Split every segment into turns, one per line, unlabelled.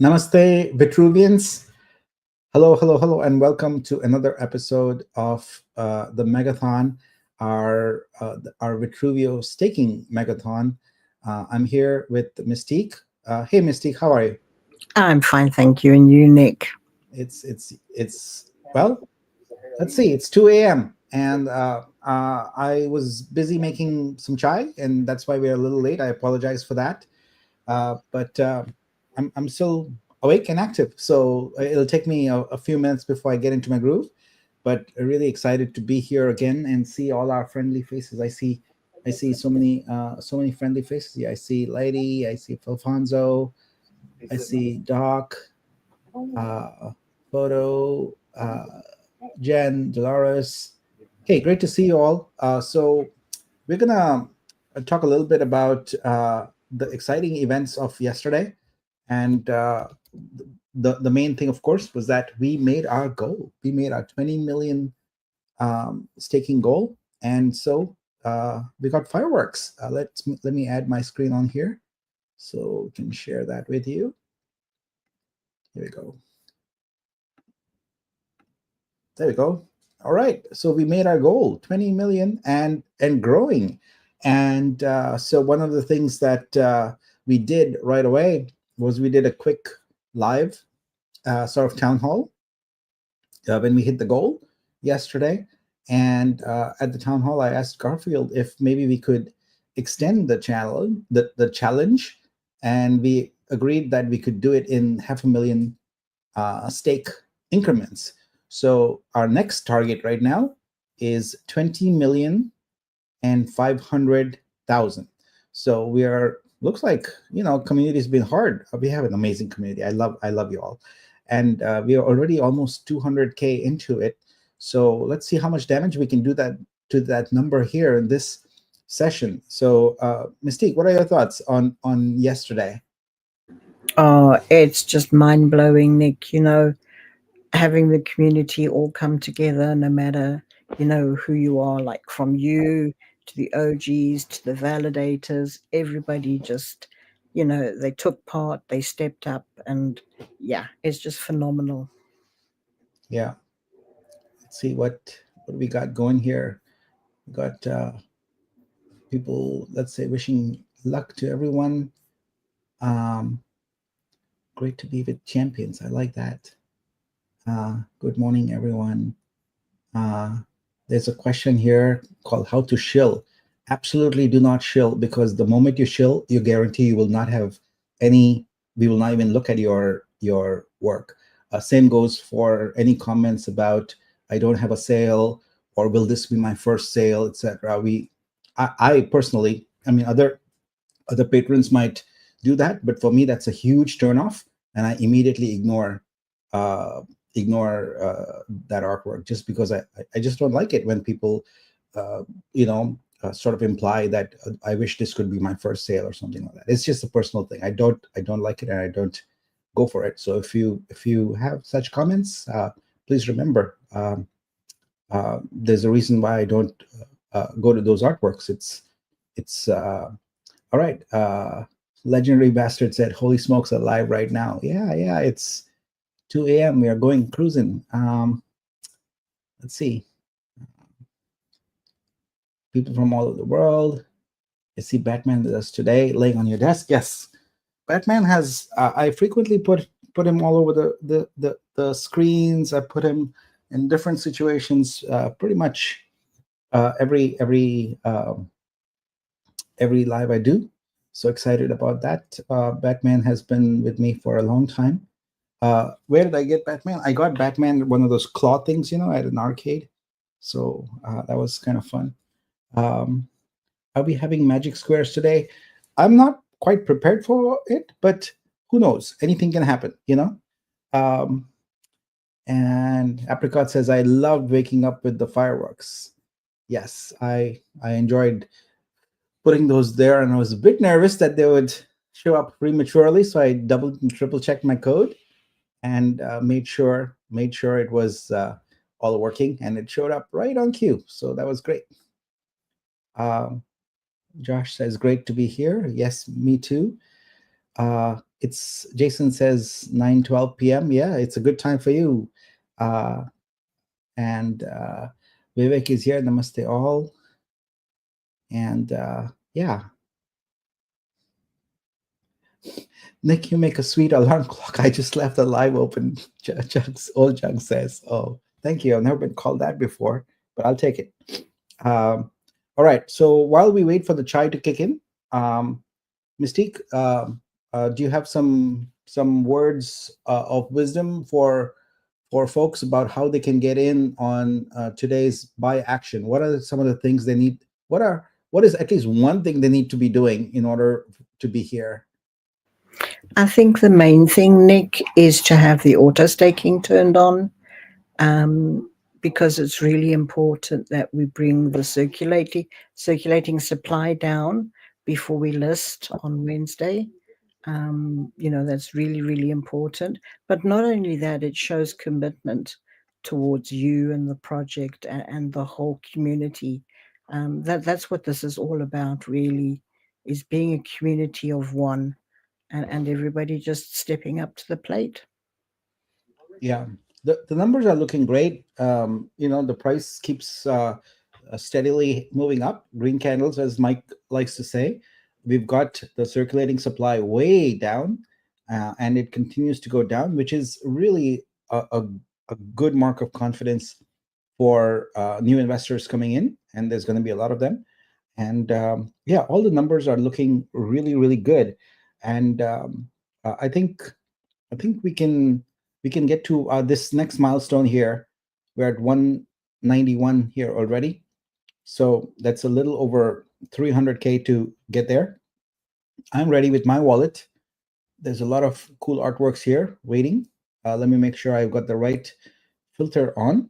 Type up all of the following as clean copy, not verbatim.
Namaste, Vitruvians. Hello, hello, hello, and welcome to another episode of the Megathon, our Vitruveo Staking Megathon. I'm here with Mystique. Hey, Mystique, how are you?
I'm fine, thank you. And you, Nick?
It's well. Let's see. It's 2 a.m. and I was busy making some chai, and that's why we're a little late. I apologize for that. But I'm still awake and active, so it'll take me a few minutes before I get into my groove. But really excited to be here again and see all our friendly faces. I see so many friendly faces. Yeah, I see Lady, I see Alfonso, I see Doc, uh, Photo, Jen, Dolores. Hey, great to see you all. So we're gonna talk a little bit about the exciting events of yesterday, and the main thing, of course, was that we made our goal. We made our 20 million staking goal, and so we got fireworks. Let me add my screen on here so we can share that with you. Here we go. There we go. All right. So we made our goal, 20 million and growing. And so one of the things that we did right away was we did a quick live sort of town hall when we hit the goal yesterday. And at the town hall, I asked Garfield if maybe we could extend the challenge, and we agreed that we could do it in 500,000 stake increments. So our next target right now is 20 million and 500,000. So we are, looks like, community's been hard. We have an amazing community. I love you all. And we are already almost 200K into it. So let's see how much damage we can do that to that number here in this session. So Mystique, what are your thoughts on yesterday?
Oh, it's just mind blowing, Nick. Having the community all come together, no matter, who you are, like from you to the OGs to the validators, everybody just, they took part, they stepped up, and yeah, it's just phenomenal.
Yeah, let's see what we got going here. We got people, let's say, wishing luck to everyone. Um, Great to be with champions. I like that. Good morning, everyone. Uh, there's a question here called how to shill. Absolutely do not shill, because the moment you shill, you guarantee you will not have any, we will not even look at your work. Same goes for any comments about I don't have a sale, or will this be my first sale, etc. I personally, I mean, other patrons might do that, but for me that's a huge turnoff, and I immediately uh, ignore that artwork, just because I just don't like it when people uh, sort of imply that I wish this could be my first sale or something like that. It's just a personal thing. I don't like it, and I don't go for it. So if you have such comments, please remember, there's a reason why I don't go to those artworks. It's all right. Legendary Bastard said, "Holy smokes, alive right now." Yeah, yeah. It's 2 a.m. We are going cruising. Let's see. People from all over the world. I see Batman with us today, laying on your desk. Yes, Batman has. I frequently put him all over the screens. I put him in different situations. Pretty much every live I do. So excited about that. Batman has been with me for a long time. Where did I get Batman? I got Batman, one of those claw things, at an arcade. So that was kind of fun. Um, are we having magic squares today? I'm not quite prepared for it, but who knows? Anything can happen. Um, and Apricot says, I loved waking up with the fireworks. Yes, I enjoyed putting those there, and I was a bit nervous that they would show up prematurely, so I double and triple checked my code and made sure it was all working, and it showed up right on cue. So that was great. Um, Josh says, "Great to be here." Yes, me too. It's Jason says 9:12 p.m. Yeah, it's a good time for you. Uh, and Vivek is here. Namaste all. And yeah, Nick, you make a sweet alarm clock. I just left the live open. Old Jug says, "Oh, thank you. I've never been called that before, but I'll take it." All right. So while we wait for the chai to kick in, um, Mystique, do you have some words of wisdom for folks about how they can get in on today's buy action? What are some of the things they need? What is at least one thing they need to be doing in order to be here?
I think the main thing, Nick, is to have the auto staking turned on, um, because it's really important that we bring the circulating supply down before we list on Wednesday. That's really, really important. But not only that, it shows commitment towards you and the project and the whole community. That's what this is all about, really, is being a community of one, and everybody just stepping up to the plate.
Yeah, the numbers are looking great. The price keeps steadily moving up. Green candles, as Mike likes to say. We've got the circulating supply way down, and it continues to go down, which is really a good mark of confidence for new investors coming in, and there's going to be a lot of them. And yeah, all the numbers are looking really, really good. And I think we can get to this next milestone here. We're at 191 here already, so that's a little over 300K to get there. I'm ready with my wallet. There's a lot of cool artworks here waiting. Let me make sure I've got the right filter on.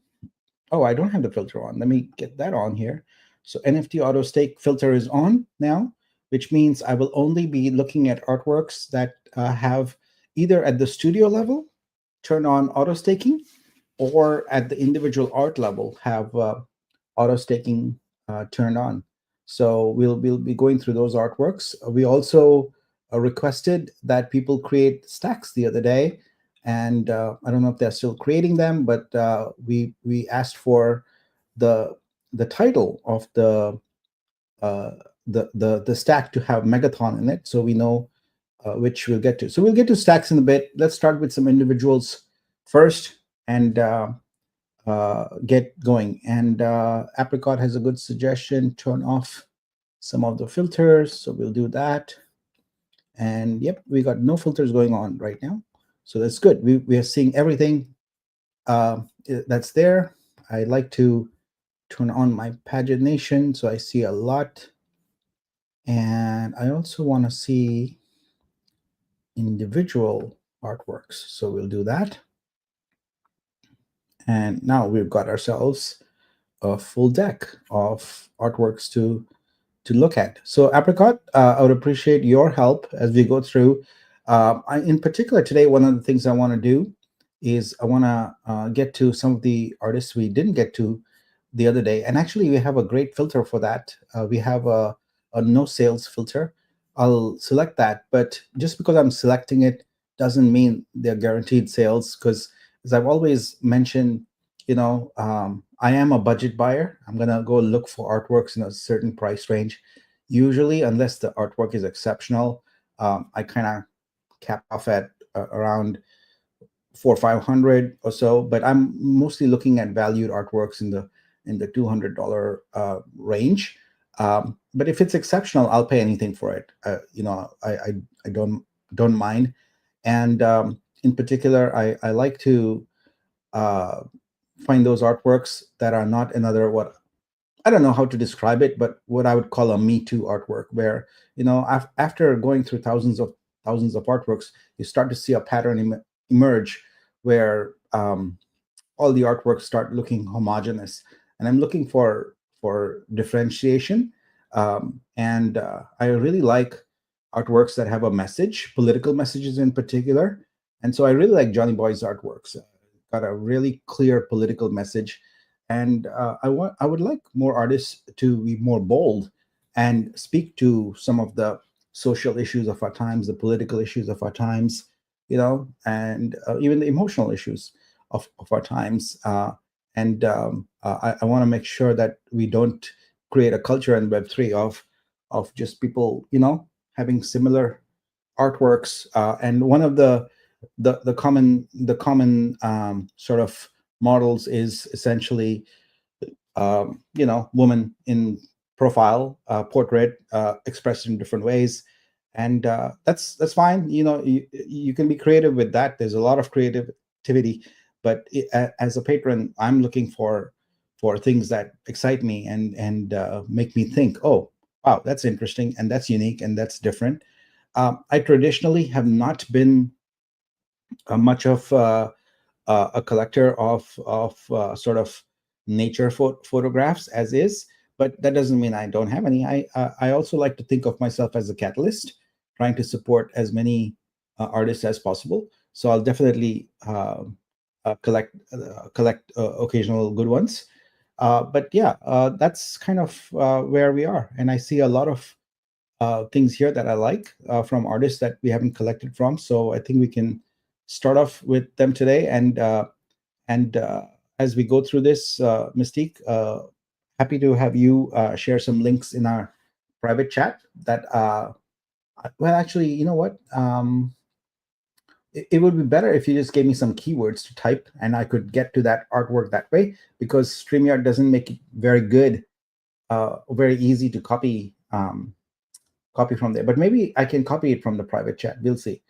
Oh, I don't have the filter on. Let me get that on here. So NFT auto stake filter is on now, which means I will only be looking at artworks that have either at the studio level turn on auto staking, or at the individual art level have auto staking turned on. So we'll be going through those artworks. We also requested that people create stacks the other day, and I don't know if they're still creating them, but we asked for the the title of uh, the stack to have Megathon in it, so we know which we'll get to. So we'll get to stacks in a bit. Let's start with some individuals first and get going. And Apricot has a good suggestion: turn off some of the filters. So we'll do that. And yep, we got no filters going on right now. So that's good. We are seeing everything that's there. I like to turn on my pagination so I see a lot. And I also want to see individual artworks. So we'll do that. And now we've got ourselves a full deck of artworks to look at. So Apricot, I would appreciate your help as we go through. In particular today, one of the things I want to do is I want to get to some of the artists we didn't get to the other day. And actually, we have a great filter for that. We have a no sales filter. I'll select that, but just because I'm selecting it doesn't mean they're guaranteed sales, because as I've always mentioned, I am a budget buyer. I'm gonna go look for artworks in a certain price range. Usually, unless the artwork is exceptional, I kind of cap off at around 400 or 500 or so. But I'm mostly looking at valued artworks in the $200 range. But if it's exceptional, I'll pay anything for it. I don't mind. And in particular, I like to uh, find those artworks that are not another, what I don't know how to describe it, but what I would call a Me Too artwork, where after going through thousands of artworks, you start to see a pattern emerge where all the artworks start looking homogeneous. And I'm looking for differentiation, and I really like artworks that have a message, political messages in particular. And so I really like Johnny Boy's artworks. Got a really clear political message, and I would like more artists to be more bold and speak to some of the social issues of our times, the political issues of our times, and even the emotional issues of our times. I want to make sure that we don't create a culture in Web3 of just people, having similar artworks. And one of the common sort of models is essentially woman in profile, portrait, expressed in different ways, and that's fine. You can be creative with that. There's a lot of creativity, but as a patron, I'm looking for things that excite me and make me think, oh, wow, that's interesting and that's unique and that's different. I traditionally have not been much of a collector of sort of nature photographs as is, but that doesn't mean I don't have any. I also like to think of myself as a catalyst, trying to support as many artists as possible. So I'll definitely collect occasional good ones. But yeah, that's kind of where we are, and I see a lot of things here that I like from artists that we haven't collected from. So I think we can start off with them today. And as we go through this, Mystique, happy to have you share some links in our private chat. Well, actually, you know what? It would be better if you just gave me some keywords to type, and I could get to that artwork that way, because StreamYard doesn't make it very good, very easy to copy from there. But maybe I can copy it from the private chat. We'll see.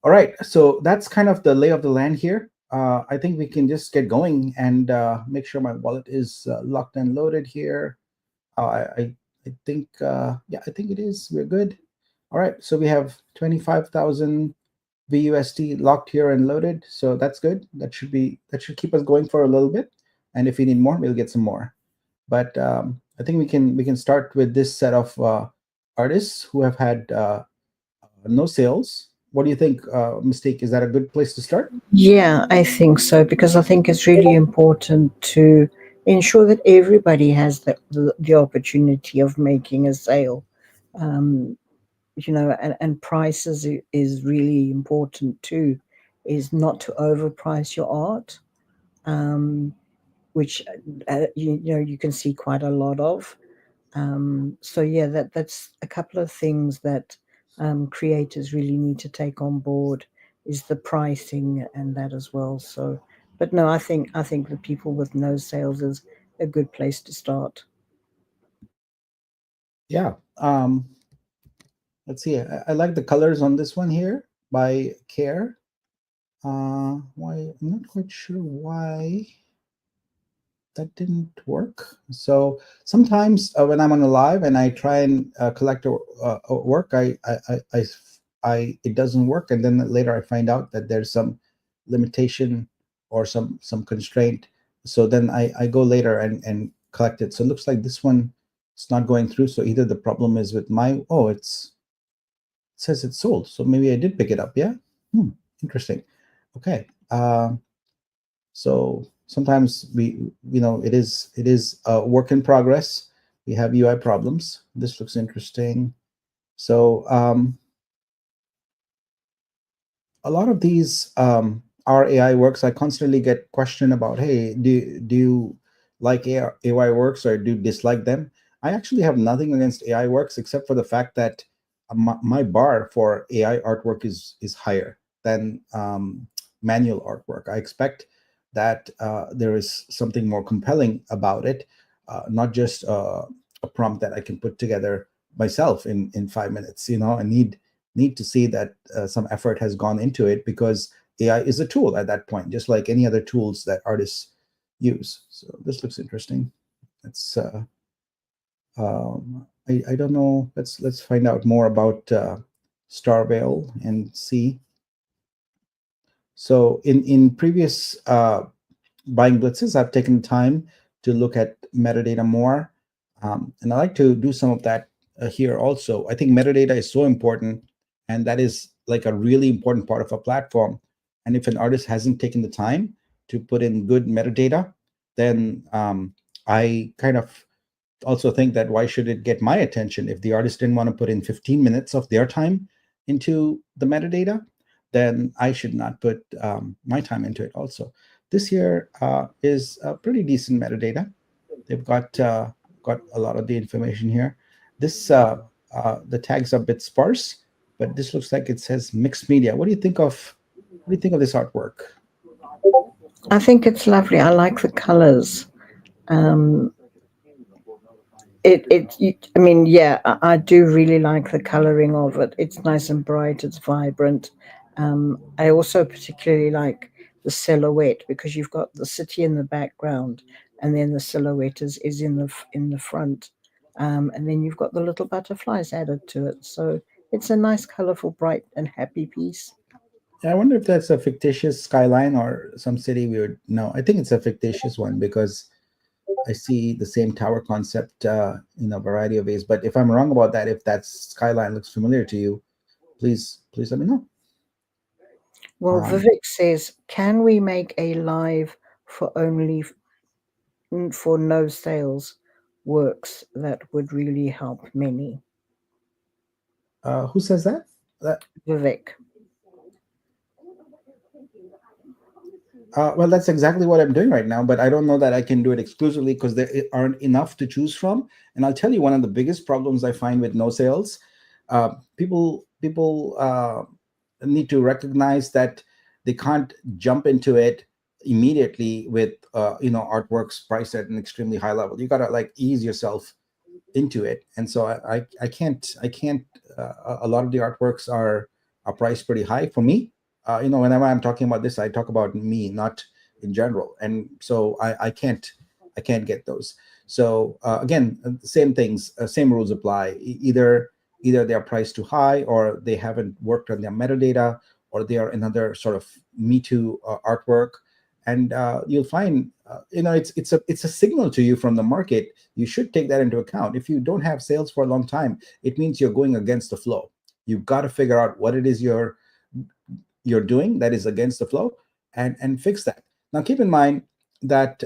All right, so that's kind of the lay of the land here. I think we can just get going and make sure my wallet is locked and loaded here. I think, yeah, I think it is. We're good. All right, so we have 25,000 VUSD locked here and loaded. So that's good. That should keep us going for a little bit. And if we need more, we'll get some more. But I think we can start with this set of artists who have had no sales. What do you think, Mistake? Is that a good place to start?
Yeah, I think so, because I think it's really important to ensure that everybody has the opportunity of making a sale. Um, and prices is really important too, is not to overprice your art, um, which you can see quite a lot of. So yeah, that's a couple of things that creators really need to take on board, is the pricing and that as well. So, but no, I think the people with no sales is a good place to start.
Yeah. Let's see. I like the colors on this one here by Care. Why? I'm not quite sure why that didn't work. So sometimes when I'm on a live and I try and collect a work, it doesn't work, and then later I find out that there's some limitation or some constraint. So then I go later and collect it. So it looks like this one is not going through. So either the problem is with my it says it's sold. So maybe I did pick it up. Yeah. Hmm, interesting. Okay. So sometimes it is a work in progress. We have UI problems. This looks interesting. So a lot of these are AI works. I constantly get questioned about, hey, do you like AI works or do you dislike them? I actually have nothing against AI works except for the fact that my bar for AI artwork is higher than manual artwork. I expect that there is something more compelling about it, not just a prompt that I can put together myself in 5 minutes. I need to see that some effort has gone into it, because AI is a tool at that point, just like any other tools that artists use. So this looks interesting. It's I don't know. Let's find out more about Starvale and see. So in previous buying blitzes, I've taken time to look at metadata more, and I like to do some of that here also. I think metadata is so important, and that is like a really important part of a platform. And if an artist hasn't taken the time to put in good metadata, then I kind of also think that why should it get my attention? If the artist didn't want to put in 15 minutes of their time into the metadata, then I should not put my time into it also. This here is a pretty decent metadata. They've got a lot of the information here. This the tags are a bit sparse, but this looks like it says mixed media. What do you think of this artwork?
I think it's lovely. I like the colors. Um, I mean, yeah, I do really like the coloring of it. It's nice and bright. It's vibrant. I also particularly like the silhouette because you've got the city in the background, and then the silhouette is in the front, and then you've got the little butterflies added to it. So it's a nice, colorful, bright, and happy piece.
I wonder if that's a fictitious skyline or some city we would know. I think it's a fictitious one because I see the same tower concept in a variety of ways. But if I'm wrong about that, if that skyline looks familiar to you, please let me know.
Well,
Um,
Vivek says, can we make a live for only for no sales works that would really help many?
who says that?
Vivek.
Well, that's exactly what I'm doing right now, but I don't know that I can do it exclusively because there aren't enough to choose from. And I'll tell you, one of the biggest problems I find with no sales, people need to recognize that they can't jump into it immediately with artworks priced at an extremely high level. You gotta like ease yourself into it, and so I can't. A lot of the artworks are priced pretty high for me. Whenever I'm talking about this, I talk about me, not in general, and so I can't get those. So again, same things, same rules apply. Either they are priced too high, or they haven't worked on their metadata, or they are another sort of me too artwork, and you'll find it's a signal to you from the market. You should take that into account. If you don't have sales for a long time, it means you're going against the flow. You've got to figure out what it is you're doing that is against the flow, and fix that. Now keep in mind that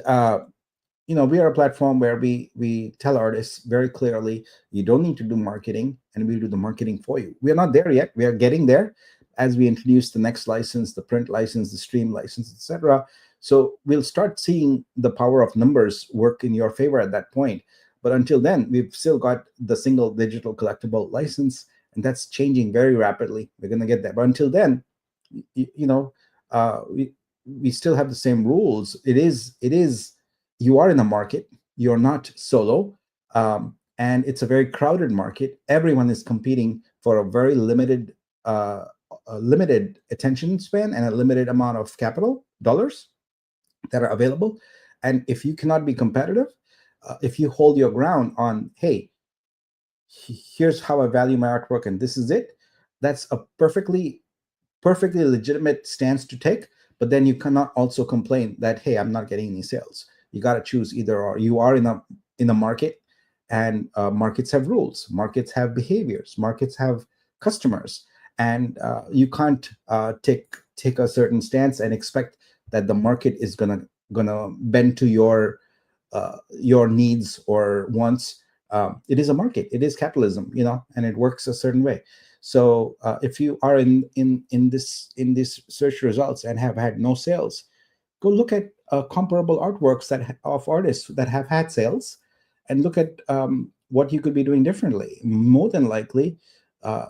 we are a platform where we tell artists very clearly, you don't need to do marketing, and we'll do the marketing for you. We are not there yet. We are getting there as we introduce the next license, the print license, the stream license, etc. So we'll start seeing the power of numbers work in your favor at that point. But until then, we've still got the single digital collectible license, and that's changing very rapidly. We're going to get there. But until then, you know, we still have the same rules. It is you are in a market. You're not solo, and it's a very crowded market. Everyone is competing for uh, a limited attention span and a limited amount of capital dollars that are available. And if you cannot be competitive, if you hold your ground on, hey, here's how I value my artwork, and this is it, that's a perfectly legitimate stance to take. But then you cannot also complain that, hey, I'm not getting any sales. You got to choose either or. You are in a market, and markets have rules, markets have behaviors, markets have customers, and you can't take a certain stance and expect that the market is gonna bend to your needs or wants. It is a market, it is capitalism, and it works a certain way. So if you are in this search results and have had no sales, go look at comparable artworks of artists that have had sales, and look at what you could be doing differently. More than likely,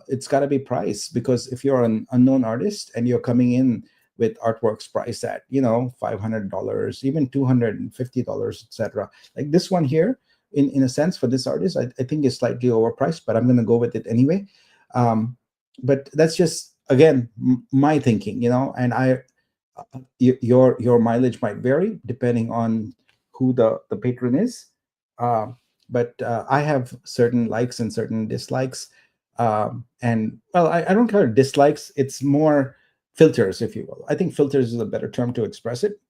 it's got to be price, because if you're an unknown artist and you're coming in with artworks priced at $500, even $250, etc., like this one here, in a sense, for this artist, I think is slightly overpriced, but I'm going to go with it anyway. um, but that's just, again, my thinking, and your mileage might vary depending on who the patron is. uh, but I have certain likes and certain dislikes, and well, I don't call it dislikes, it's more filters, if you will. I think filters is a better term to express it.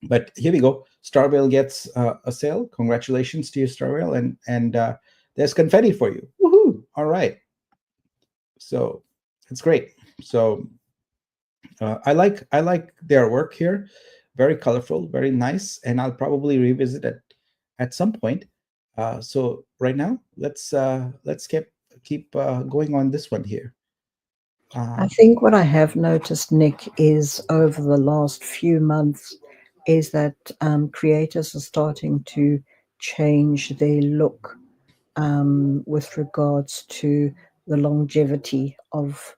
But here we go. Starvale gets a sale. Congratulations to you, Starvale, and there's confetti for you. Woohoo! All right, so it's great. So I like their work here. Very colorful, very nice, and I'll probably revisit it at some point. So right now, let's keep going on this one here.
I
Uh,
think what I have noticed, Nick, is over the last few months, is that creators are starting to change their look with regards to the longevity of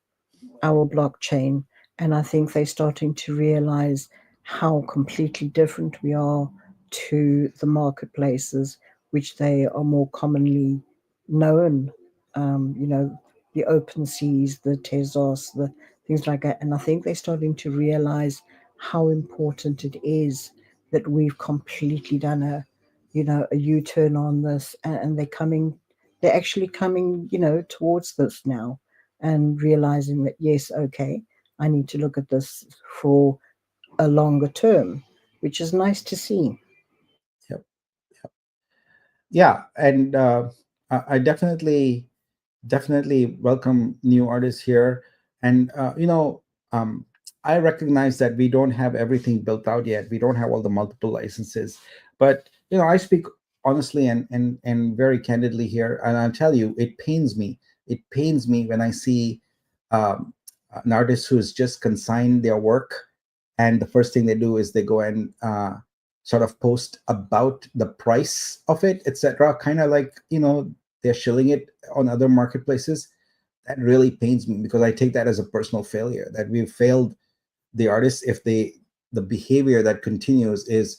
our blockchain. And I think they're starting to realize how completely different we are to the marketplaces, which they are more commonly known. You know, the open seas, the Tezos, the things like that. And I think they're starting to realize how important it is that we've completely done a U-turn on this, and they're actually coming, towards this now and realizing that, yes, okay, I need to look at this for a longer term, which is nice to see.
yep. Yeah, and I definitely welcome new artists here. And um, I recognize that we don't have everything built out yet. We don't have all the multiple licenses, but I speak honestly and very candidly here, and I'll tell you, it pains me. It pains me when I see um, an artist who's just consigned their work, and the first thing they do is they go and sort of post about the price of it, etc. Kind of like they're shilling it on other marketplaces. That really pains me because I take that as a personal failure, that we've failed the artists if the behavior that continues is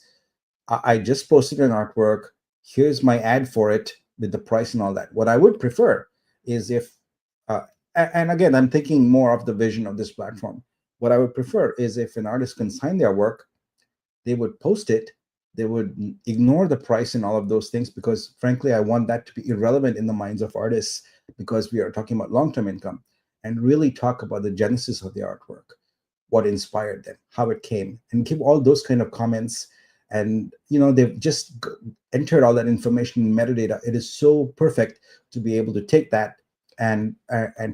I just posted an artwork, here's my ad for it with the price and all that. What I would prefer is if uh, and again, I'm thinking more of the vision of this platform. What I would prefer is if an artist consign their work, they would post it, they would ignore the price and all of those things, because frankly I want that to be irrelevant in the minds of artists, because we are talking about long-term income, and really talk about the genesis of the artwork, what inspired them, how it came, and give all those kind of comments. And they've just entered all that information in metadata. It is so perfect to be able to take that and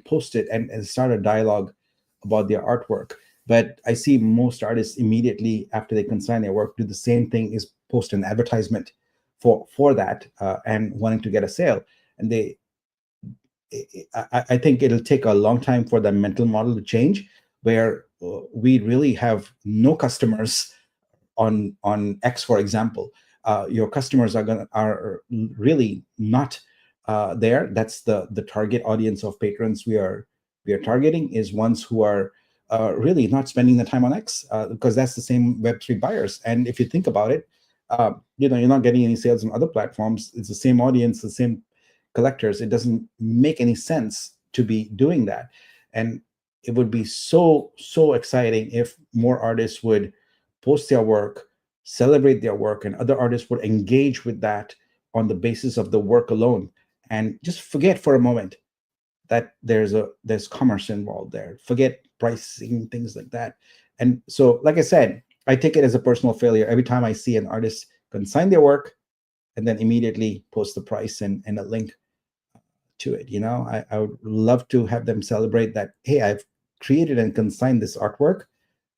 post it and start a dialogue about their artwork. But I see most artists immediately after they consign their work do the same thing, is post an advertisement for that, and wanting to get a sale. And I think it'll take a long time for the mental model to change, where we really have no customers on X, for example. Your customers are really not there. That's the target audience of patrons we are targeting, is ones who are really not spending the time on X, because that's the same Web3 buyers. And if you think about it, you're not getting any sales on other platforms. It's the same audience, the same collectors. It doesn't make any sense to be doing that. And it would be so exciting if more artists would post their work, celebrate their work, and other artists would engage with that on the basis of the work alone, and just forget for a moment that there's commerce involved there. Forget pricing, things like that. And so, like I said, I take it as a personal failure every time I see an artist consign their work and then immediately post the price and a link to it. I would love to have them celebrate that, hey, I've created and consigned this artwork,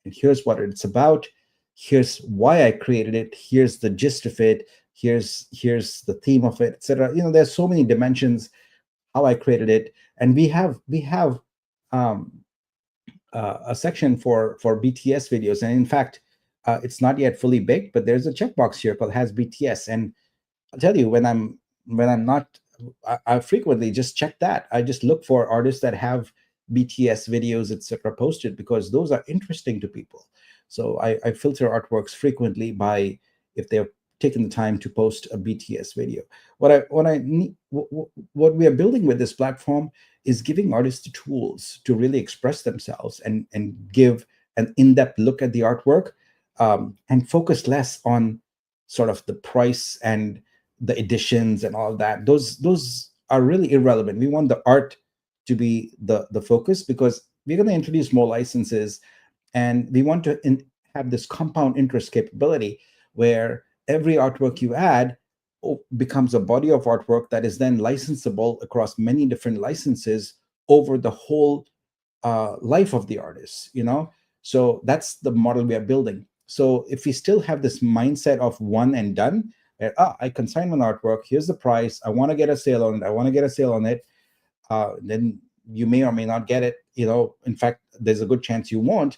and here's what it's about, here's why I created it, here's the gist of it, here's the theme of it, etc. There's so many dimensions how I created it. And we have um, a section for BTS videos. And in fact, it's not yet fully baked, but there's a checkbox here called has BTS. And I'll tell you, when I'm not, I frequently just check that. I just look for artists that have BTS videos, etc., posted, because those are interesting to people. So I filter artworks frequently by if they're taken the time to post a BTS video. What we are building with this platform is giving artists the tools to really express themselves and give an in-depth look at the artwork, and focus less on sort of the price and the editions and all that. Those are really irrelevant. We want the art to be the focus, because we're going to introduce more licenses, and we want to have this compound interest capability, where every artwork you add becomes a body of artwork that is then licensable across many different licenses over the whole life of the artist. So that's the model we are building. So if we still have this mindset of one and done, I consigned my artwork. Here's the price. I want to get a sale on it. I want to get a sale on it. Then you may or may not get it. In fact, there's a good chance you won't,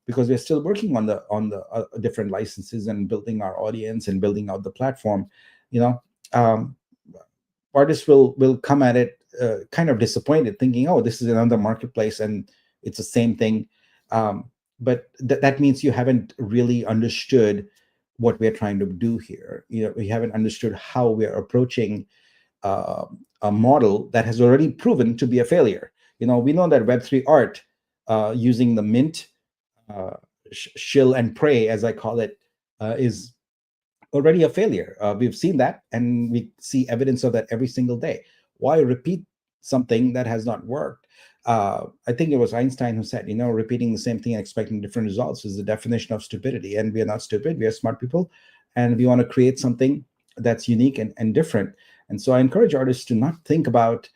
because we're still working on the different licenses and building our audience and building out the platform. You know, um, Artists will come at it kind of disappointed, thinking, "Oh, this is another marketplace and it's the same thing." Um, but that means you haven't really understood what we're trying to do here. We haven't understood how we're approaching uh, a model that has already proven to be a failure. We know that Web3 art, using the mint, uh, shill and pray, as I call it, is already a failure. We've seen that, and we see evidence of that every single day. Why repeat something that has not worked? I think it was Einstein who said, repeating the same thing and expecting different results is the definition of stupidity. And we are not stupid. We are smart people, and we want to create something that's unique and different. And so I encourage artists to not think about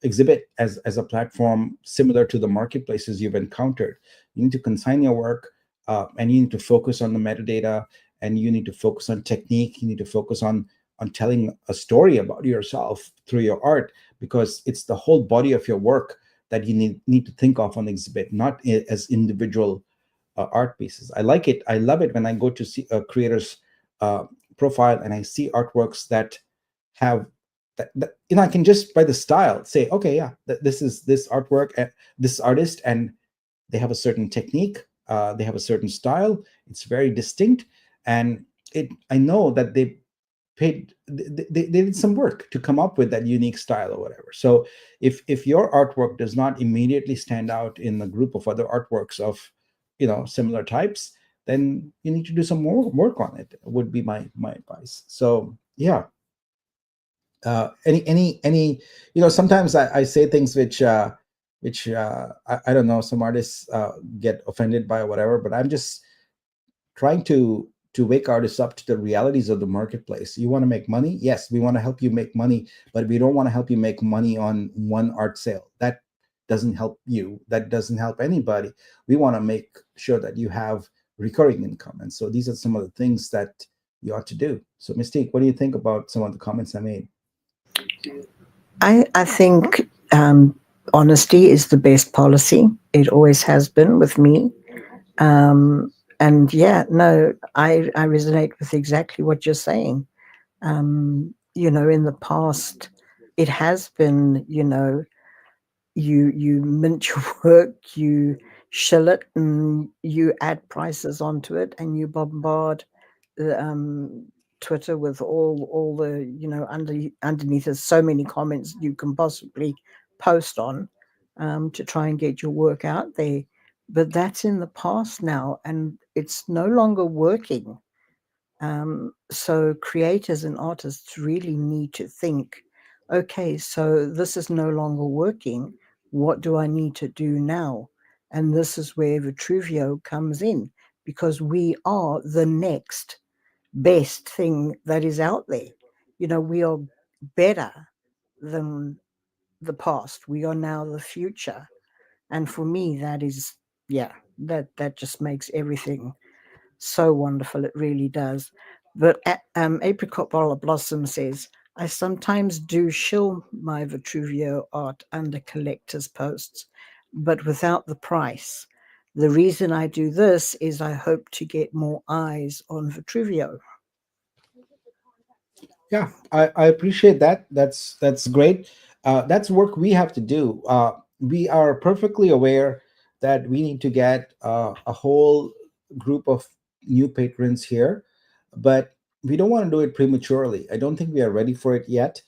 exhibit as a platform similar to the marketplaces you've encountered. You need to consign your work, and you need to focus on the metadata, and you need to focus on technique. You need to focus on telling a story about yourself through your art, because it's the whole body of your work that you need to think of on exhibit, not as individual art pieces. I like it. I love it when I go to see a creator's uh, profile and I see artworks that have I can just by the style say, okay, yeah, this is this artwork, this artist, and they have a certain technique, they have a certain style. It's very distinct, and I know that they did some work to come up with that unique style or whatever. So if your artwork does not immediately stand out in the group of other artworks of similar types, then you need to do some more work on it, would be my advice. So yeah. Any sometimes I say things which I don't know, some artists get offended by or whatever, but I'm just trying to wake artists up to the realities of the marketplace. You want to make money? Yes, we want to help you make money, but we don't want to help you make money on one art sale. That doesn't help you. That doesn't help anybody. We want to make sure that you have recurring income. And so these are some of the things that you ought to do. So Mystique, what do you think about some of the comments I made?
I think honesty is the best policy. It always has been with me. And yeah, no, I resonate with exactly what you're saying. In the past, it has been, you mint your work, you shill it, and you add prices onto it, and you bombard the Twitter with all the underneath there's so many comments you can possibly post on to try and get your work out there. But that's in the past now, and it's no longer working. So creators and artists really need to think, okay, so this is no longer working. What do I need to do now? And this is where Vitruveo comes in, because we are the next best thing that is out there. We are better than the past. We are now the future. And for me, that is, yeah, that just makes everything so wonderful. It really does. But Apricot Bottle Blossom says, I sometimes do shill my Vitruveo art under collector's posts, but without the price. The reason I do this is I hope to get more eyes on Vitruveo.
Yeah, I appreciate that. That's great. That's work we have to do. We are perfectly aware that we need to get a whole group of new patrons here, but we don't want to do it prematurely. I don't think we are ready for it yet.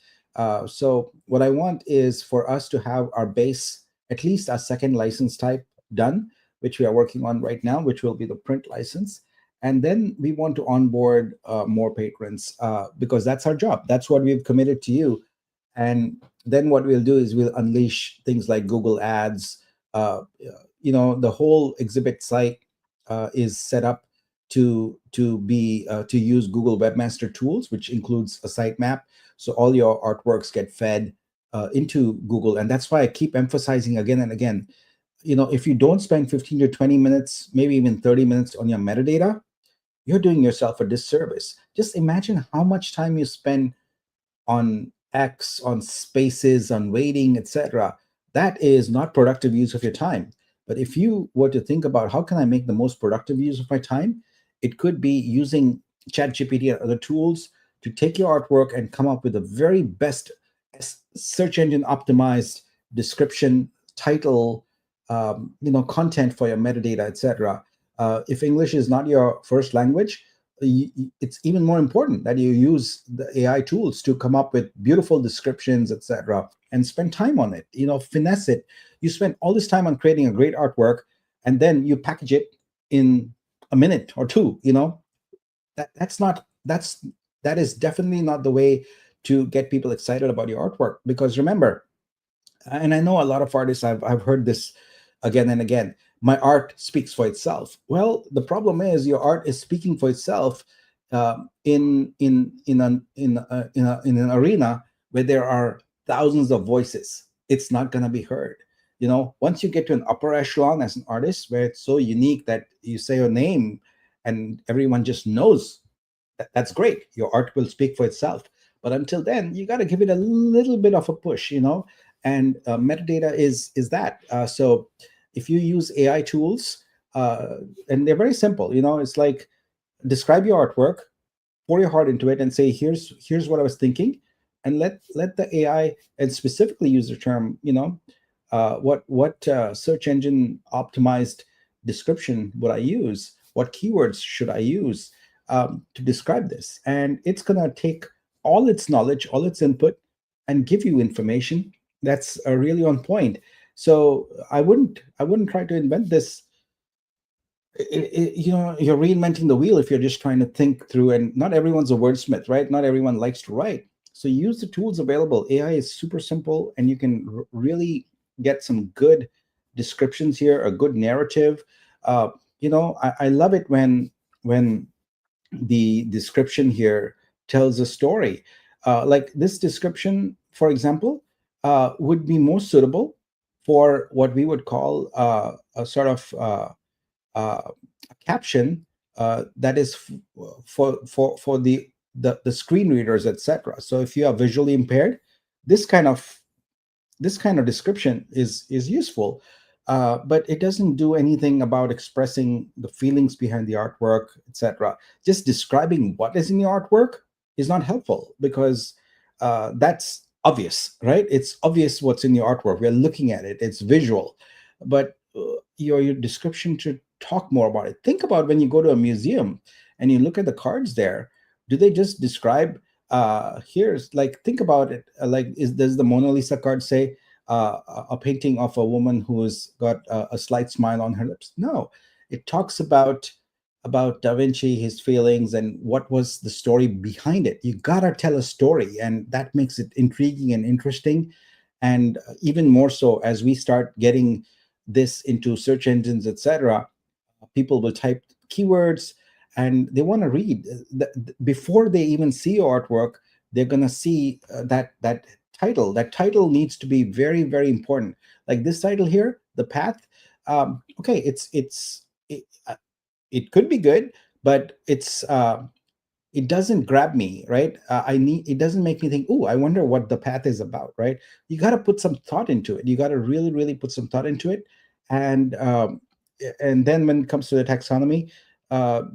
So what I want is for us to have our base, at least our second license type done, which we are working on right now, which will be the print license, and then we want to onboard more patrons, because that's our job. That's what we've committed to you. And then what we'll do is we'll unleash things like Google Ads. The whole exhibit site is set up to use Google Webmaster Tools, which includes a sitemap. So all your artworks get fed into Google, and that's why I keep emphasizing again and again. If you don't spend 15 to 20 minutes, maybe even 30 minutes on your metadata, you're doing yourself a disservice. Just imagine how much time you spend on X, on spaces, on waiting, etc. That is not productive use of your time. But if you were to think about how can I make the most productive use of my time, it could be using ChatGPT and other tools to take your artwork and come up with the very best search engine optimized description, title, content for your metadata, etc. If English is not your first language, it's even more important that you use the AI tools to come up with beautiful descriptions, etc., and spend time on it. Finesse it. You spend all this time on creating a great artwork, and then you package it in a minute or two. That is definitely not the way to get people excited about your artwork. Because remember, and I know a lot of artists, I've heard this again and again, my art speaks for itself. Well, the problem is your art is speaking for itself in an arena where there are thousands of voices. It's not going to be heard. Once you get to an upper echelon as an artist where it's so unique that you say your name and everyone just knows, that's great. Your art will speak for itself. But until then, you got to give it a little bit of a push, and metadata is that. So if you use AI tools, and they're very simple, it's like describe your artwork, pour your heart into it, and say, here's what I was thinking, and let the AI, and specifically use the term, what search engine optimized description would I use? What keywords should I use to describe this? And it's gonna take all its knowledge, all its input, and give you information that's really on point. So I wouldn't try to invent this. You're reinventing the wheel if you're just trying to think through. And not everyone's a wordsmith, right? Not everyone likes to write. So use the tools available. AI is super simple, and you can really get some good descriptions here, a good narrative. I love it when the description here tells a story. Like this description, for example, would be more suitable for what we would call a sort of a caption that is for the screen readers, etc. So if you are visually impaired, this kind of description is useful, but it doesn't do anything about expressing the feelings behind the artwork, etc. Just describing what is in your artwork is not helpful, because that's obvious, right? It's obvious what's in your artwork. We're looking at it. It's visual, but your description should talk more about it. Think about when you go to a museum and you look at the cards there. Do they just describe, here's, like, think about it, like, does the Mona Lisa card say a painting of a woman who's got a slight smile on her lips? No, it talks about Da Vinci, his feelings, and what was the story behind it. You gotta tell a story, and that makes it intriguing and interesting. And even more so as we start getting this into search engines, etc., people will type keywords and they want to read. Before they even see your artwork, they're going to see that title. That title needs to be very, very important. Like this title here, The Path. Okay, it could be good, but it doesn't grab me, right? It doesn't make me think, oh, I wonder what The Path is about, right? You got to put some thought into it. You got to really, really put some thought into it. And um, and then when it comes to the taxonomy,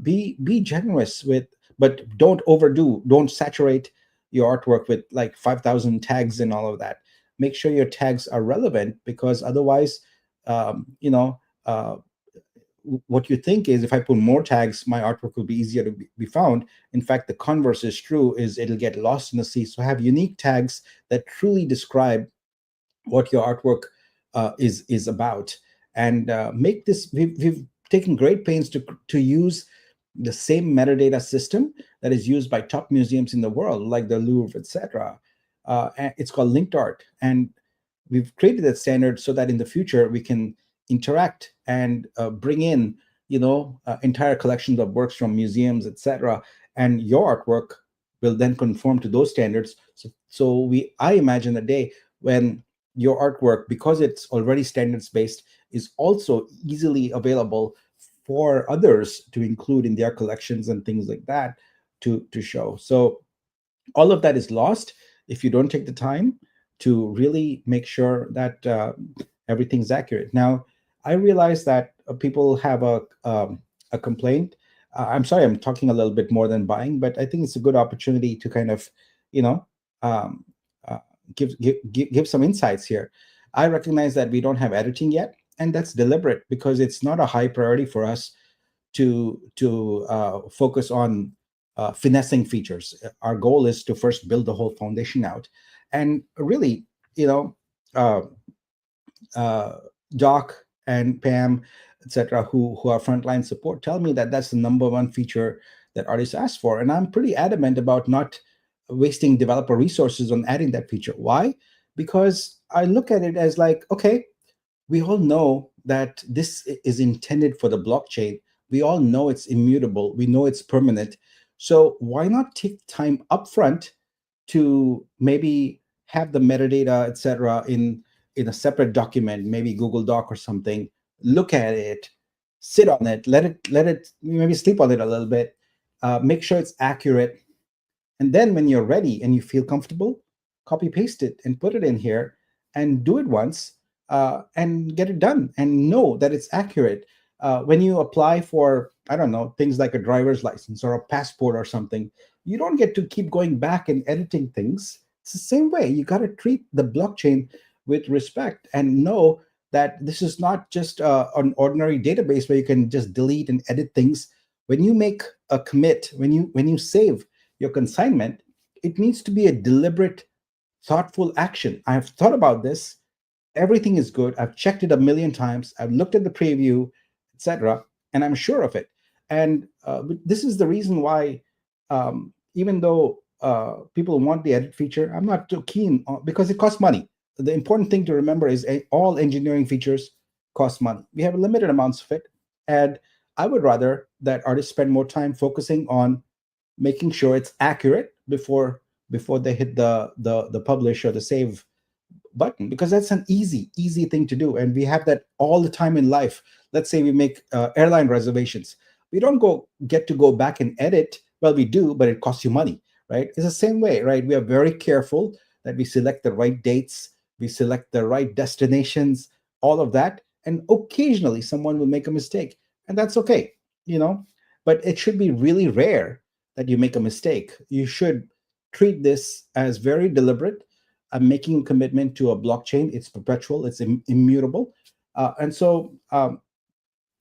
be generous with, but don't overdo, don't saturate your artwork with like 5,000 tags and all of that. Make sure your tags are relevant, because otherwise, um, you know uh, what you think is, if I put more tags, my artwork will be easier to be found. In fact, the converse is true, is it'll get lost in the sea. So have unique tags that truly describe what your artwork is about. And make this, we've taken great pains to use the same metadata system that is used by top museums in the world, like the Louvre, etc. And it's called linked art, and we've created that standard so that in the future we can interact and bring in, entire collections of works from museums, etc. And your artwork will then conform to those standards. So I imagine a day when your artwork, because it's already standards based, is also easily available for others to include in their collections and things like that to show. So all of that is lost if you don't take the time to really make sure that everything's accurate. Now, I realize that people have a complaint. I'm sorry, I'm talking a little bit more than buying, but I think it's a good opportunity to kind of, you know, um, uh, give some insights here. I recognize that we don't have editing yet, and that's deliberate because it's not a high priority for us to focus on finessing features. Our goal is to first build the whole foundation out, and really, you know, uh, uh, Doc and Pam, etc., who are frontline support, tell me that that's the number one feature that artists ask for, and I'm pretty adamant about not wasting developer resources on adding that feature. Why? Because I look at it as like, okay, we all know that this is intended for the blockchain. We all know it's immutable. We know it's permanent. So why not take time upfront to maybe have the metadata, etc., in a separate document, maybe Google Doc or something. Look at it, sit on it, let it maybe sleep on it a little bit, make sure it's accurate, and then when you're ready and you feel comfortable, copy paste it and put it in here and do it once, and get it done and know that it's accurate. When you apply for, I don't know, things like a driver's license or a passport or something, you don't get to keep going back and editing things. It's the same way. You got to treat the blockchain with respect and know that this is not just an ordinary database where you can just delete and edit things. When you make a commit, when you save your consignment, it needs to be a deliberate, thoughtful action. I've thought about this. Everything is good. I've checked it a million times. I've looked at the preview, etc., and I'm sure of it. And this is the reason why, even though people want the edit feature, I'm not too keen on, because it costs money. The important thing to remember is all engineering features cost money. We have limited amounts of it, and I would rather that artists spend more time focusing on making sure it's accurate before they hit the publish or the save button, because that's an easy thing to do, and we have that all the time in life. Let's say we make airline reservations. We don't get to go back and edit. Well, we do, but it costs you money, right? It's the same way, right? We are very careful that we select the right dates, we select the right destinations, all of that, and occasionally someone will make a mistake, and that's okay, you know. But it should be really rare that you make a mistake. You should treat this as very deliberate. I'm making a commitment to a blockchain. It's perpetual, it's immutable. And so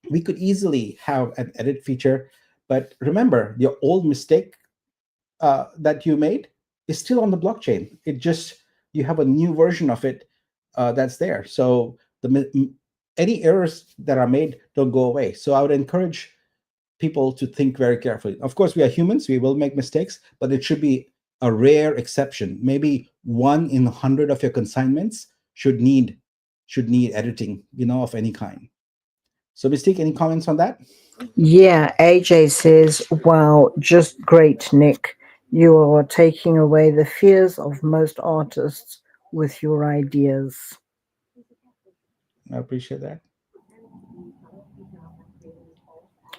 we could easily have an edit feature. But remember, your old mistake that you made is still on the blockchain. It just, you have a new version of it that's there. So any errors that are made don't go away. So I would encourage people to think very carefully. Of course, we are humans, we will make mistakes, but it should be a rare exception. Maybe 1 in 100 of your consignments should need editing, of any kind. So, Mystique, any comments on that?
Yeah, AJ says, wow, just great, Nick. You are taking away the fears of most artists with your ideas.
I appreciate that.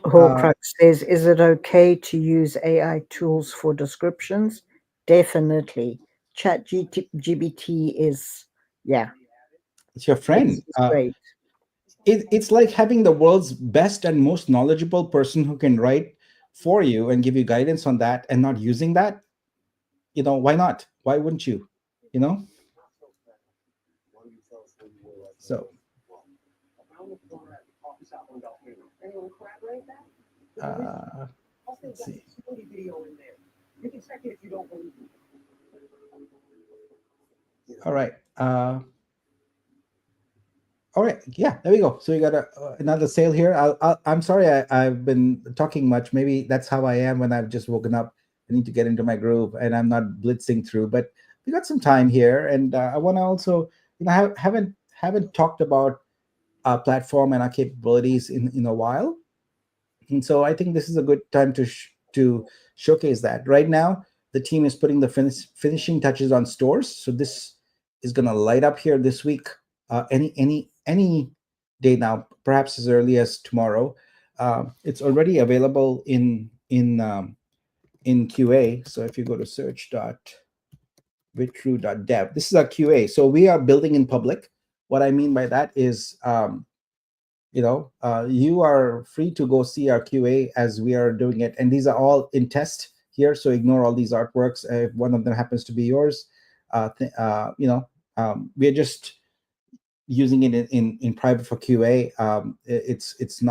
Uh,
Horcrux says, is it okay to use AI tools for descriptions? Definitely. Chat GBT is, yeah,
it's your
it's
friend.
great.
It's like having the world's best and most knowledgeable person who can write for you and give you guidance on that, and not using that. Why not? Why wouldn't you? You know. So, uh, let's see. All right. All right. Yeah, there we go. So we got another sale here. I'm sorry I've been talking much. Maybe that's how I am when I've just woken up. I need to get into my groove, and I'm not blitzing through. But we got some time here, and I want to also, haven't talked about our platform and our capabilities in a while. And so I think this is a good time to showcase that. Right now, the team is putting the finishing touches on stores. So this is going to light up here this week, any day now, perhaps as early as tomorrow. It's already available in QA. So if you go to search.vitru.dev, this is our QA. So we are building in public. What I mean by that is, you are free to go see our QA as we are doing it, and these are all in test here. So ignore all these artworks. If one of them happens to be yours, we're just using it in private for QA. It's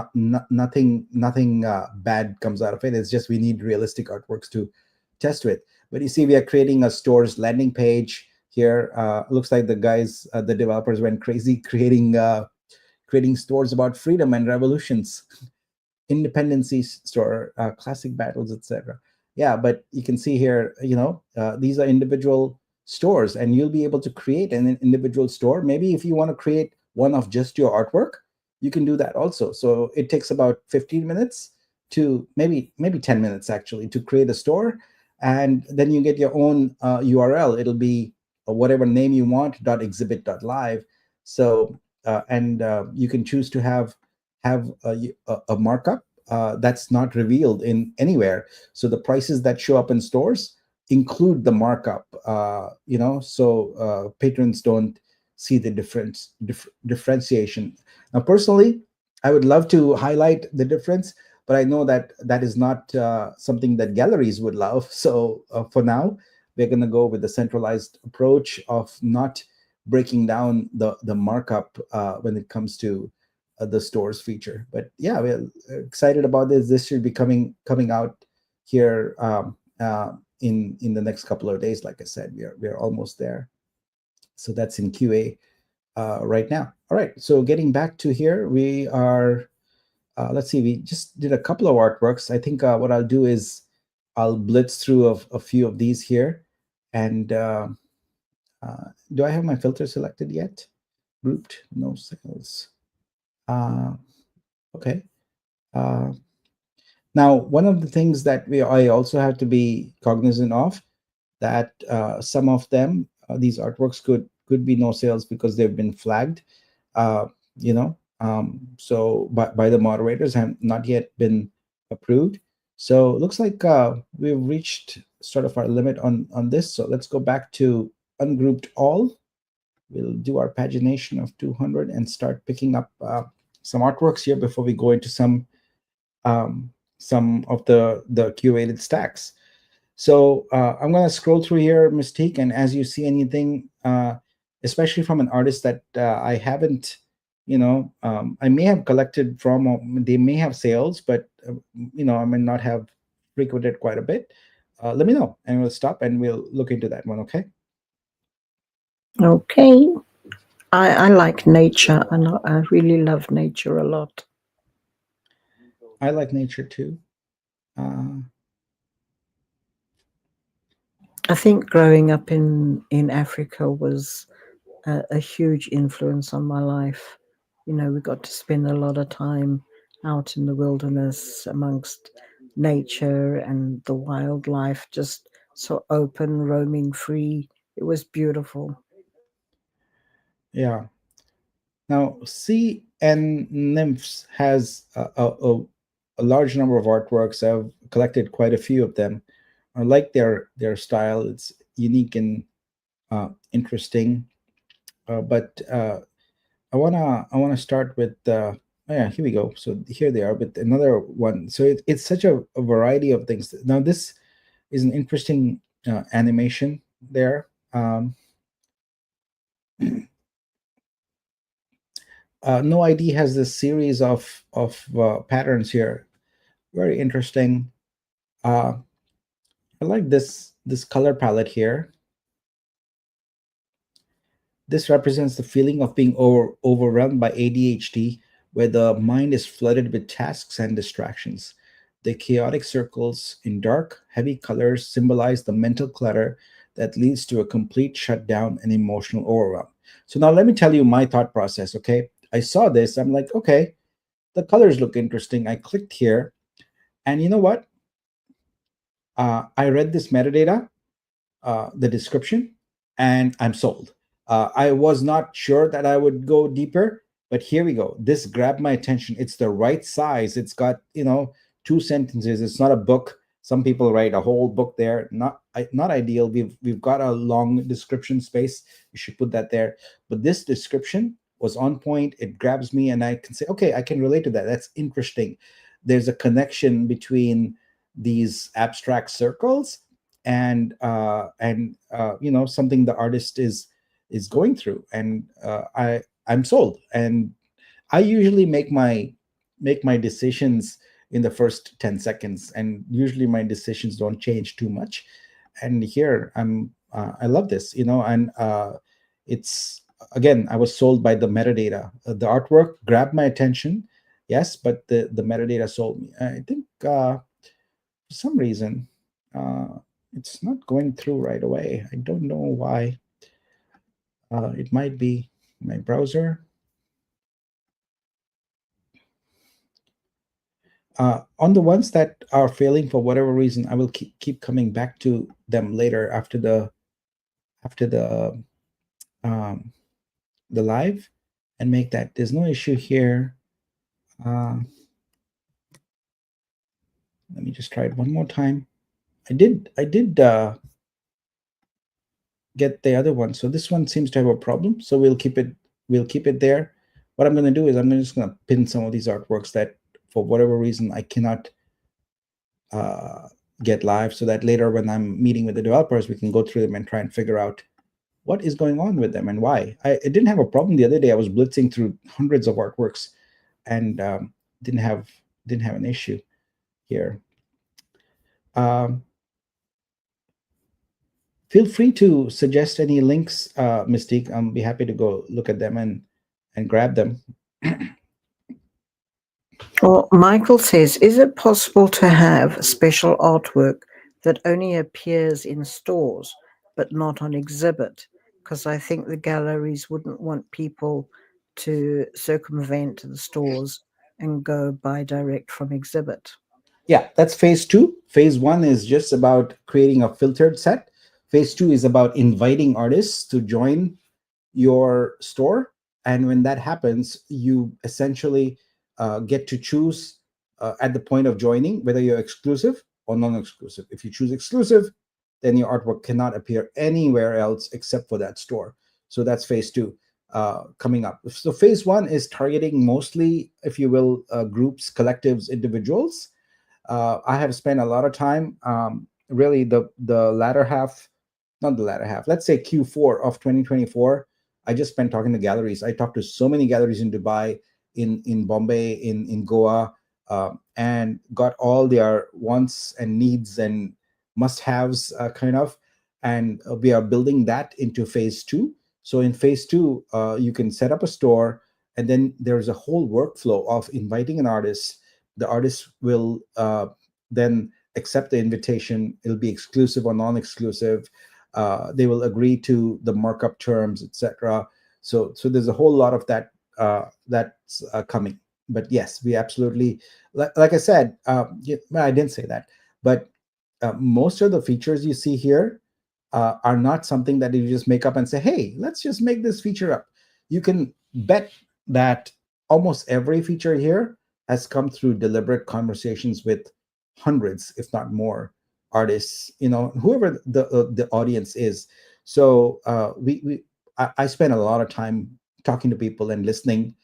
nothing bad comes out of it. It's just we need realistic artworks to test with. But you see, we are creating a store's landing page here. Looks like the developers went crazy creating stores about freedom and revolutions, independency store, classic battles, etc. Yeah, but you can see here, these are individual stores, and you'll be able to create an individual store. Maybe if you want to create one of just your artwork, you can do that also. So it takes about 15 minutes to maybe 10 minutes actually to create a store, and then you get your own URL. It'll be whatever name you want, .exhibit.live. So and you can choose to have a markup that's not revealed in anywhere. So the prices that show up in stores include the markup, so patrons don't see the differentiation. Now, personally, I would love to highlight the difference, but I know that that is not something that galleries would love. So for now, we're going to go with the centralized approach of not breaking down the markup when it comes to the stores feature. But yeah, we're excited about this. This should be coming out here in the next couple of days. Like I said, we are almost there. So that's in QA right now. All right. So getting back to here, we are. Let's see. We just did a couple of artworks. I think what I'll do is I'll blitz through a few of these here. And do I have my filter selected yet? Grouped, no sales. Okay. Uh, Now, one of the things that I also have to be cognizant of, that some of them, these artworks could be no sales because they've been flagged, uh, so by the moderators have not yet been approved. So it looks like we've reached sort of our limit on this. So let's go back to ungrouped all. We'll do our pagination of 200 and start picking up some artworks here before we go into um, some of the curated stacks. So I'm going to scroll through here, Mystique, and as you see anything, especially from an artist that I haven't, I may have collected from, or they may have sales, but I may not have frequented quite a bit. Let me know, and we'll stop and we'll look into that one. Okay.
Okay. I like nature, and I really love nature a lot.
I like nature too. Uh,
I think growing up in Africa was a huge influence on my life. We got to spend a lot of time out in the wilderness amongst nature and the wildlife, just so open, roaming free. It was beautiful.
yeah. Now, Sea and Nymphs has a large number of artworks. I've collected quite a few of them. I like their style. It's unique and interesting. But I wanna start with oh yeah, here we go. So here they are with another one. So it's such a variety of things. Now this is an interesting animation there. No ID has this series of patterns here. Very interesting. Uh, I like this color palette here. This represents the feeling of being overwhelmed by ADHD, where the mind is flooded with tasks and distractions. The chaotic circles in dark, heavy colors symbolize the mental clutter that leads to a complete shutdown and emotional overwhelm. So now let me tell you my thought process, okay? I saw this, I'm like, okay, the colors look interesting. I clicked here, and you know what? I read this metadata, the description, and I'm sold. I was not sure that I would go deeper, But here we go. This grabbed my attention. It's the right size. It's got, two sentences. It's not a book. Some people write a whole book there. Not ideal. We've got a long description space. You should put that there. But this description was on point. It grabs me, and I can say, okay, I can relate to that. That's interesting. There's a connection between these abstract circles and something the artist is going through, and I'm sold. And I usually make my decisions in the first 10 seconds, and usually my decisions don't change too much. And here I love this, and it's again, I was sold by the metadata. The artwork grabbed my attention, yes, but the metadata sold me. I think for some reason uh, it's not going through right away. I don't know why. It might be my browser. On the ones that are failing for whatever reason, I will keep coming back to them later after um, the live, and make that. There's no issue here. Uh, Let me just try it one more time. I did get the other one, so this one seems to have a problem. So we'll keep it there. What I'm going to do is I'm just going to pin some of these artworks that for whatever reason I cannot uh, get live, so that later when I'm meeting with the developers, we can go through them and try and figure out what is going on with them and why. It didn't have a problem the other day. I was blitzing through hundreds of artworks and didn't have an issue here. Um, Feel free to suggest any links, Mystique. I'll be happy to go look at them and grab them.
Well, Michael says, is it possible to have special artwork that only appears in stores but not on exhibit? Because I think the galleries wouldn't want people to circumvent the stores and go buy direct from exhibit.
Yeah, that's phase two. Phase one is just about creating a filtered set. Phase two is about inviting artists to join your store. And when that happens, you essentially get to choose at the point of joining whether you're exclusive or non-exclusive. If you choose exclusive, then your artwork cannot appear anywhere else except for that store. So that's phase two coming up. So phase one is targeting mostly, if you will, groups, collectives, individuals. I have spent a lot of time, really the latter half, not the latter half, let's say Q4 of 2024. I just spent talking to galleries. I talked to so many galleries in Dubai, in Bombay, in Goa, and got all their wants and needs and must-haves kind of, and we are building that into phase two. So in phase two, you can set up a store, and then there's a whole workflow of inviting an artist. The artist will then accept the invitation. It'll be exclusive or non-exclusive. They will agree to the markup terms, etc. So there's a whole lot of that that's coming. But yes, we absolutely, like I said, well, I didn't say that, but most of the features you see here are not something that you just make up and say, hey, let's just make this feature up. You can bet that almost every feature here has come through deliberate conversations with hundreds, if not more, artists, whoever the audience is. So I spend a lot of time talking to people and listening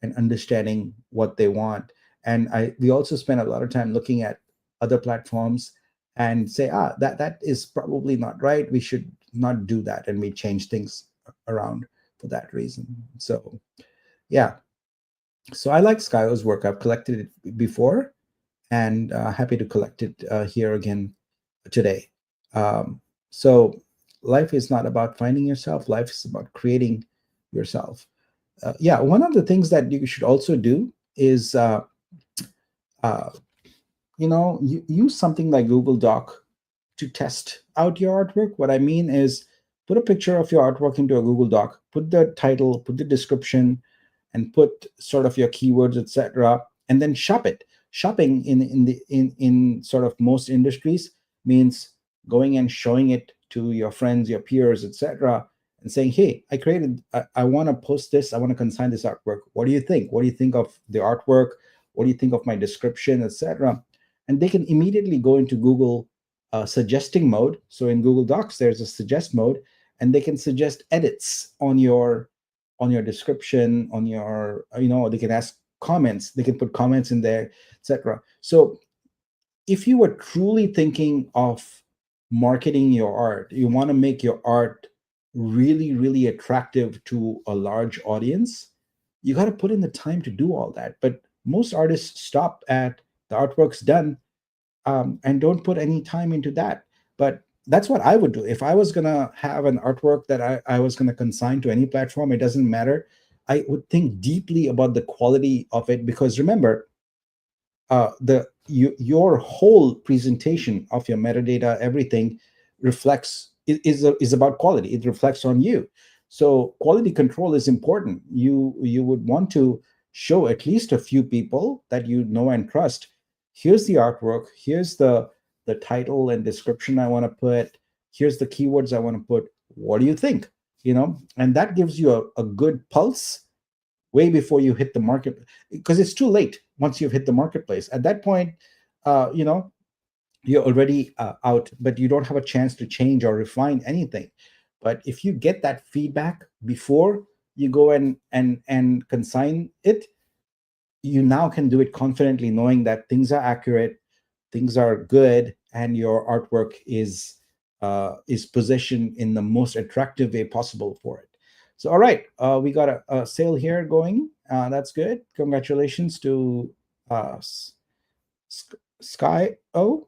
and understanding what they want. And we also spend a lot of time looking at other platforms and say, that is probably not right. We should not do that, and we change things around for that reason. So yeah, so I like Skyo's work. I've collected it before, and happy to collect it here again today. So life is not about finding yourself. Life is about creating yourself. Yeah, one of the things that you should also do is uh, use something like Google Doc to test out your artwork. What I mean is, put a picture of your artwork into a Google Doc, put the title, put the description, and put sort of your keywords, etc., and then shop it. Shopping in sort of most industries means going and showing it to your friends, your peers, etc., and saying, hey, I want to post this, I want to consign this artwork. What do you think? What do you think of the artwork? What do you think of my description, etc.? And they can immediately go into Google suggesting mode. So in Google Docs, there's a suggest mode, and they can suggest edits on your description, on your, they can ask comments, they can put comments in there, etc. So if you were truly thinking of marketing your art, you want to make your art really, really attractive to a large audience, you got to put in the time to do all that. But most artists stop at the artwork's done, and don't put any time into that. But that's what I would do. If I was going to have an artwork that I was going to consign to any platform, it doesn't matter. I would think deeply about the quality of it, because remember, your whole presentation of your metadata, everything reflects is about quality. It reflects on you. So quality control is important. You would want to show at least a few people that you know and trust. Here's the artwork. Here's the title and description I want to put. Here's the keywords I want to put. What do you think? And that gives you a good pulse way before you hit the market, because it's too late once you've hit the marketplace. At that point, uh, you know you're already out, but you don't have a chance to change or refine anything. But if you get that feedback before you go and consign it, you now can do it confidently, knowing that things are accurate, things are good, and your artwork is positioned in the most attractive way possible for it. So, all right, we got a sale here going. That's good. Congratulations to uh, Sky O.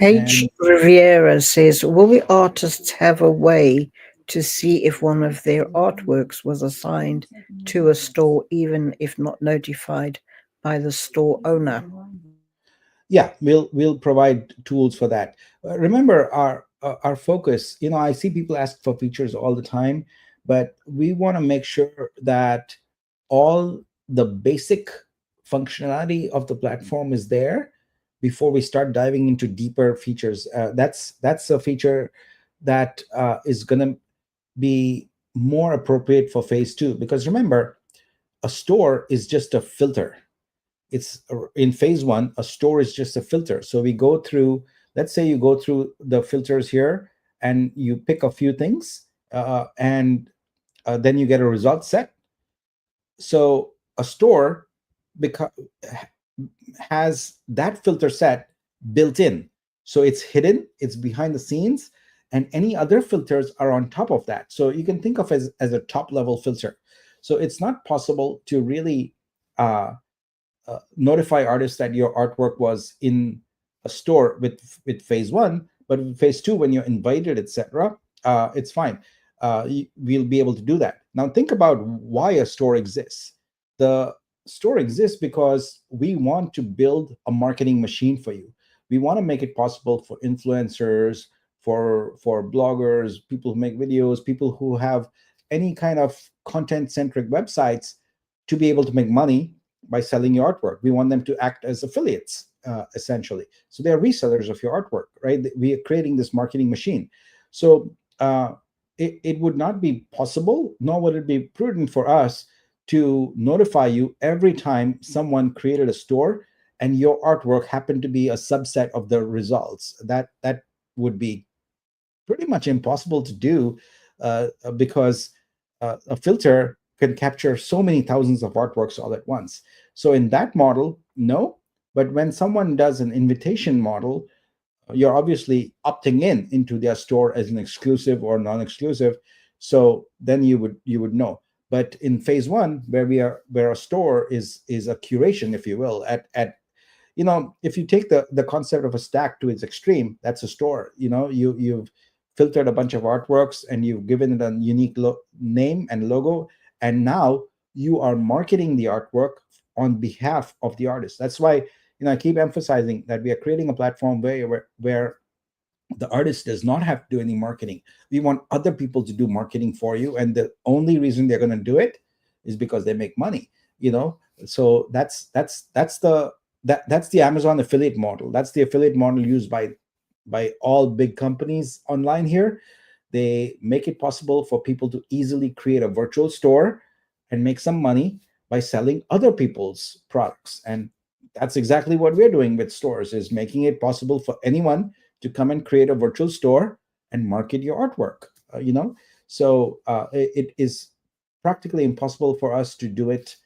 H.
And
Riviera says, will the artists have a way to see if one of their artworks was assigned to a store, even if not notified by the store owner?
yeah, we'll provide tools for that. Remember, our focus, I see people ask for features all the time, but we want to make sure that all the basic functionality of the platform is there before we start diving into deeper features. That's a feature that is going to be more appropriate for phase two, because remember, a store is just a filter. It's in phase one, a store is just a filter. So we go through, let's say you go through the filters here and you pick a few things, and then you get a result set. So a store beca- has that filter set built in. So it's hidden, it's behind the scenes, and any other filters are on top of that. So you can think of as a top level filter. So it's not possible to really uh, notify artists that your artwork was in a store with phase one, but with phase two, when you're invited, etc., it's fine. We'll be able to do that. Now think about why a store exists. The store exists because we want to build a marketing machine for you. We want to make it possible for influencers, for bloggers, people who make videos, people who have any kind of content centric websites, to be able to make money by selling your artwork. We want them to act as affiliates, essentially. So they are resellers of your artwork, right? We are creating this marketing machine. So it would not be possible, nor would it be prudent for us to notify you every time someone created a store and your artwork happened to be a subset of the results. That would be pretty much impossible to do, because a filter can capture so many thousands of artworks all at once. So in that model, no. But when someone does an invitation model, you're obviously opting in into their store as an exclusive or non-exclusive. So then you would know. But in phase one, where a store is a curation, if you will, at if you take the concept of a stack to its extreme, that's a store. You've filtered a bunch of artworks and you've given it a unique name and logo, and now you are marketing the artwork on behalf of the artist. That's why I keep emphasizing that we are creating a platform where the artist does not have to do any marketing. We want other people to do marketing for you, and the only reason they're going to do it is because they make money. So that's the Amazon affiliate model. That's the affiliate model used by all big companies online here. They make it possible for people to easily create a virtual store and make some money by selling other people's products. And that's exactly what we're doing with stores, is making it possible for anyone to come and create a virtual store and market your artwork. So it is practically impossible for us to do it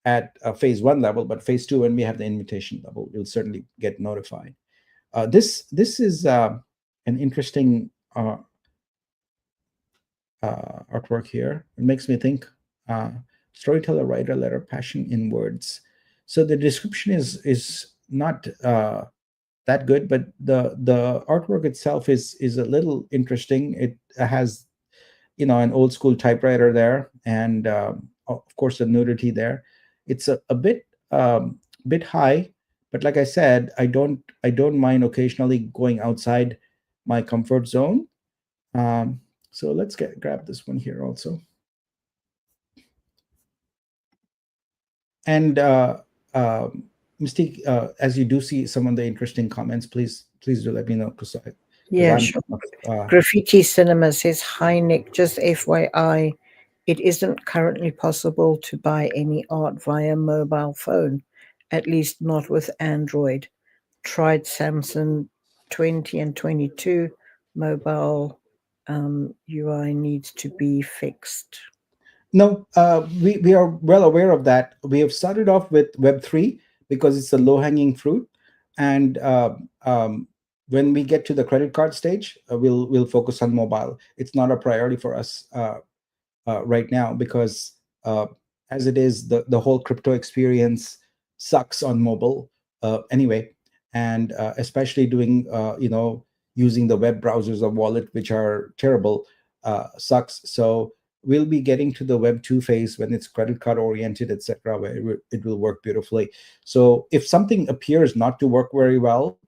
at a phase one level, but phase two, when we have the invitation level, you'll certainly get notified. This is an interesting artwork here. It makes me think, uh, storyteller, writer, letter, passion in words. So the description is not that good, but the artwork itself is a little interesting. It has, an old school typewriter there, and of course the nudity there. It's a bit high, but like I said, I don't mind occasionally going outside my comfort zone. um, so let's grab this one here also. And Mystique, as you do see some of the interesting comments, please do let me know, because
Yeah,
I'm
sure. Graffiti Cinema says, "Hi Nick, just FYI, it isn't currently possible to buy any art via mobile phone, at least not with Android. Tried Samsung 20 and 22, mobile UI needs to be fixed."
No, we are well aware of that. We have started off with Web3 because it's a low hanging fruit, and when we get to the credit card stage, we'll focus on mobile. It's not a priority for us right now, because uh, as it is, the whole crypto experience sucks on mobile anyway, and especially doing using the web browsers or wallet, which are terrible, sucks. So we'll be getting to the web 2 phase when it's credit card oriented, etc., where it will work beautifully. So if something appears not to work very well,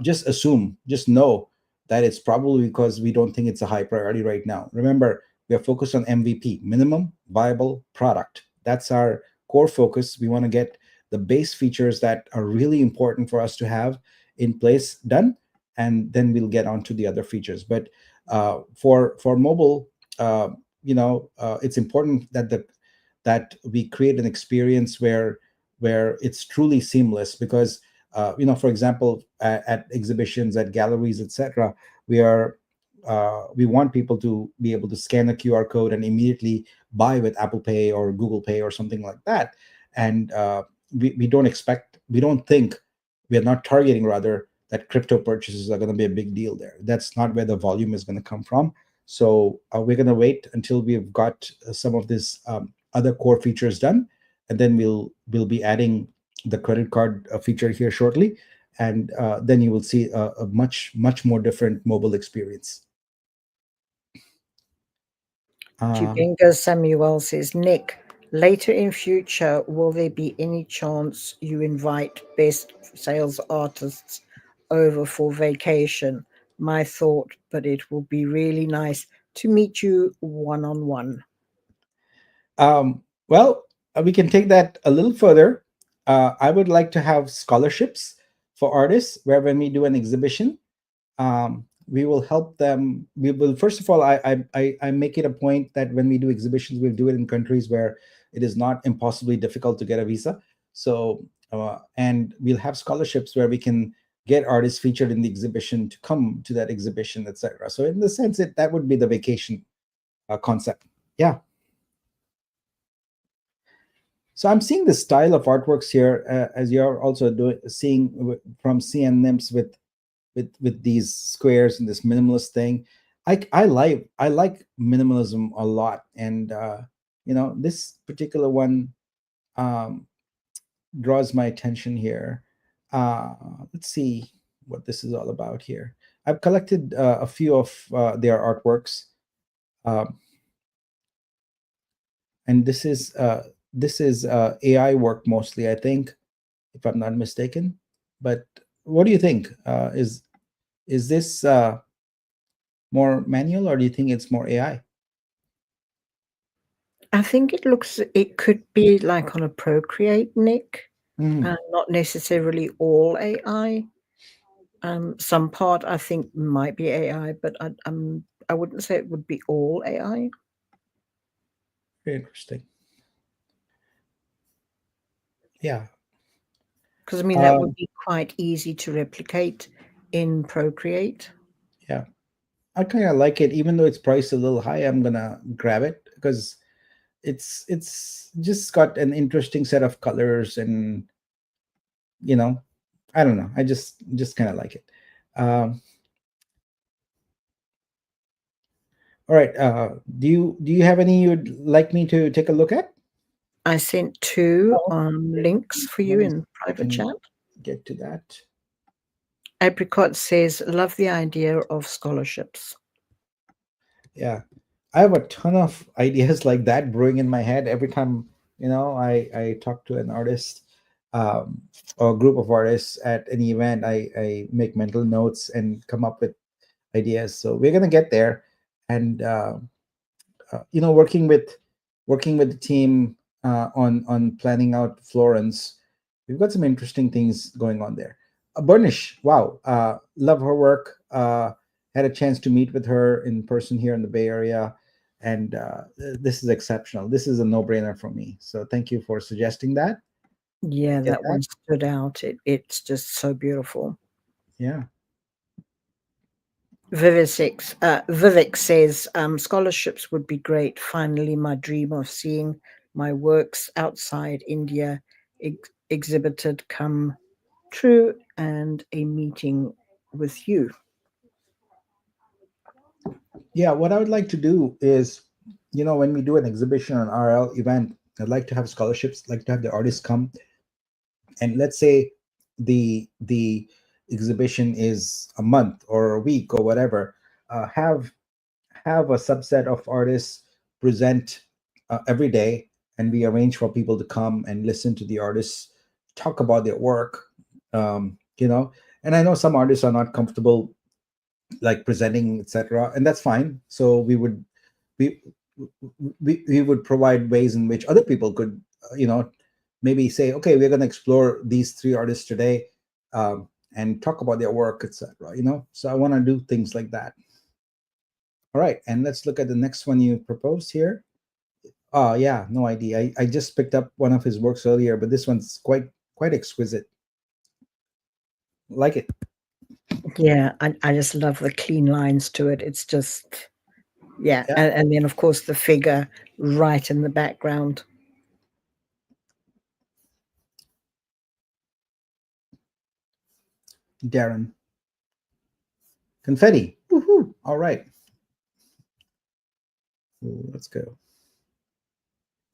just know that it's probably because we don't think it's a high priority right now. Remember, we are focused on MVP, minimum viable product. That's our core focus. We want to get the base features that are really important for us to have in place done, and then we'll get on to the other features. But for mobile, it's important that we create an experience where it's truly seamless, because for example, at exhibitions, at galleries, etc., we are we want people to be able to scan a QR code and immediately buy with Apple Pay or Google Pay or something like that. And we don't think, we are not targeting rather, that crypto purchases are going to be a big deal there. That's not where the volume is going to come from. So we're going to wait until we've got some of this other core features done, and then we'll be adding the credit card feature here shortly, and then you will see a much more different mobile experience.
Jibinga Samuel says, "Nick, later in future, will there be any chance you invite best sales artists over for vacation? My thought, but it will be really nice to meet you one on one."
Well, we can take that a little further. I would like to have scholarships for artists, where when we do an exhibition, we will help them. We will, first of all, I make it a point that when we do exhibitions, we'll do it in countries where it is not impossibly difficult to get a visa. So and we'll have scholarships where we can get artists featured in the exhibition to come to that exhibition, etc. So in the sense, that would be the vacation concept. Yeah. So I'm seeing the style of artworks here, as you're also seeing from CN Nymphs, with these squares and this minimalist thing. I like minimalism a lot, and this particular one um, draws my attention here. Uh, let's see what this is all about here. I've collected a few of their artworks, um, and this is AI work mostly, I think, if I'm not mistaken. But what do you think? Is this more manual, or do you think it's more AI?
I think it could be like on a Procreate, Nick,
Mhm.
not necessarily all AI. Some part I think might be AI, but I wouldn't say it would be all AI,
Very interesting. Yeah.
because I mean that would
Um,
be quite easy to replicate in Procreate.
yeah. I kind of like it, even though it's priced a little high. I'm gonna grab it because it's just got an interesting set of colors, and you know, I don't know. I just kind of like it. Um, all right. Do you have any you'd like me to take a look at?
I sent two
Oh,
links for
let
you
me see
in
if I
private
can
chat.
get to that.
Apricot says, love the idea of scholarships.
Yeah, I have a ton of ideas like that brewing in my head every time I talk to an artist, um, or a group of artists at any event. I make mental notes and come up with ideas. So we're gonna get there, and working with the team on planning out Florence. We've got some interesting things going on there. Burnish, wow, love her work. Had a chance to meet with her in person here in the Bay Area, and this is exceptional. This is a no-brainer for me. So thank you for suggesting that.
Yeah,
Get
that
that?
one stood out. It's just so beautiful.
Yeah.
Vivek says scholarships would be great. Finally, my dream of seeing my works outside India exhibited come true, and a meeting with you.
Yeah, what I would like to do is, when we do an exhibition on RL event, I'd like to have scholarships, like to have the artists come, and let's say the exhibition is a month or a week or whatever. Have a subset of artists present every day, and we arrange for people to come and listen to the artists talk about their work. And I know some artists are not comfortable like presenting, etc., and that's fine. So we we would provide ways in which other people could maybe say, okay, we're going to explore these three artists today, and talk about their work, etc. So I want to do things like that. All right, and let's look at the next one you proposed here. Oh yeah, no idea. I just picked up one of his works earlier, but this one's quite exquisite. Like it.
Yeah, I just love the clean lines to it. It's just, yeah.
Yeah.
And then, of course, the figure right in the background.
Darren. Confetti. Woohoo. All right. Ooh, let's go.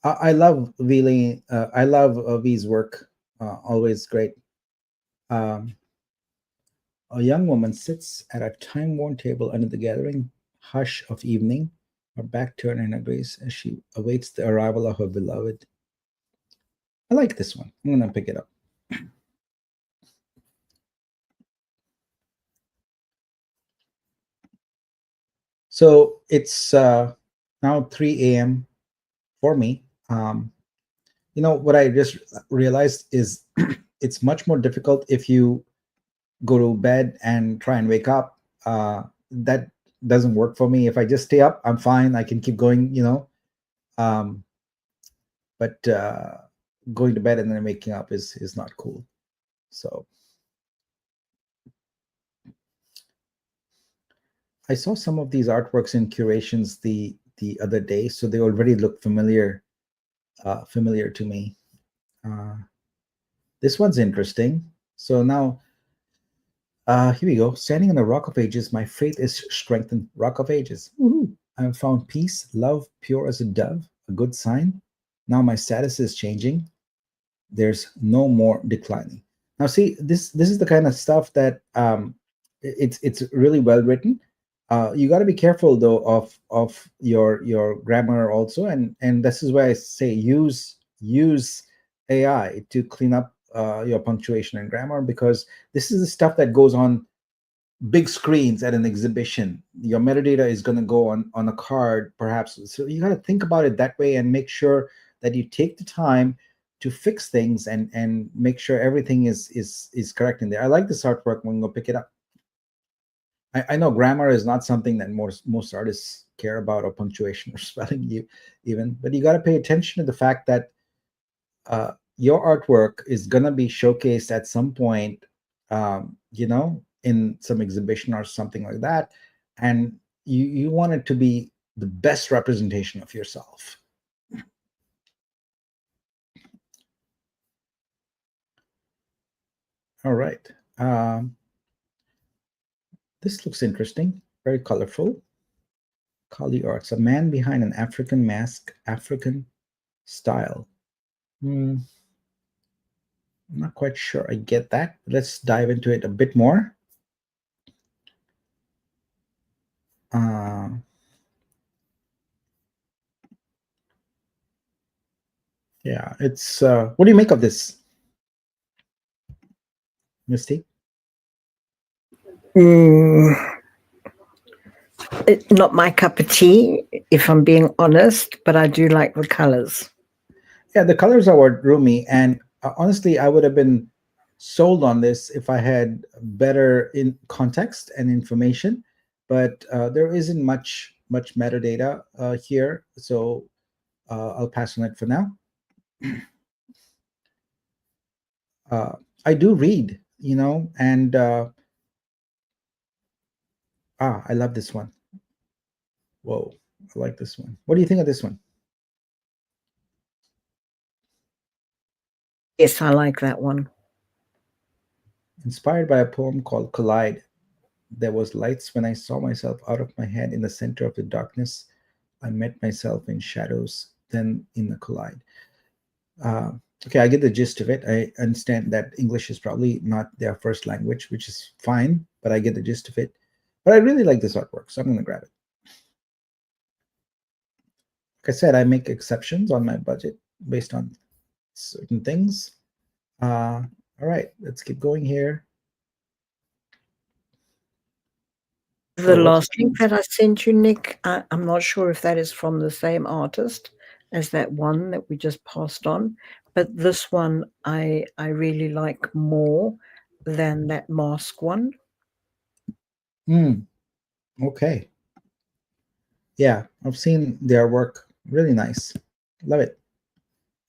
I love Vili. I love V's work. Always great. Um, a young woman sits at a time-worn table under the gathering hush of evening, her back turned in her grace as she awaits the arrival of her beloved. I like this one. I'm gonna pick it up. So it's now 3 a.m. for me. What I just realized is it's much more difficult if you go to bed and try and wake up. That doesn't work for me. If I just stay up, I'm fine. I can keep going. Um, but going to bed and then waking up is not cool. So I saw some of these artworks in curations the other day, so they already look familiar to me. Uh, this one's interesting. So now, here we go. Standing on the Rock of Ages, my faith is strengthened. Rock of Ages. Woohoo. I have found peace, love, pure as a dove, a good sign. Now my status is changing. There's no more declining. Now, see, this is the kind of stuff that it's really well written. You got to be careful though of your grammar also, and this is why I say use AI to clean up your punctuation and grammar, because this is the stuff that goes on big screens at an exhibition. Your metadata is going to go on a card perhaps, so you got to think about it that way and make sure that you take the time to fix things and make sure everything is correct in there. I like this artwork. I'm going to pick it up. I know grammar is not something that most artists care about, or punctuation or spelling you even, but you got to pay attention to the fact that your artwork is going to be showcased at some point, in some exhibition or something like that, and you want it to be the best representation of yourself. All right. um, this looks interesting, very colorful. Kali Arts, a man behind an African mask, African style. Hmm, I'm not quite sure I get that. Let's dive into it a bit more. Uh, yeah, it's. What do you make of this, Misty?
Mm, not my cup of tea, if I'm being honest, but I do like the colors.
Yeah, the colors are what drew me, and honestly, I would have been sold on this if I had better in context and information. But there isn't much metadata here, so I'll pass on it for now. uh, I do read, and I love this one. Whoa, I like this one. What do you think of this one?
Yes, I like that one.
Inspired by a poem called Collide. There was lights when I saw myself out of my head in the center of the darkness. I met myself in shadows, then in the collide. Uh, okay, I get the gist of it. I understand that English is probably not their first language, which is fine, but I get the gist of it. But I really like this artwork, so I'm going to grab it. Like I said, I make exceptions on my budget based on certain things. All right, let's keep going here.
The
Oh, what's
last link that I sent you, Nick, I'm not sure if that is from the same artist as that one that we just passed on, but this one I really like more than that mask one.
Okay. Yeah, I've seen their work. Really nice. Love it.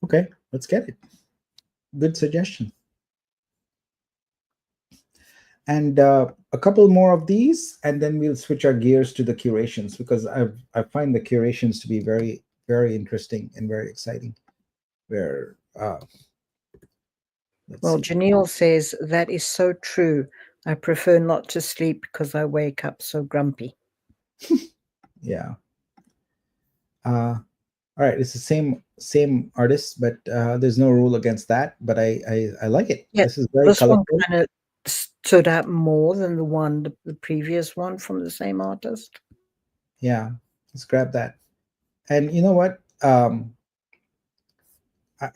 Okay, let's get it. Good suggestion. And a couple more of these, and then we'll switch our gears to the curations, because I find the curations to be very, very interesting and very exciting. Where let's
Well,
see.
Janelle says that is so true. I prefer not to sleep because I wake up so grumpy.
Yeah. All right, it's the same artist, but there's no rule against that. But I like it.
Yeah,
This is very
this one
colorful.
kind of stood out more than the previous one from the same artist.
Yeah, let's grab that. And you know what?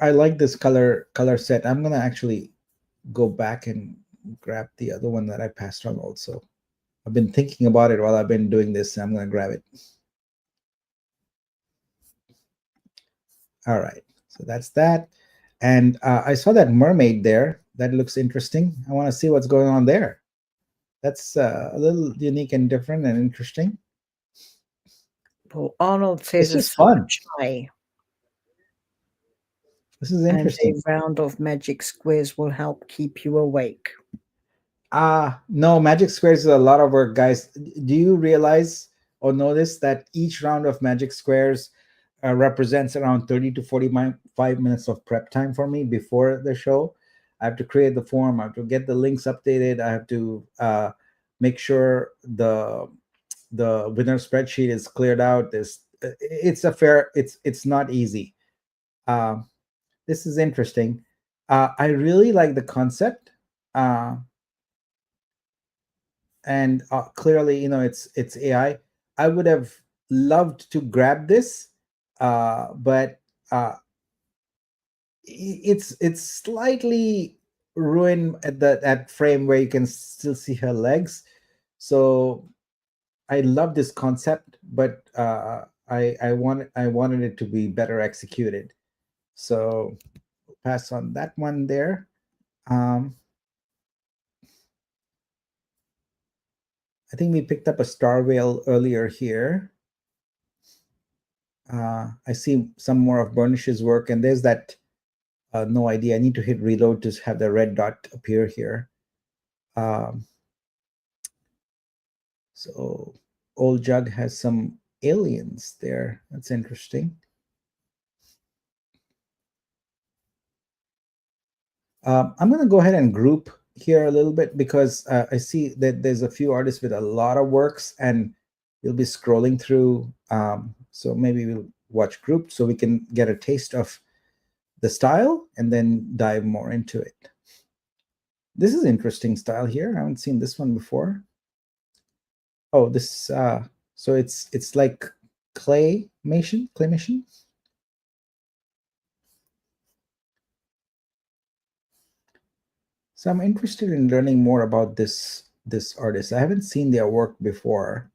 I like this color set. I'm gonna actually go back and grab the other one that I passed on also. I've been thinking about it while I've been doing this, and I'm gonna grab it. All right, so that's that. And I saw that mermaid there. That looks interesting. I want to see what's going on there. That's a little unique and different and interesting.
Well, Arnold
It's
says a
just
sip of
fun.
chai
This is
and a
interesting.
round of magic squares will help keep you awake.
No, Magic Squares is a lot of work, guys. Do you realize or notice that each round of Magic Squares represents around 30 to 45 minutes of prep time for me before the show? I have to create the form, I have to get the links updated, I have to make sure the winner spreadsheet is cleared out. It's not easy. Um, this is interesting. I really like the concept. And clearly, it's AI. I would have loved to grab this, but it's slightly ruined at that frame where you can still see her legs. So I love this concept, but I wanted it to be better executed. So pass on that one there. um I think we picked up a star whale earlier here. I see some more of Burnish's work, and there's that no idea. I need to hit reload to have the red dot appear here. So Old Jug has some aliens there. That's interesting. I'm going to go ahead and group here a little bit because I see that there's a few artists with a lot of works, and you'll be scrolling through. So maybe we'll watch group so we can get a taste of the style and then dive more into it. This is interesting style here. I haven't seen this one before. Oh, this so it's like claymation. So I'm interested in learning more about this artist. I haven't seen their work before.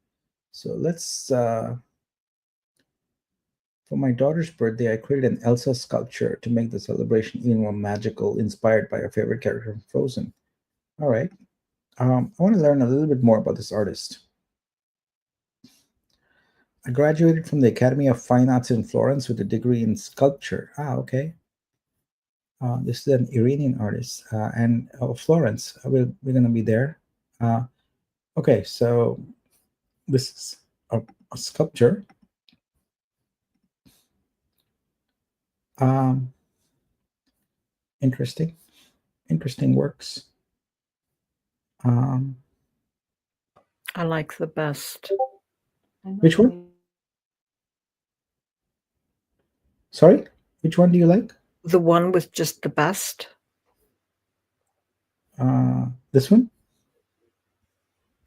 So let's for my daughter's birthday, I created an Elsa sculpture to make the celebration even more magical, inspired by her favorite character from Frozen. All right. I want to learn a little bit more about this artist. I graduated from the Academy of Fine Arts in Florence with a degree in sculpture. Ah, okay. This is an Iranian artist, and Florence. We're going to be there. Okay, so this is a sculpture. Um, interesting, interesting works. Um,
I like the bust.
which one? Sorry, which one do you like?
The one with just the bust?
This one?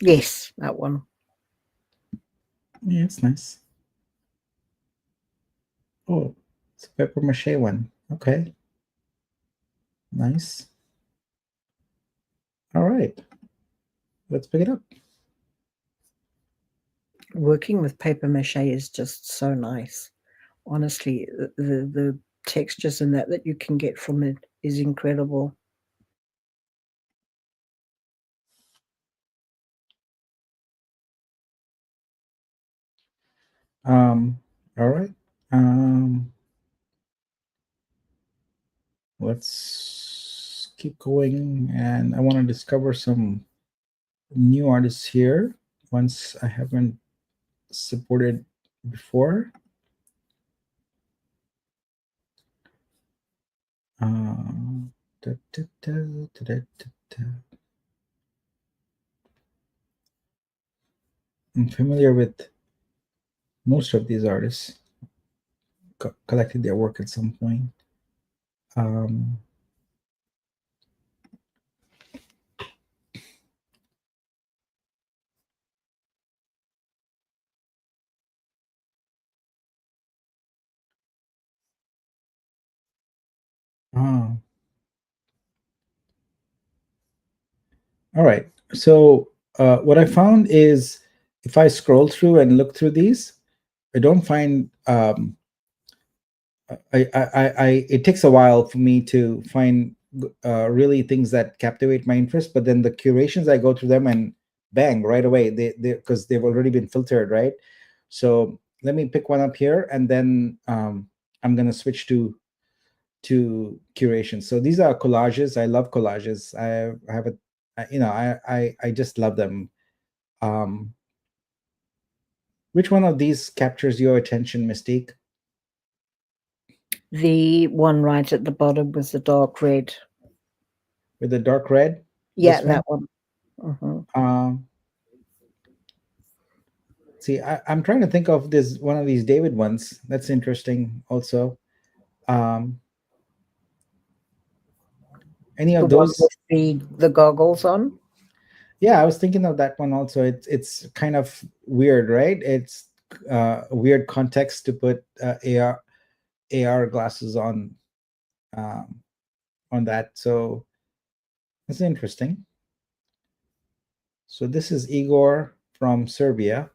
Yes, that one.
Yeah, it's nice. Oh, it's a paper mache one. Okay, nice. All right, let's pick it up.
Working with paper mache is just so nice. Honestly, the textures and that you can get from it is incredible.
All right. Um, let's keep going, and I want to discover some new artists here. Once I haven't supported before. Da, da, da, da, da, da. I'm familiar with most of these artists. Collected their work at some point. Um, ah, all right. So what I found is if I scroll through and look through these, I don't find it takes a while for me to find really things that captivate my interest. But then the curations, I go through them and bang right away. They because they've already been filtered, right? So let me pick one up here, and then I'm gonna switch to curation. So these are collages. I love collages. I have a I just love them. Um, which one of these captures your attention, Mystique?
The one right at the bottom with the dark red.
With the dark red?
Yeah,
This one?
that one. Mm-hmm.
See, I'm trying to think of this one of these David ones. That's interesting also. Um, any
The
of
one
those?
with the goggles on.
Yeah, I was thinking of that one also. It's kind of weird, right? It's a weird context to put AR glasses um, on that. So that's interesting. So this is Igor from Serbia.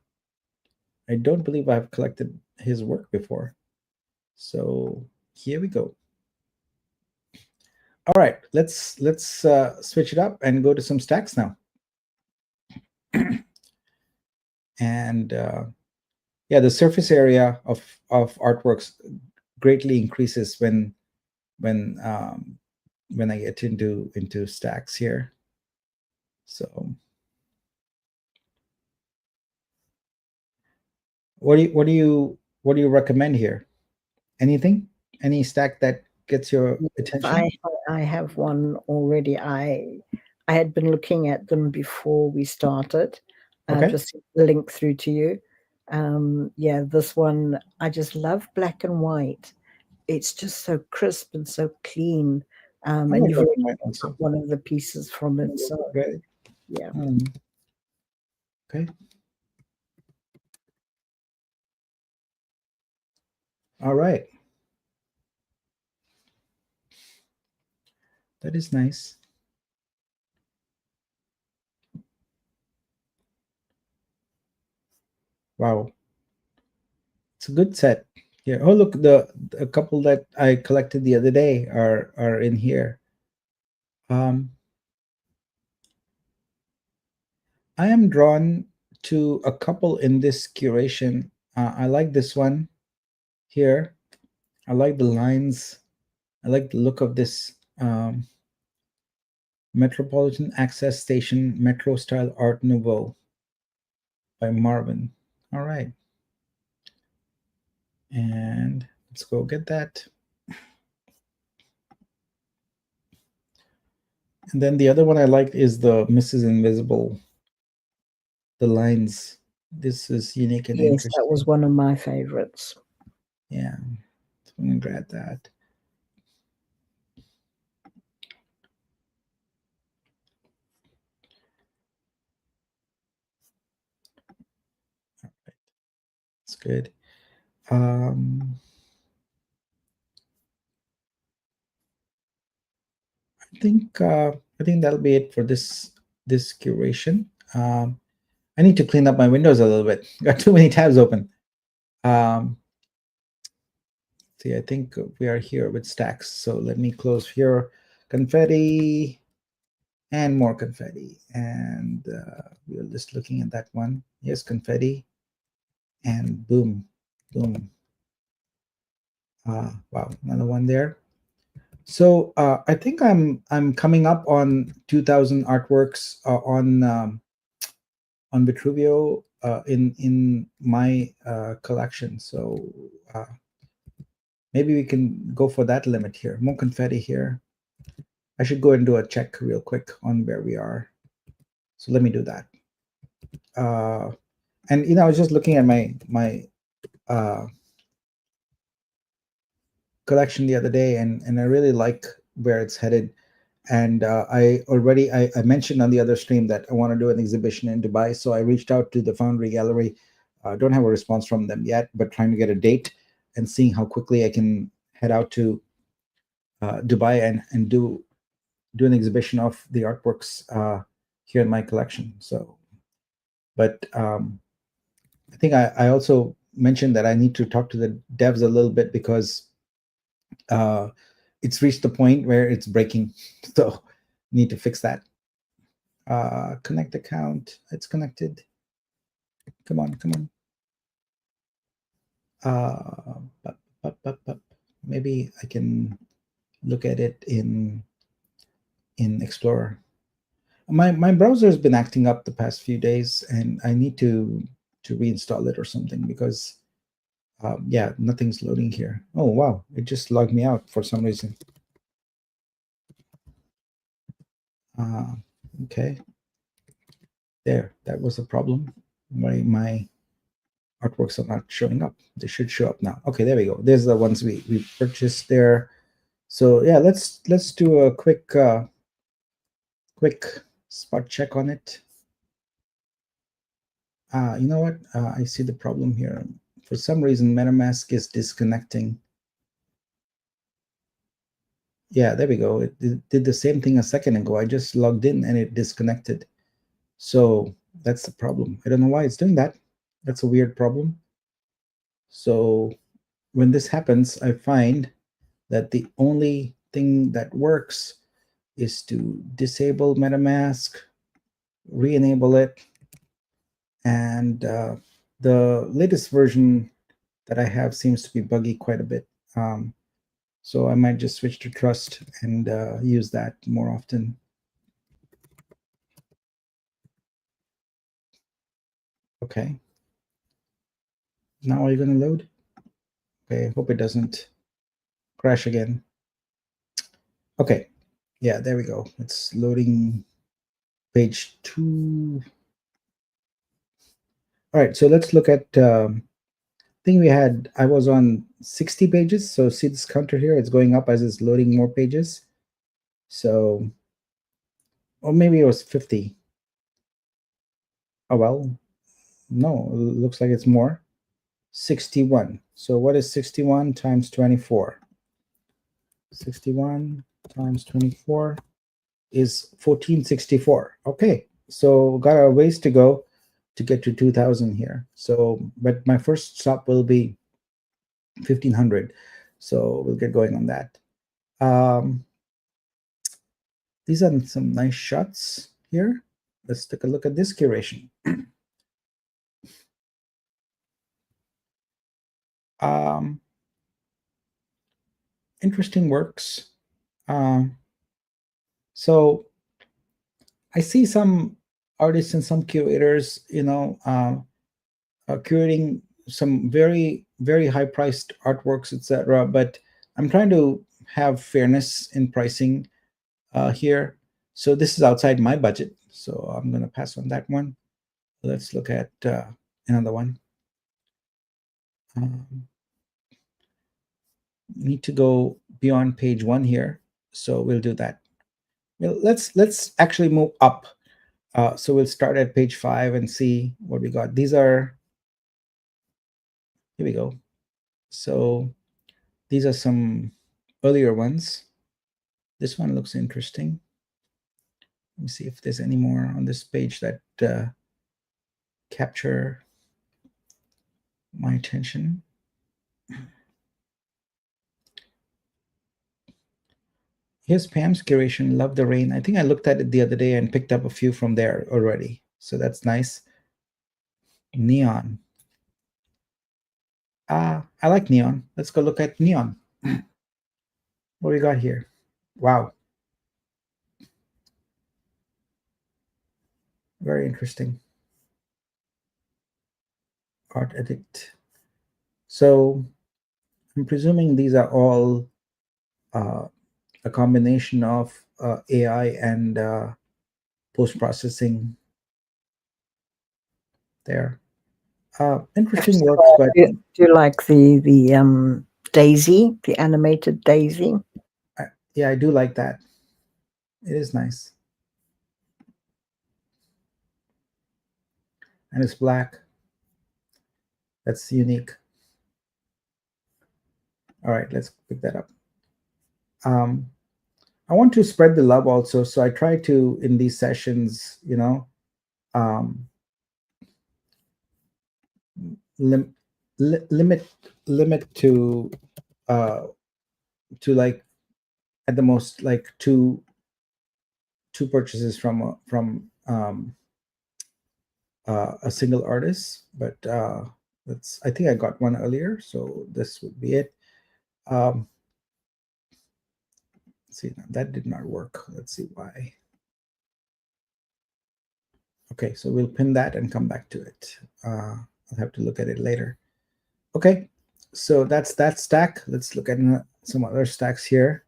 I don't believe I've collected his work before. So here we go. All right, let's switch it up and go to some stacks now. And yeah, the surface area of artworks greatly increases when when I get into stacks here. So what do you recommend here? Anything? Any stack that gets your
Yes,
attention?
I have one already. I had been looking at them before we started. I've
Okay.
just sent the link through to you. Yeah, this one, I just love black and white. It's just so crisp and so clean.
I
And
like
you've
black
already
and white
got
also.
one of the pieces from it. So,
Great.
yeah.
Okay. All right. That is nice. Wow. It's a good set. Here. Oh, look, the couple that I collected the other day are in here. Um, I am drawn to a couple in this curation. I like this one here. I like the lines. I like the look of this Metropolitan Access Station Metro Style Art Nouveau by Marvin. All right. And let's go get that. And then the other one I liked is the Mrs. Invisible, the lines. This is unique and
Yes, that
interesting.
was one of my favorites.
Yeah, so I'm gonna grab that. It's good. Um, I think that'll be it for this curation. I need to clean up my windows a little bit. Got too many tabs open. Um, see, I think we are here with stacks. So let me close here. Confetti and more confetti. And we are just looking at that one. Yes, confetti. And boom, boom. Wow, another one there. So I think I'm coming up on 2,000 artworks on Vitruveo in my collection. So uh, maybe we can go for that limit here. More confetti here. I should go and do a check real quick on where we are. So let me do that. And I was just looking at my uh, collection the other day, and I really like where it's headed. And I mentioned on the other stream that I want to do an exhibition in Dubai. So I reached out to the Foundry Gallery. Don't have a response from them yet, but trying to get a date and seeing how quickly I can head out to Dubai and do an exhibition of the artworks here in my collection. So, but I think I also mentioned that I need to talk to the devs a little bit because uh, it's reached the point where it's breaking. So need to fix that. Connect account. It's connected. Come on, come on. Maybe I can look at it in Explorer. My browser has been acting up the past few days, and I need to reinstall it or something because yeah, nothing's loading here. Oh wow, it just logged me out for some reason. Uh, okay, there, that was a problem. My artworks are not showing up. They should show up now. Okay, there we go. There's the ones we purchased there. So yeah, let's do a quick spot check on it. You know what? I see the problem here. For some reason, MetaMask is disconnecting. Yeah, there we go. It did the same thing a second ago. I just logged in and it disconnected. So that's the problem. I don't know why it's doing that. That's a weird problem. So when this happens, I find that the only thing that works is to disable MetaMask, re-enable it, and the latest version that I have seems to be buggy quite a bit. So I might just switch to Trust and use that more often. Okay. Now are you going to load? Okay, hope it doesn't crash again. Okay, yeah, there we go. It's loading page 2. All right, so let's look at, I think I was on 60 pages. So see this counter here, it's going up as it's loading more pages. So, or maybe it was 50. Oh, well, no, it looks like it's more. 61. So what is 61 times 24? 61 times 24 is 1464. Okay, so got a ways to go to get to 2000 here. So, but my first stop will be 1500. So we'll get going on that. These are some nice shots here. Let's take a look at this curation. Interesting works. So I see some artists and some curators, curating some very, very high priced artworks, etc. But I'm trying to have fairness in pricing here. So this is outside my budget. So I'm going to pass on that one. Let's look at another one. Need to go beyond page 1 here. So we'll do that. Well, let's actually move up. So we'll start at page 5 and see what we got. These are, here we go. So these are some earlier ones. This one looks interesting. Let me see if there's any more on this page that capture my attention. Here's Pam's curation, Love the Rain. I think I looked at it the other day and picked up a few from there already. So that's nice. Neon. I like neon. Let's go look at neon. What we got here? Wow. Very interesting. Art edit. So I'm presuming these are all a combination of AI and post-processing there. Interesting works, but
do you like the daisy, the animated daisy?
Yeah, I do like that. It is nice. And it's black. That's unique. All right, let's pick that up. I want to spread the love also. So I try to, in these sessions, limit to like at the most like two purchases from a single artist. But I think I got one earlier, so this would be it. See, that did not work. Let's see why. Okay, so we'll pin that and come back to it. I'll have to look at it later. Okay, so that's that stack. Let's look at some other stacks here.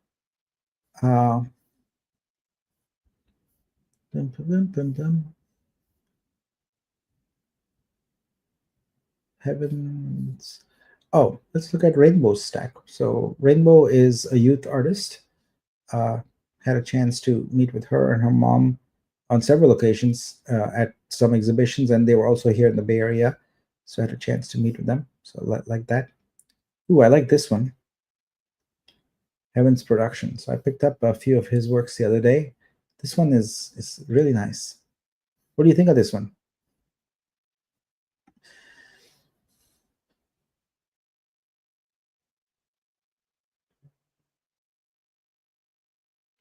Heavens. Oh, let's look at Rainbow's stack. So Rainbow is a youth artist. Had a chance to meet with her and her mom on several occasions at some exhibitions, and they were also here in the Bay Area. So I had a chance to meet with them. So like that. Ooh, I like this one. Heavens Production. So I picked up a few of his works the other day. This one is really nice. What do you think of this one?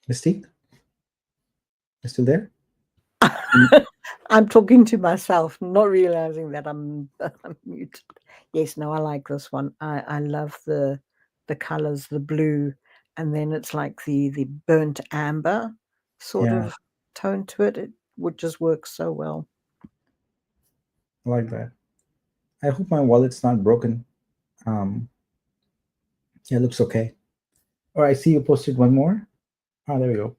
Mystique? You still there?
I'm talking to myself, not realizing that I'm muted. Yes, no, I like this one. I love the colors, the blue, and then it's like the burnt amber sort
Yeah,
of tone to it. It would just work so well.
I like that. I hope my wallet's not broken. Um, yeah, it looks okay. Oh, I see you posted one more. Oh, there we go.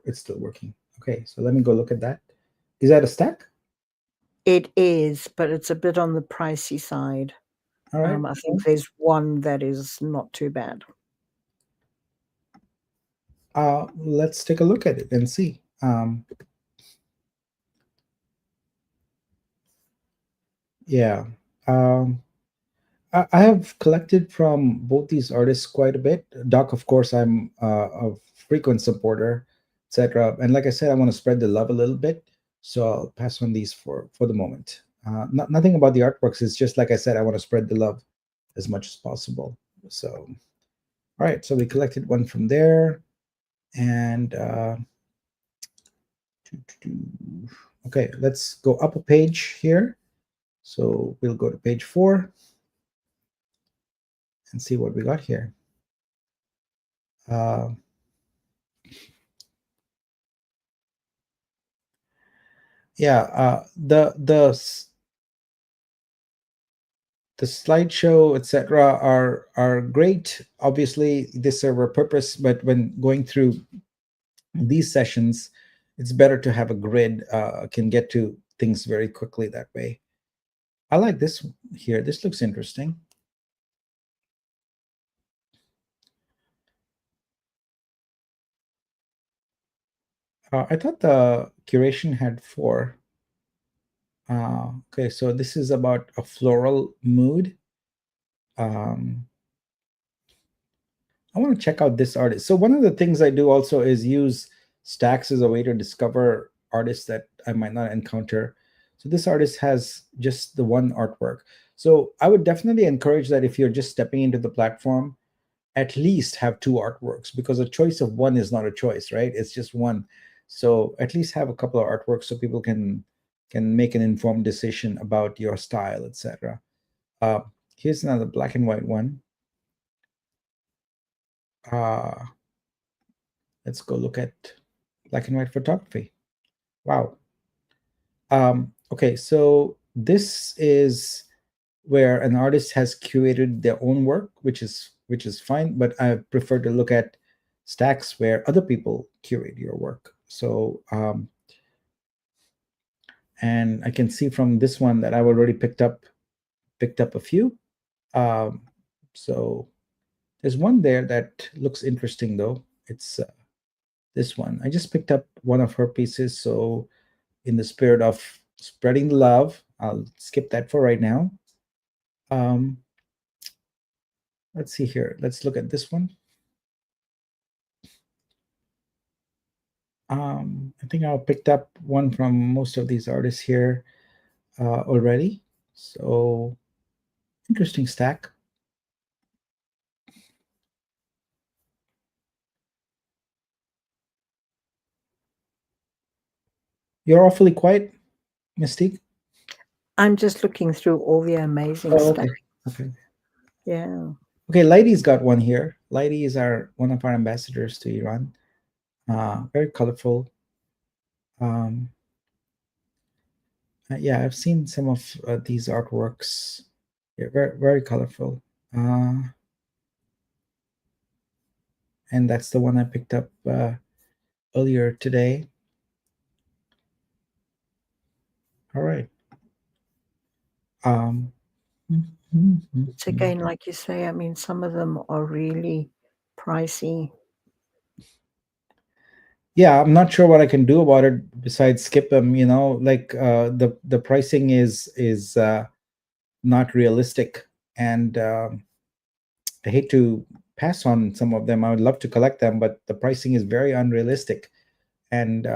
It's still working. Okay, so let me go look at that. Is that a stack?
It is, but it's a bit on the pricey side.
All right.
I think there's one that is not too bad.
Let's take a look at it and see. Yeah. Um, I have collected from both these artists quite a bit. Doc, of course, I'm a frequent supporter, etc. And like I said, I want to spread the love a little bit, so I'll pass on these for the moment. Nothing about the artworks. It's just like I said, I want to spread the love as much as possible. So, all right. So we collected one from there, and okay, let's go up a page here. So we'll go to page 4 and see what we got here. Uh, yeah, the slideshow, etc., are great. Obviously, they serve a purpose, but when going through these sessions, it's better to have a grid. Can get to things very quickly that way. I like this here. This looks interesting. I thought the curation had 4. Okay, so this is about a floral mood. Um, I want to check out this artist. So one of the things I do also is use stacks as a way to discover artists that I might not encounter. So this artist has just the one artwork. So I would definitely encourage that if you're just stepping into the platform, at least have 2 artworks, because a choice of one is not a choice, right? It's just one. So at least have a couple of artworks so people can make an informed decision about your style, etc. Uh, Here's another black and white one. Uh, let's go look at black and white photography. Wow. Okay, so this is where an artist has curated their own work, which is fine, but I prefer to look at stacks where other people curate your work. So and I can see from this one that I've already picked up a few. Um, so there's one there that looks interesting though. It's this one. I just picked up one of her pieces, so in the spirit of spreading the love, I'll skip that for right now. Um, let's see here. Let's look at this one. I think I picked up one from most of these artists here already. So interesting stack. You're awfully quiet, Mystique.
I'm just looking through all the amazing
Oh,
stuff.
okay. Okay.
Yeah.
Okay, Lighty's got one here. Lighty is one of our ambassadors to Iran. Very colorful. Um, yeah, I've seen some of these artworks. Yeah, very colorful. Uh, and that's the one I picked up earlier today. All right. Um,
It's again, like you say, I mean, some of them are really pricey.
yeah, I'm not sure what I can do about it besides skip them. Like the pricing is not realistic, and I hate to pass on some of them. I would love to collect them, but the pricing is very unrealistic. And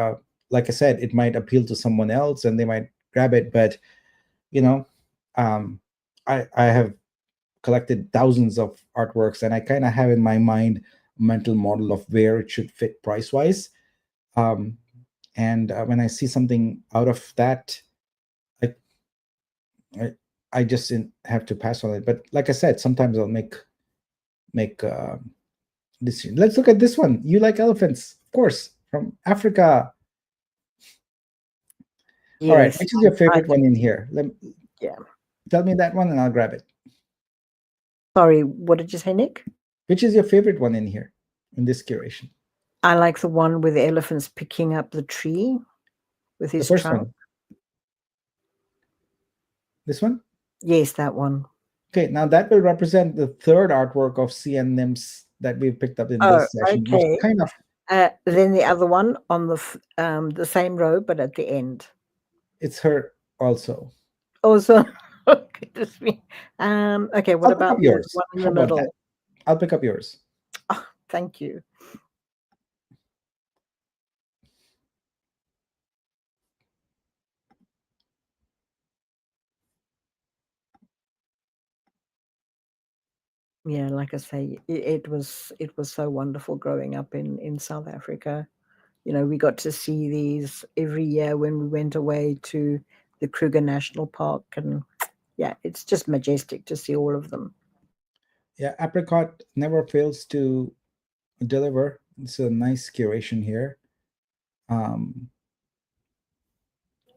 like I said, it might appeal to someone else, and they might grab it. But you know, um, I have collected thousands of artworks, and I kind of have in my mind a mental model of where it should fit price wise. Um, And when I see something out of that, I I, I just have to pass on it. But like I said, sometimes I'll make decisions. Let's look at this one. You like elephants, of course, from Africa. All right,
Yes,
which is your
I
favorite
do.
one in here?
Yeah.
Tell me that one, and I'll grab it.
Sorry, what did you say, Nick?
Which is your favorite one in here, in this curation?
I like the one where the elephant's picking up the tree with
The
his
first
trunk.
one. This one.
Yes, that one.
Okay, now that will represent the third artwork of CN nymphs that we've picked up in
Oh,
this session, which
okay.
kind of.
Then the other one on the same row, but at the end.
It's her also.
Also, oh, goodness me. Okay, what
I'll pick up
about the
yours.
one in
How
the
about that?
middle?
I'll pick up yours.
Oh, thank you. Yeah, like I say, it was so wonderful growing up in South Africa. We got to see these every year when we went away to the Kruger National Park, and yeah, it's just majestic to see all of them.
Yeah, Apricot never fails to deliver. It's a nice curation here. Um,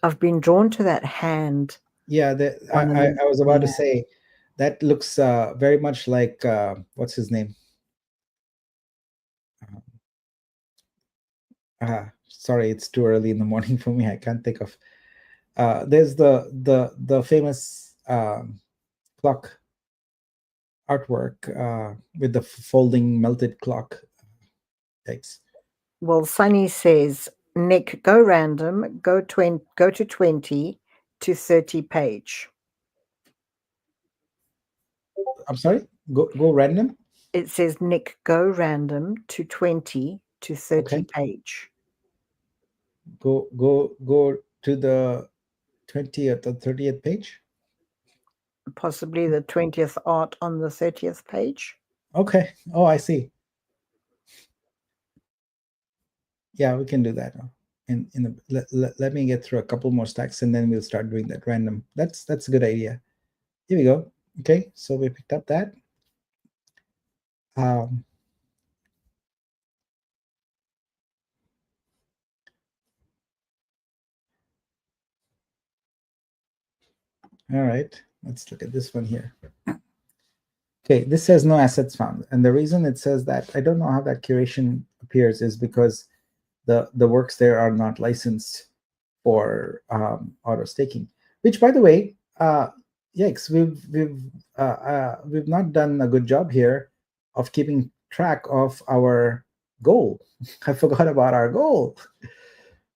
I've been drawn to that hand
yeah,
one in the
I was about to
yeah.
say that looks very much like what's his name? Sorry, it's too early in the morning for me. I can't think of. There's the famous clock artwork with the folding melted clock. Thanks.
Well, Sunny says, Nick, go random, go to 20 to 30 page.
I'm sorry. Go random.
It says, Nick, go random to 20 to 30
Okay.
page.
Go to the 20th or 30th page.
Possibly the 20th art on the 30th page.
Okay. Oh, I see. Yeah, we can do that. Let me get through a couple more stacks and then we'll start doing that random. That's a good idea. Here we go. Okay, so we picked up that. Um, all right, let's look at this one here. Okay, this says no assets found, and the reason it says that, I don't know how that curation appears, is because the works there are not licensed for auto staking. Which, by the way, yikes, we've not done a good job here of keeping track of our goal. I forgot about our goal.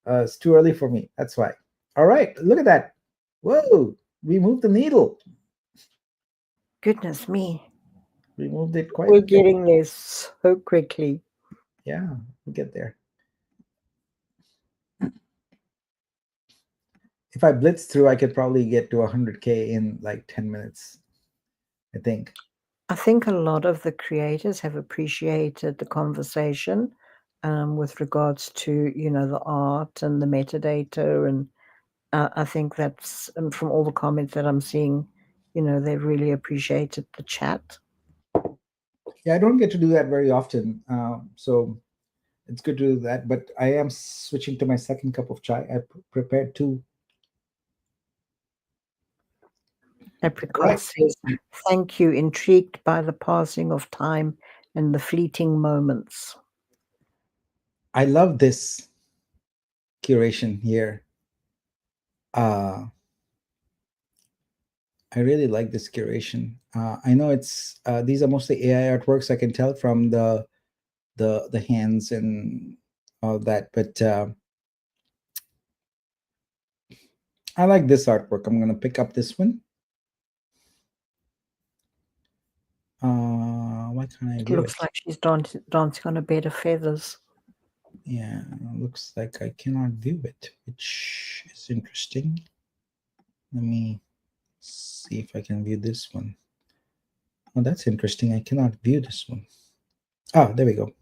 It's too early for me. That's why. All right, look at that. Whoa, we moved the needle.
Goodness me.
We moved it quite
We're
a bit.
getting there so quickly.
Yeah, we'll get there. If I blitz through, I could probably get to 100K in like 10 minutes, I think.
I think a lot of the creators have appreciated the conversation with regards to, the art and the metadata. And I think that's from all the comments that I'm seeing, they've really appreciated the chat.
Yeah, I don't get to do that very often. So it's good to do that. But I am switching to my second cup of chai. I prepared two.
Apricot
Right.
says, thank you, intrigued by the passing of time and the fleeting moments.
I love this curation here. I really like this curation. I know it's these are mostly AI artworks. I can tell from the hands and all that, but I like this artwork. I'm gonna pick up this one. Why can't I
It
view
looks
it?
like she's dancing on a bed of feathers.
Yeah, looks like I cannot view it, which is interesting. Let me see if I can view this one. Oh, that's interesting. I cannot view this one. Ah, there we go.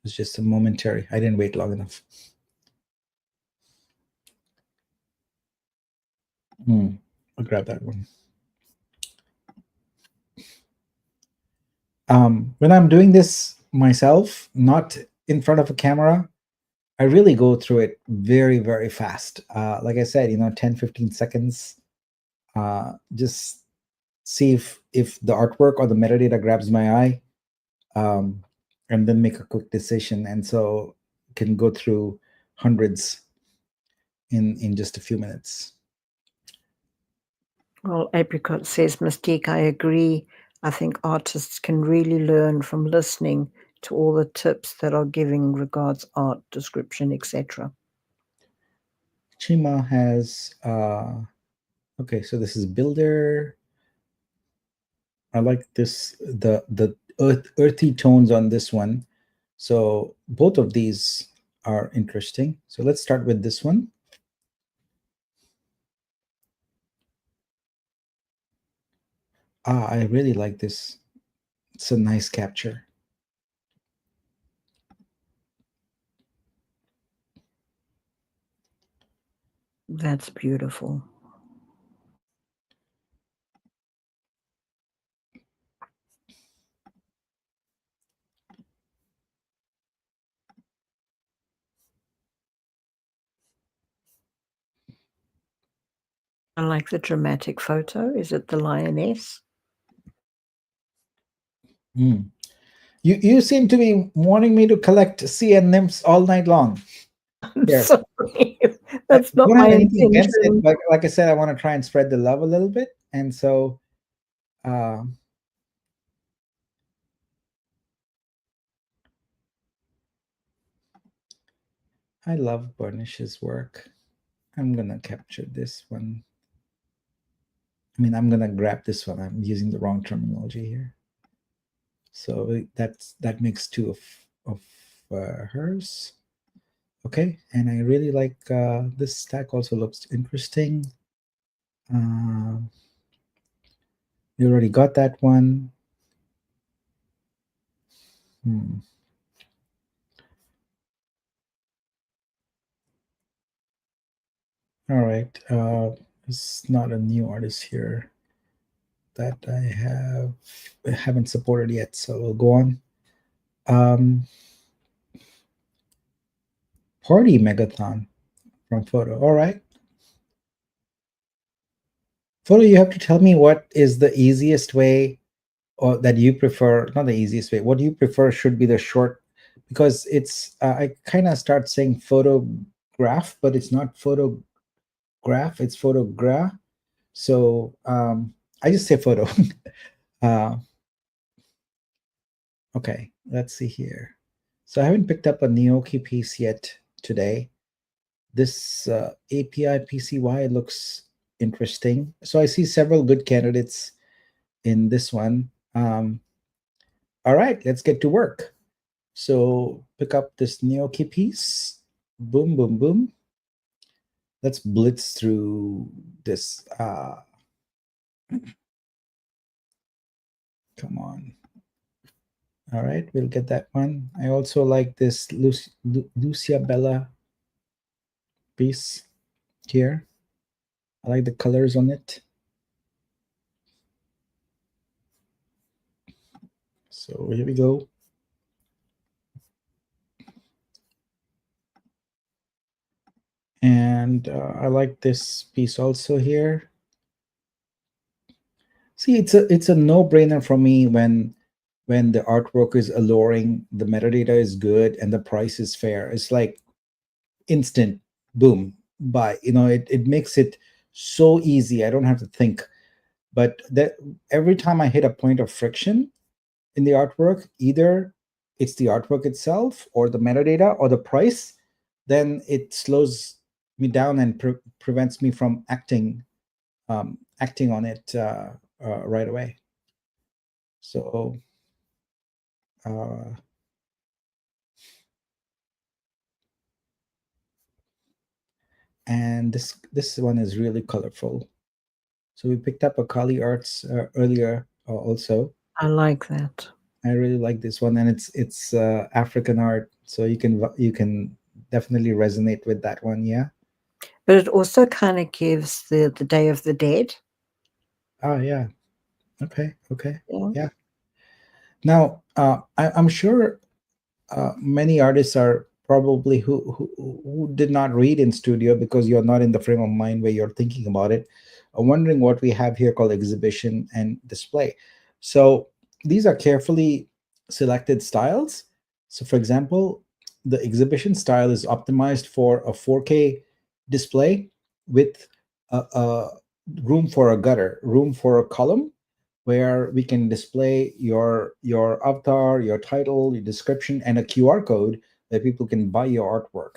It's just a momentary. I didn't wait long enough. I'll grab that one. When I'm doing this myself, not in front of a camera, I really go through it very, very fast. Like I said, 10, 15 seconds. Just see if the artwork or the metadata grabs my eye, um, and then make a quick decision. And so can go through hundreds in just a few minutes.
Well, Apricot says, Mystique, I agree. I think artists can really learn from listening to all the tips that are giving regards art, description, etc.
Chima has okay, so this is Builder. I like this, the earthy tones on this one. So both of these are interesting. So let's start with this one. I really like this. It's a nice capture.
That's beautiful. I like the dramatic photo. Is it the lioness?
Mm. You seem to be wanting me to collect sea and nymphs all night long.
I'm
Here,
sorry.
I
That's not
don't
my
have anything against it,
intention.
but like I said, I want to try and spread the love a little bit, and so uh, I love Burnish's work. I'm gonna capture this one. I mean, I'm gonna grab this one. I'm using the wrong terminology here. So that makes two of hers. Okay, and I really like this stack. Also looks interesting. Um, we already got that one. All right. It's not a new artist here that I haven't supported yet, so we'll go on. Party Megathon from Photo. All right. Photo, you have to tell me what is the easiest way, or that you prefer, not the easiest way, what do you prefer should be the short, because it's I kind of start saying photograph, but it's not photograph, it's photogra. So I just say photo. uh, okay, let's see here. So I haven't picked up a Gnocchi piece yet today. This API PCY looks interesting. So I see several good candidates in this one. All right, let's get to work. So pick up this Gnocchi piece. Boom, boom, boom. Let's blitz through this. Come on. All right, we'll get that one. I also like this Lucia Bella piece here. I like the colors on it. So here we go. And I like this piece also here. See, it's a no-brainer for me when the artwork is alluring, the metadata is good, and the price is fair. It's like instant boom buy. It makes it so easy. I don't have to think. But that every time I hit a point of friction in the artwork, either it's the artwork itself or the metadata or the price, then it slows me down and prevents me from acting on it right away. So uh, and this one is really colorful. So we picked up a Kali Arts earlier also.
I like that.
I really like this one, and it's African art, so you can definitely resonate with that one. Yeah.
But it also kind of gives the Day of the Dead.
Ah, yeah. Okay. Okay.
Yeah.
Yeah. Now, I'm sure many artists are probably who did not read in studio because you're not in the frame of mind where you're thinking about it, are wondering what we have here called exhibition and display. So these are carefully selected styles. So for example, the exhibition style is optimized for a 4K display with a room for a gutter, room for a column, where we can display your avatar, your title, your description, and a QR code that people can buy your artwork.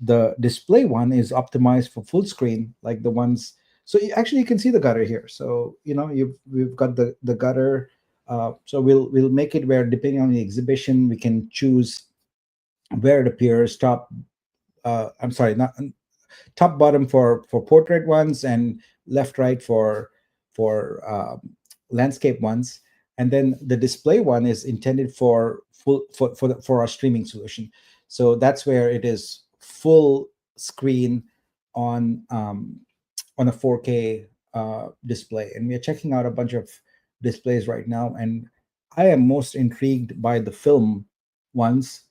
The display one is optimized for full screen, like the ones. So actually, you can see the gutter here. So we've got the gutter. So we'll make it where, depending on the exhibition, we can choose where it appears. I'm sorry, not top bottom for portrait ones, and left right for landscape ones. And then the display one is intended for full for our streaming solution. So that's where it is full screen on on a 4K display. And we are checking out a bunch of displays right now, and I am most intrigued by the film ones,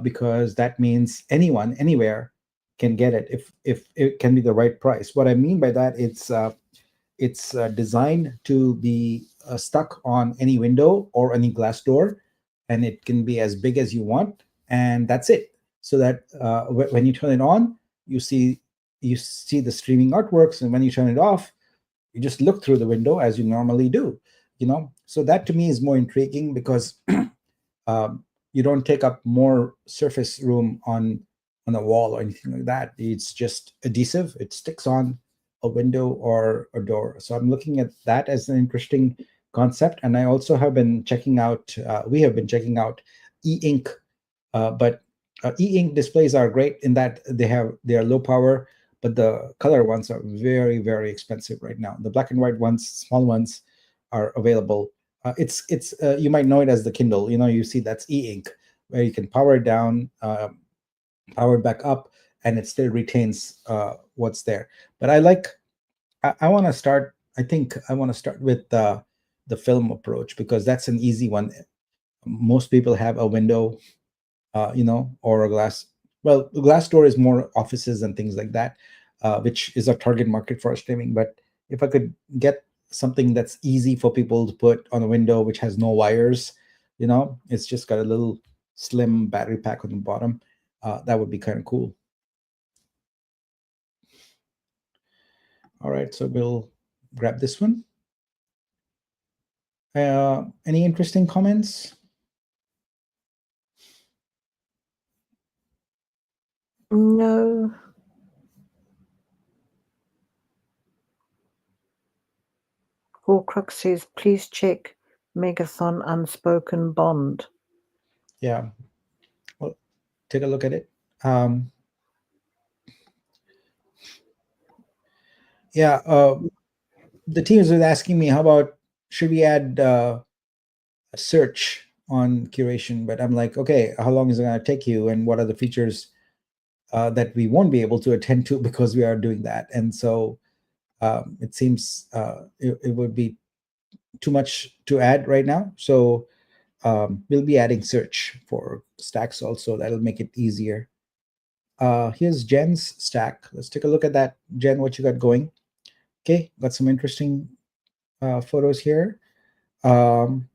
because that means anyone anywhere can get it if it can be the right price. What I mean by that, it's designed to be stuck on any window or any glass door, and it can be as big as you want, and that's it. So that when you turn it on, you see you see the streaming artworks, and when you turn it off, you just look through the window as you normally do. So that to me is more intriguing, because um, you don't take up more surface room on a wall or anything like that. It's just adhesive. It sticks on a window or a door. So I'm looking at that as an interesting concept. And I also have been checking out. We have been checking out e-ink, but e-ink displays are great in that they are low power, but the color ones are very, very expensive right now. The black and white ones, small ones, are available. It's you might know it as the Kindle. You see that's e-ink, where you can power it down, power it back up, and it still retains what's there. But I want to start. I think I want to start with the film approach, because that's an easy one. Most people have a window, or a glass. Well, the glass door is more offices and things like that, which is a target market for our streaming. But if I could get something that's easy for people to put on a window, which has no wires, it's just got a little slim battery pack on the bottom, that would be kind of cool. All right, so we'll grab this one. Any interesting comments?
No. Horcrux says, please check Megathon Unspoken Bond.
Yeah, well, take a look at it. Um, yeah, the teams was asking me, how about, should we add a search on curation? But I'm like, okay, how long is it going to take you, and what are the features that we won't be able to attend to because we are doing that? And so it seems it would be too much to add right now. So we'll be adding search for stacks also. That'll make it easier. Here's Jen's stack. Let's take a look at that. Jen, what you got going? Okay, got some interesting photos here. um,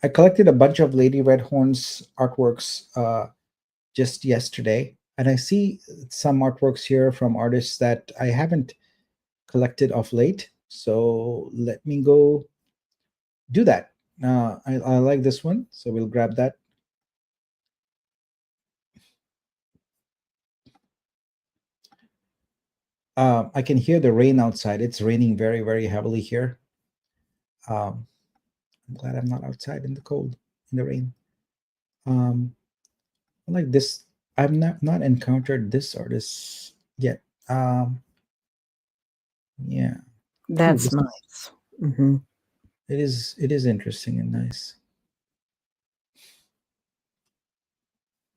I collected a bunch of Lady Red Horn's artworks just yesterday, and I see some artworks here from artists that I haven't collected of late. So let me go do that. I like this one, so we'll grab that. I can hear the rain outside. It's raining very, very heavily here. Um, I'm glad I'm not outside in the cold, in the rain. Um, I like this. I've not encountered this artist yet. Yeah. Ooh,
That's
this is,
nice. Hmm.
it is interesting and nice.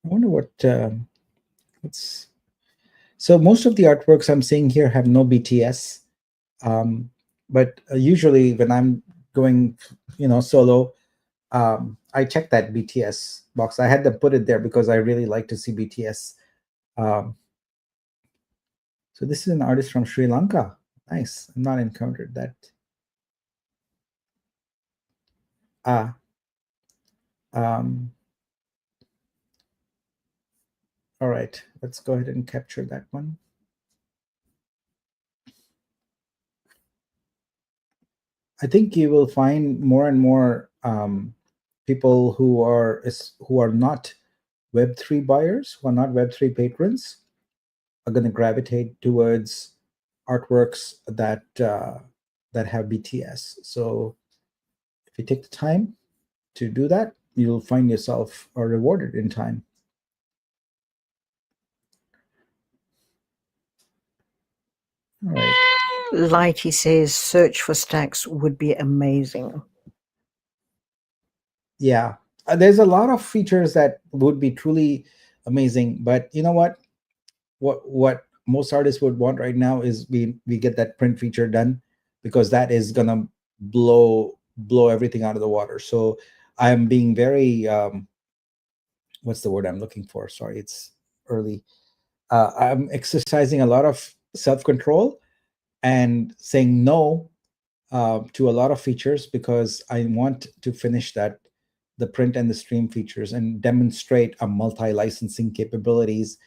I wonder what's So most of the artworks I'm seeing here have no BTS, but usually when I'm going, solo, I check that BTS box. I had them put it there because I really like to see BTS. Um, so this is an artist from Sri Lanka. Nice. I've not encountered that. Ah, um, all right. Let's go ahead and capture that one. I think you will find more and more people who are not Web3 buyers, who are not Web3 patrons, are going to gravitate towards artworks that have BTS. So if you take the time to do that, you'll find yourself rewarded in time. All right.
Lighty says search for stacks would be amazing.
Yeah. There's a lot of features that would be truly amazing, but you know what most artists would want right now is we get that print feature done, because that is gonna blow everything out of the water. So I'm being very what's the word I'm looking for? Sorry, it's early. I'm exercising a lot of self-control and saying no to a lot of features, because I want to finish the print and the stream features and demonstrate a multi-licensing capabilities,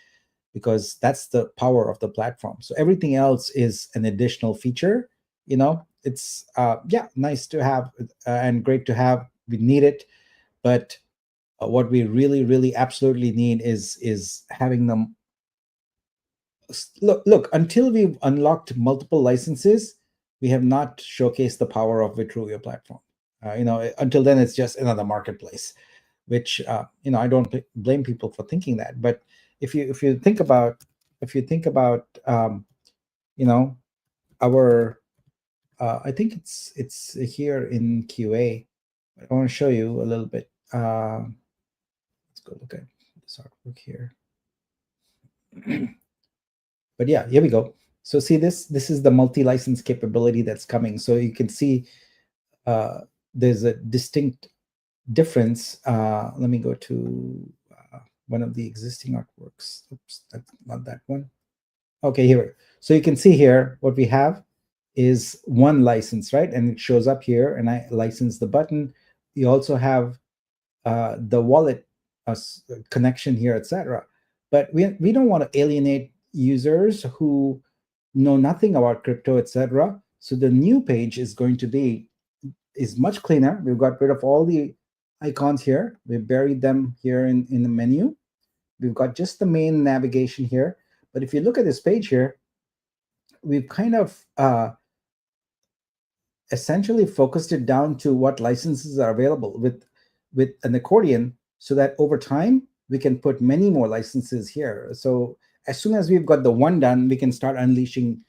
because that's the power of the platform. So everything else is an additional feature. It's yeah, nice to have and great to have. We need it, but what we really, really absolutely need is having them look, until we've unlocked multiple licenses, we have not showcased the power of Vitruveo platform. Until then, it's just another marketplace, which I don't blame people for thinking that. But if you think about you know our I think it's here in QA. I want to show you a little bit. Let's go look at this artwork here. But yeah, here we go. So see, this is the multi-license capability that's coming. So you can see uh, there's a distinct difference. Let me go to one of the existing artworks. Oops, that's not that one. Okay, here. So you can see here what we have is one license, right? And it shows up here, and I license the button. You also have the wallet connection here, etc. But we don't want to alienate users who know nothing about crypto, etc. So the new page is much cleaner. We've got rid of all the icons here. We've buried them here in the menu. We've got just the main navigation here. But if you look at this page here, we've kind of essentially focused it down to what licenses are available with an accordion, so that over time we can put many more licenses here. So as soon as we've got the one done, we can start unleashing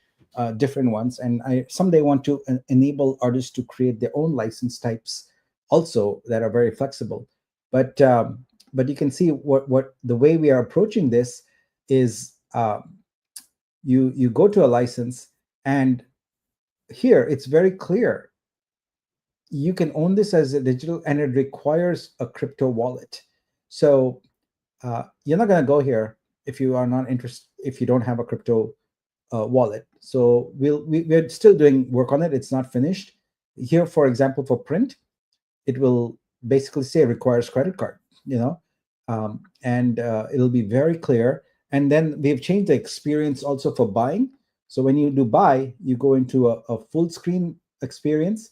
different ones. And I someday want to enable artists to create their own license types also, that are very flexible. But you can see what the way we are approaching this is, you go to a license, and here it's very clear you can own this as a digital, and it requires a crypto wallet. So you're not going to go here if you are not interested, if you don't have a crypto wallet. So we're still doing work on it. It's not finished. Here, for example, for print, it will basically say requires credit card, and it'll be very clear. And then we've changed the experience also for buying. So when you do buy, you go into a full screen experience,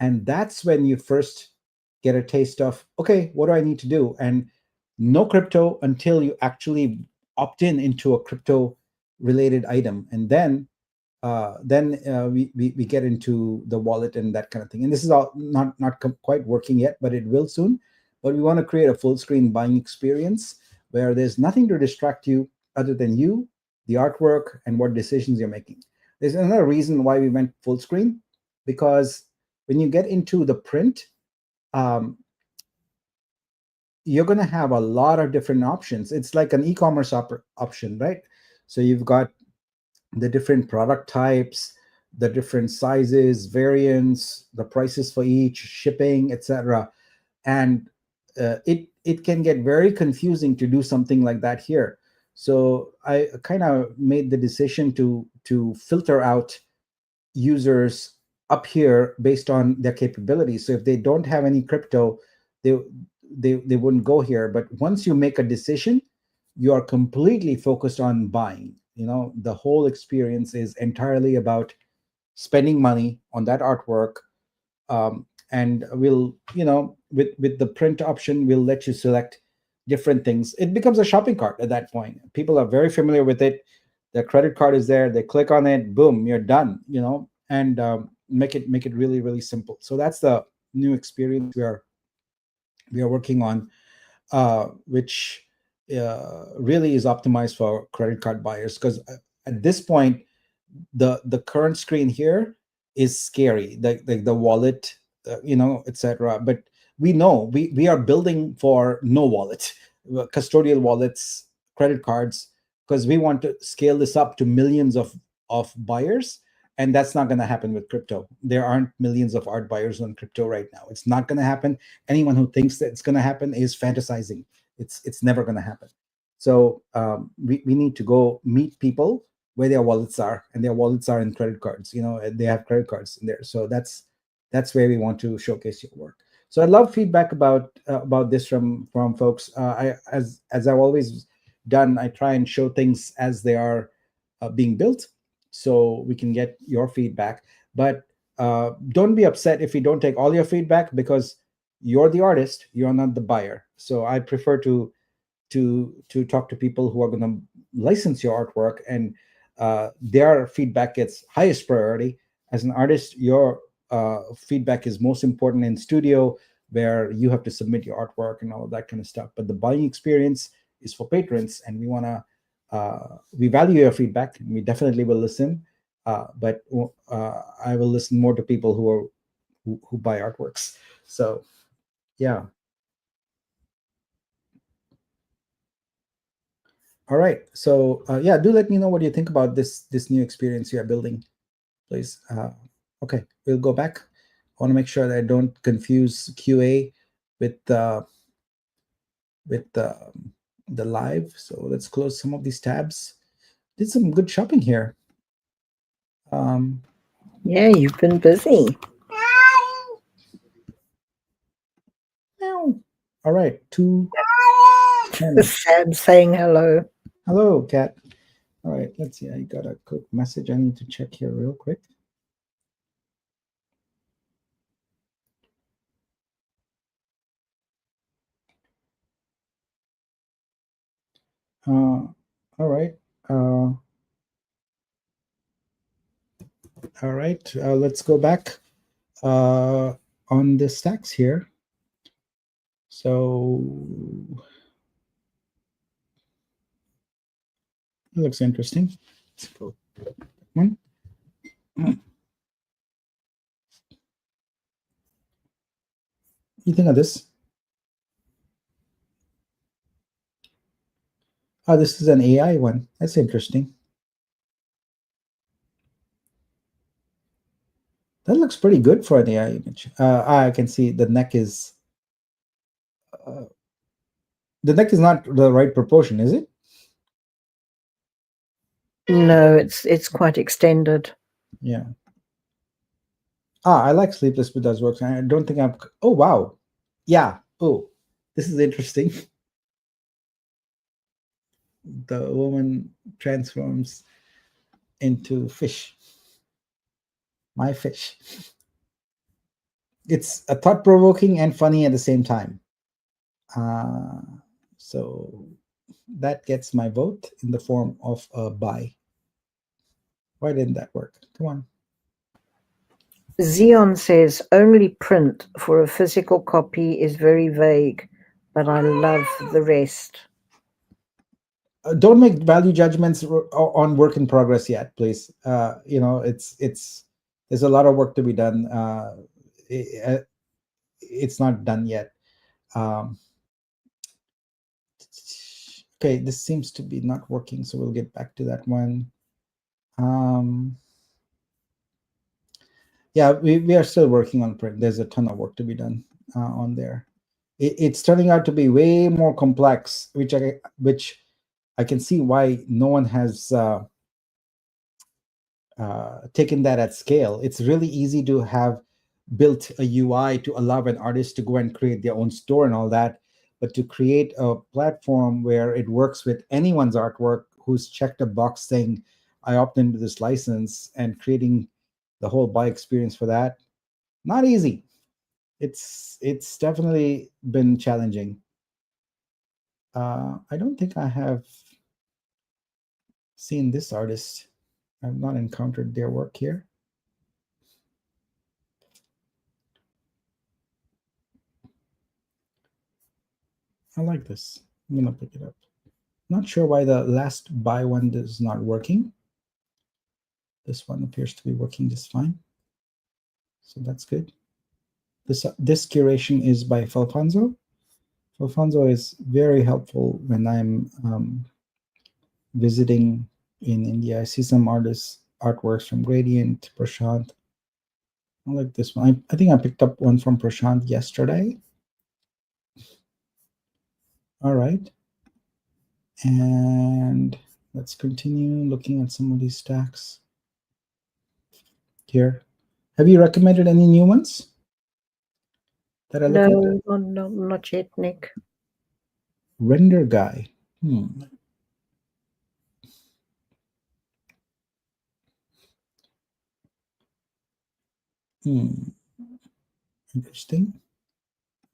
and that's when you first get a taste of, okay, what do I need to do? And no crypto until you actually opt in into a crypto related item, and then we get into the wallet and that kind of thing. And this is all not quite working yet, but it will soon. But we want to create a full screen buying experience where there's nothing to distract you other than you, the artwork, and what decisions you're making. There's another reason why we went full screen, because when you get into the print, um, you're going to have a lot of different options. It's like an e-commerce option, right? So you've got the different product types, the different sizes, variants, the prices for each, shipping, etc. And it can get very confusing to do something like that here. So I kind of made the decision to filter out users up here based on their capabilities. So if they don't have any crypto, they they wouldn't go here. But once you make a decision, you are completely focused on buying. The whole experience is entirely about spending money on that artwork. And we'll, with the print option, we'll let you select different things. It becomes a shopping cart at that point. People are very familiar with it. Their credit card is there. They click on it, boom, you're done. And make it really, really simple. So that's the new experience we are working on, which really is optimized for credit card buyers. Because at this point, the current screen here is scary, the wallet, etc. But we know we are building for no wallet, custodial wallets, credit cards, because we want to scale this up to millions of buyers. And that's not going to happen with crypto. There aren't millions of art buyers on crypto right now. It's not going to happen. Anyone who thinks that it's going to happen is fantasizing. It's never going to happen. So we need to go meet people where their wallets are, and their wallets are in credit cards. They have credit cards in there. So that's where we want to showcase your work. So I'd love feedback about this from folks. I as I've always done, I try and show things as they are being built, so we can get your feedback. But don't be upset if we don't take all your feedback, because you're the artist, you're not the buyer. So I prefer to talk to people who are going to license your artwork, and their feedback gets highest priority. As an artist, your feedback is most important in studio, where you have to submit your artwork and all of that kind of stuff. But the buying experience is for patrons, and we value your feedback, and we definitely will listen. But I will listen more to people who buy artworks. So yeah. All right. So yeah, do let me know what you think about this new experience you are building, please. Okay, we'll go back. I want to make sure that I don't confuse QA with with the live. So let's close some of these tabs. Did some good shopping here. Um,
Yeah, you've been busy.
Meow. All right, 210.
Sam saying hello.
Hello, cat. All right, let's see. I got a quick message I need to check here real quick. All right. All right. Let's go back on the stacks here. So it looks interesting. Let's go. One. You think of this? Oh, this is an AI one. That's interesting. That looks pretty good for an AI image. I can see the neck is not the right proportion, is it?
No, it's quite extended.
Yeah. I like Sleepless Buddha's works. I don't think I'm. Oh wow. Yeah. Oh, this is interesting. The woman transforms into fish. My fish. It's a thought-provoking and funny at the same time. Uh, so that gets my vote in the form of a buy. Why didn't that work? Come on.
Xeon says only print for a physical copy is very vague, but I love the rest.
Don't make value judgments on work in progress yet, please. It's there's a lot of work to be done. It's not done yet. Um, Okay, this seems to be not working, so we'll get back to that one. Um, yeah, we are still working on print. There's a ton of work to be done on there. It's turning out to be way more complex, which I can see why no one has taken that at scale. It's really easy to have built a UI to allow an artist to go and create their own store and all that, but to create a platform where it works with anyone's artwork who's checked a box saying, I opt into this license, and creating the whole buy experience for that, not easy. It's definitely been challenging. I don't think I have seen this artist. I've not encountered their work here. I like this. I'm gonna pick it up. Not sure why the last buy one is not working. This one appears to be working just fine. So that's good. This curation is by Falfonso. Falfonso is very helpful when I'm visiting in India. I see some artworks from Gradient, Prashant. I like this one. I think I picked up one from Prashant yesterday. All right. And let's continue looking at some of these stacks here. Have you recommended any new ones that I look at?
No, not yet, Nick.
Render guy. Hmm. Interesting.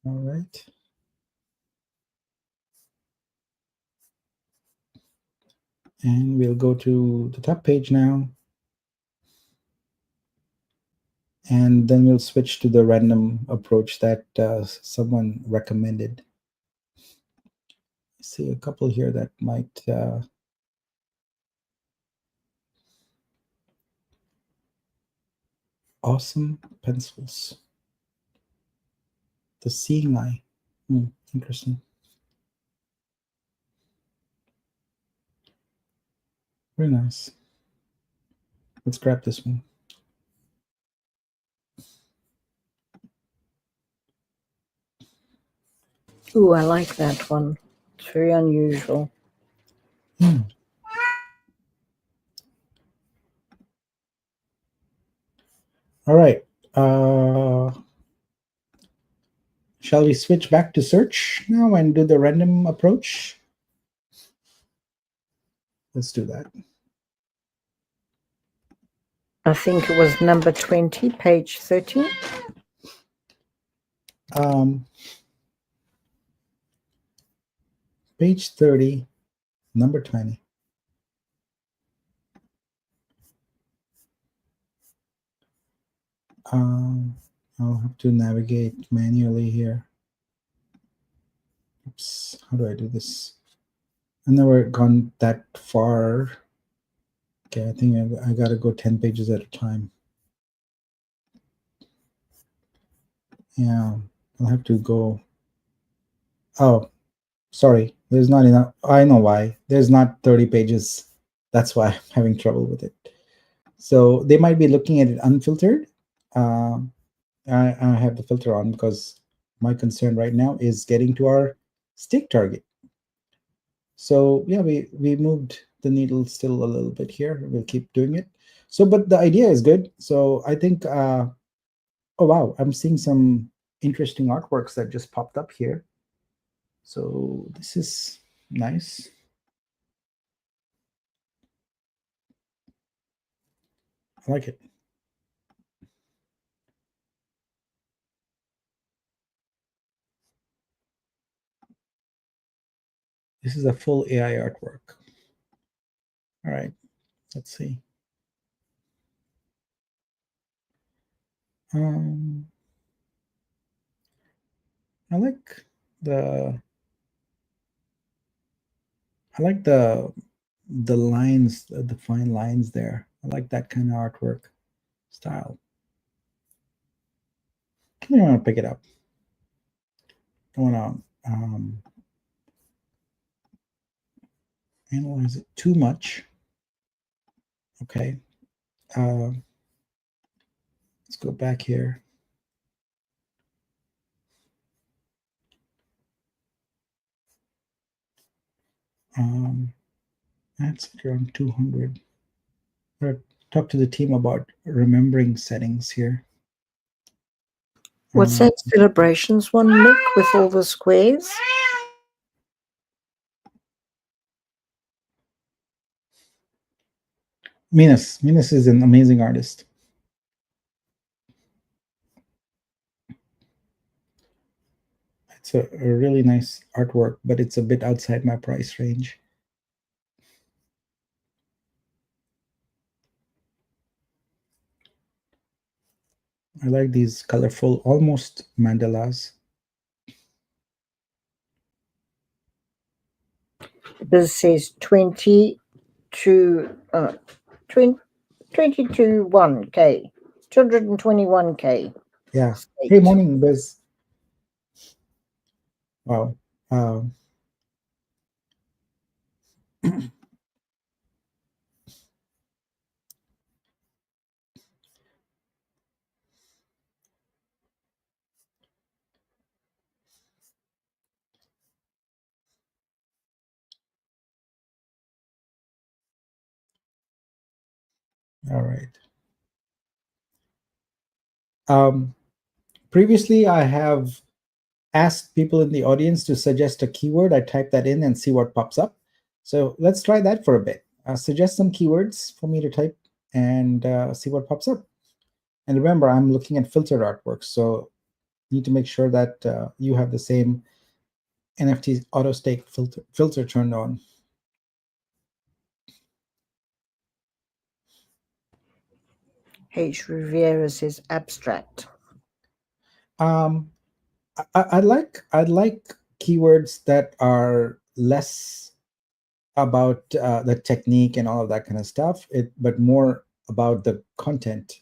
All right. And we'll go to the top page now. And then we'll switch to the random approach that someone recommended. I see a couple here that might awesome pencils. The seeing eye. Interesting. Very nice. Let's grab this one.
Ooh, I like that one. It's very unusual.
All right. Shall we switch back to search now and do the random approach? Let's do that.
I think it was number 20, page 30.
Page 30, number 20. I'll have to navigate manually here. Oops, how do I do this? I've never gone that far. Okay, I think I gotta go 10 pages at a time. Yeah, I'll have to go. Oh, sorry, there's not enough. I know why. There's not 30 pages. That's why I'm having trouble with it. So they might be looking at it unfiltered. I have the filter on because my concern right now is getting to our stake target. So yeah, we moved the needle still a little bit here. We'll keep doing it. So, but the idea is good. So I think, oh wow, I'm seeing some interesting artworks that just popped up here. So this is nice. I like it. This is a full AI artwork. All right, let's see. Um, I like the I like the lines, the fine lines there. I like that kind of artwork style. I don't want to pick it up. I want to analyze it too much. Okay. Let's go back here. That's around 200. Talk to the team about remembering settings here.
What's that celebrations one, Nick, with all the squares?
Minas is an amazing artist. It's a really nice artwork, but it's a bit outside my price range. I like these colorful, almost mandalas.
This says 20 to 20, 20 to 1K, 221K.
Yeah.
State.
Hey, morning, Biz. Wow. All right. Previously, I have asked people in the audience to suggest a keyword. I type that in and see what pops up. So let's try that for a bit. Suggest some keywords for me to type and see what pops up. And remember, I'm looking at filtered artworks, so need to make sure that you have the same NFT auto stake filter turned on.
H. Riviera says abstract.
Um, I'd like keywords that are less about the technique and all of that kind of stuff, but more about the content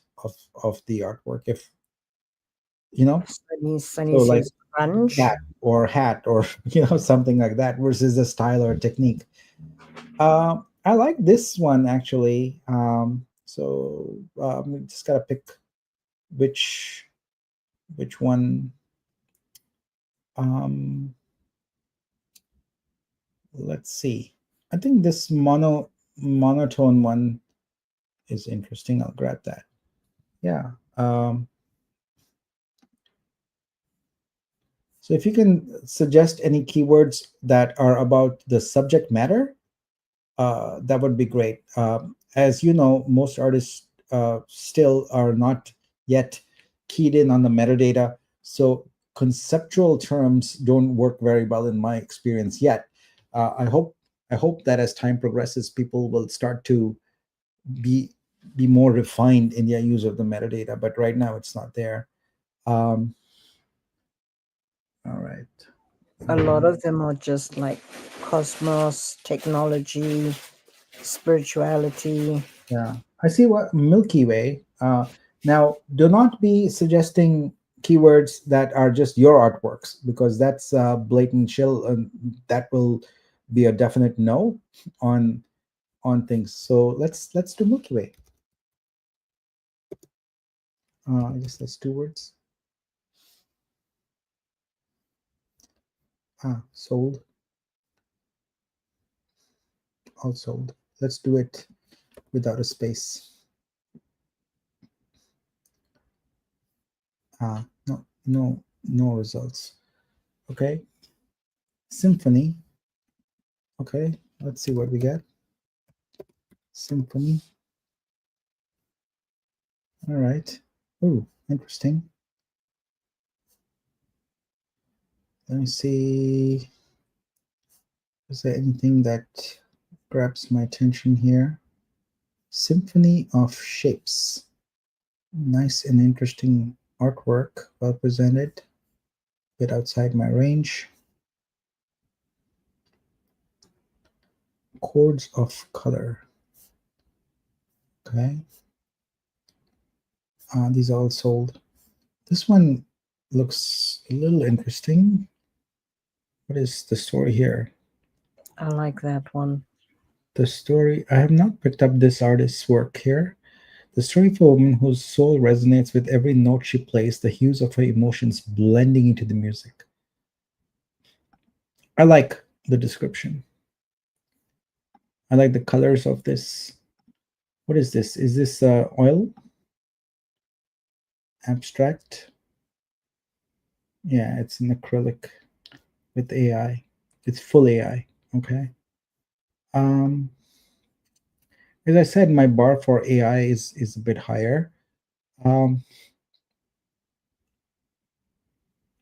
of the artwork. If you know,
Sunny
so like
says grunge.
cat or hat or something like that versus the style or technique. I like this one actually. So we just gotta pick which one. Um, let's see. I think this monotone one is interesting. I'll grab that. Yeah. So if you can suggest any keywords that are about the subject matter, that would be great. As you know, most artists still are not yet keyed in on the metadata, so conceptual terms don't work very well in my experience yet. I hope that as time progresses, people will start to be more refined in their use of the metadata. But right now, it's not there. Um, all right.
A lot of them are just like cosmos, technology, spirituality.
Yeah, I see what Milky Way. Now, do not be suggesting keywords that are just your artworks because that's blatant chill, and that will be a definite no on things. So let's do Milky Way. I guess that's two words. Sold. All sold. Let's do it without a space. No results. Okay. Symphony. Okay, let's see what we get. Symphony. All right. Oh, interesting. Let me see. Is there anything that grabs my attention here? Symphony of Shapes. Nice and interesting artwork, well presented, bit outside my range. Chords of color. Okay. These are all sold. This one looks a little interesting. What is the story here?
I like that one.
The story, I have not picked up this artist's work here. The story of a woman whose soul resonates with every note she plays, the hues of her emotions blending into the music. I like the description. I like the colors of this. What is this? Is this oil? Abstract? Yeah, it's an acrylic with AI. It's full AI. Okay. Um, as I said, my bar for AI is a bit higher. Um,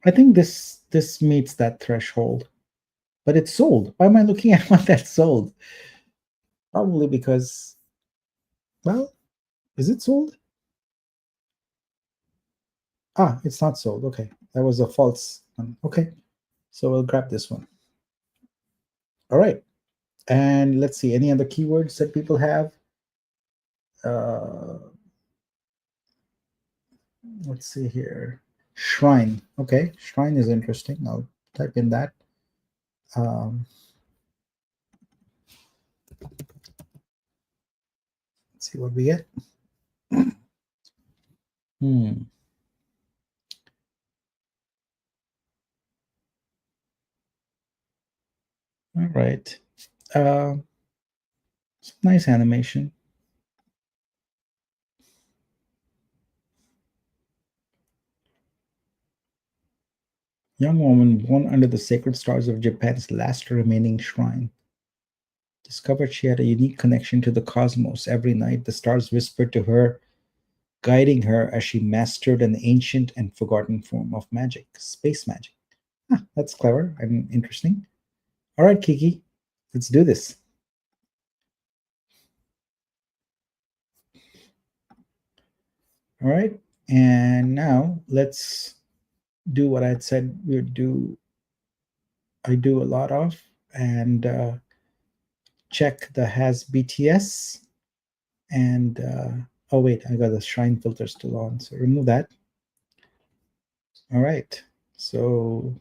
I think this meets that threshold, but it's sold. Why am I looking at one that's sold? Probably because, well, is it sold? Ah, it's not sold. Okay, that was a false one. Okay, so we'll grab this one. All right, and let's see any other keywords that people have. Uh, let's see here. Shrine. Okay, shrine is interesting. I'll type in that. Um, let's see what we get. Hmm. All right. Uh, nice animation. Young woman born under the sacred stars of Japan's last remaining shrine discovered she had a unique connection to the cosmos. Every night, the stars whispered to her, guiding her as she mastered an ancient and forgotten form of magic, space magic. Ah, that's clever and interesting. All right, Kiki, let's do this. All right, and now let's do what I said we would do. I do a lot of, and check the has BTS and oh wait, I got the shrine filter still on, so remove that. All right, so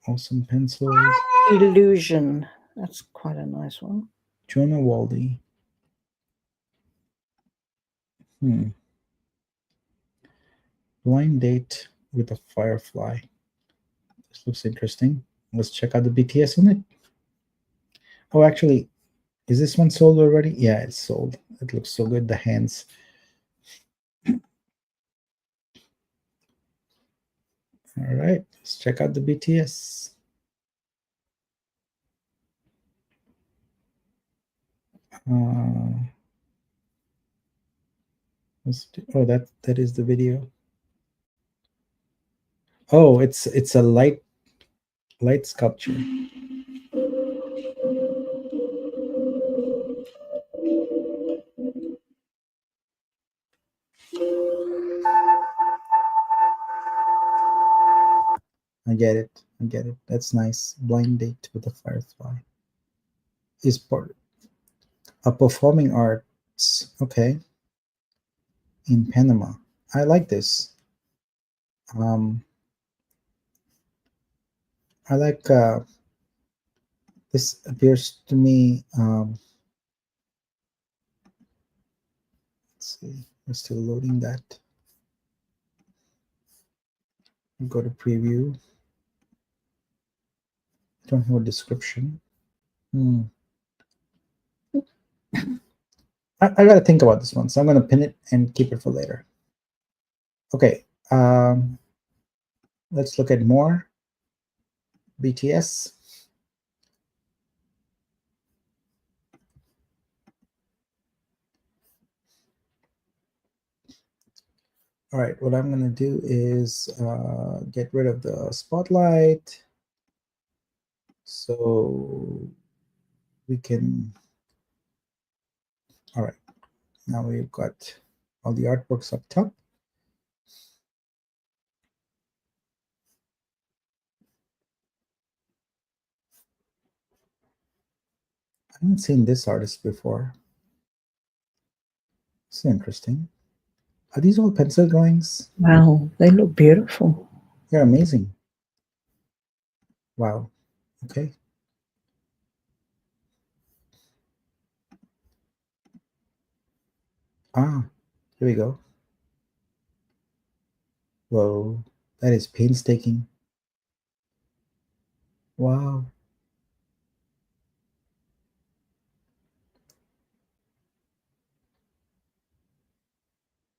awesome pencils.
Illusion. That's quite a nice one.
Jonah Waldy. Blind date with a firefly. This looks interesting. Let's check out the BTS on it. Oh, actually, is this one sold already? Yeah, it's sold. It looks so good. The hands. All right, let's check out the BTS. Uh, oh, that is the video. Oh, it's a light sculpture. I get it. I get it. That's nice. Blind date with a firefly is part of performing arts. Okay, in Panama. I like this. Um, I like this appears to me. Let's see. We're still loading that. Go to preview. Don't have a description. Hmm. I got to think about this one, so I'm going to pin it and keep it for later. Okay. Let's look at more BTS. All right, what I'm going to do is get rid of the spotlight so we can. All right, now we've got all the artworks up top. I haven't seen this artist before. It's interesting. Are these all pencil drawings?
Wow, they look beautiful.
They're amazing. Wow. Okay. Ah, here we go. Whoa, that is painstaking. Wow.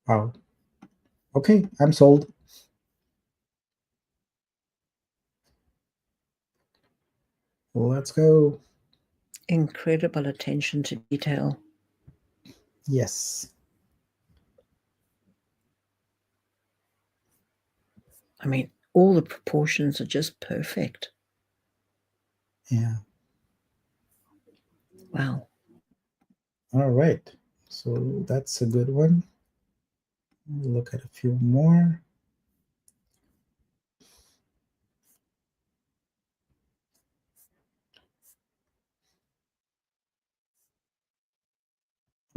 Wow. Okay, I'm sold. Let's go.
Incredible attention to detail.
Yes.
I mean, all the proportions are just perfect.
Yeah.
Wow.
All right. So that's a good one. Look at a few more.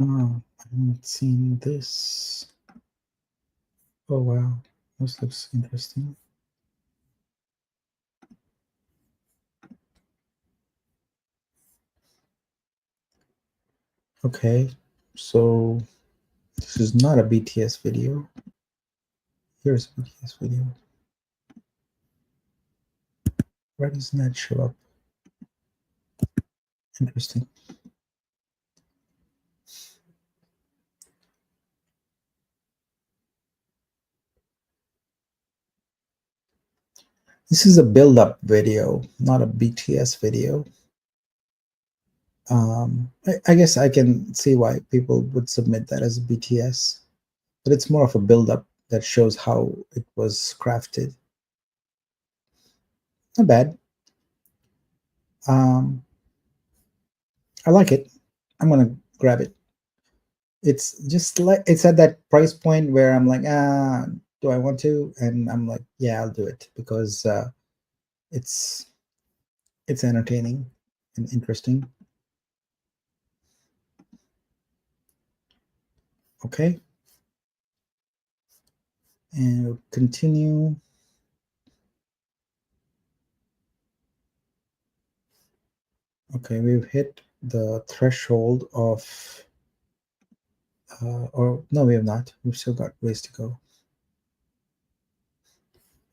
Oh, I haven't seen this. Oh, wow. This looks interesting. Okay. So this is not a BTS video. Here's a BTS video. Why doesn't that show up? Interesting. This is a build-up video, not a BTS video. I guess I can see why people would submit that as a BTS, but it's more of a build-up that shows how it was crafted. Not bad. Um, I like it. I'm gonna grab it. It's just like it's at that price point where I'm like, do I want to? And I'm like, yeah, I'll do it because it's it's entertaining and interesting. Okay, and we'll continue. Okay, we've hit the threshold of, or no, we have not. We've still got ways to go.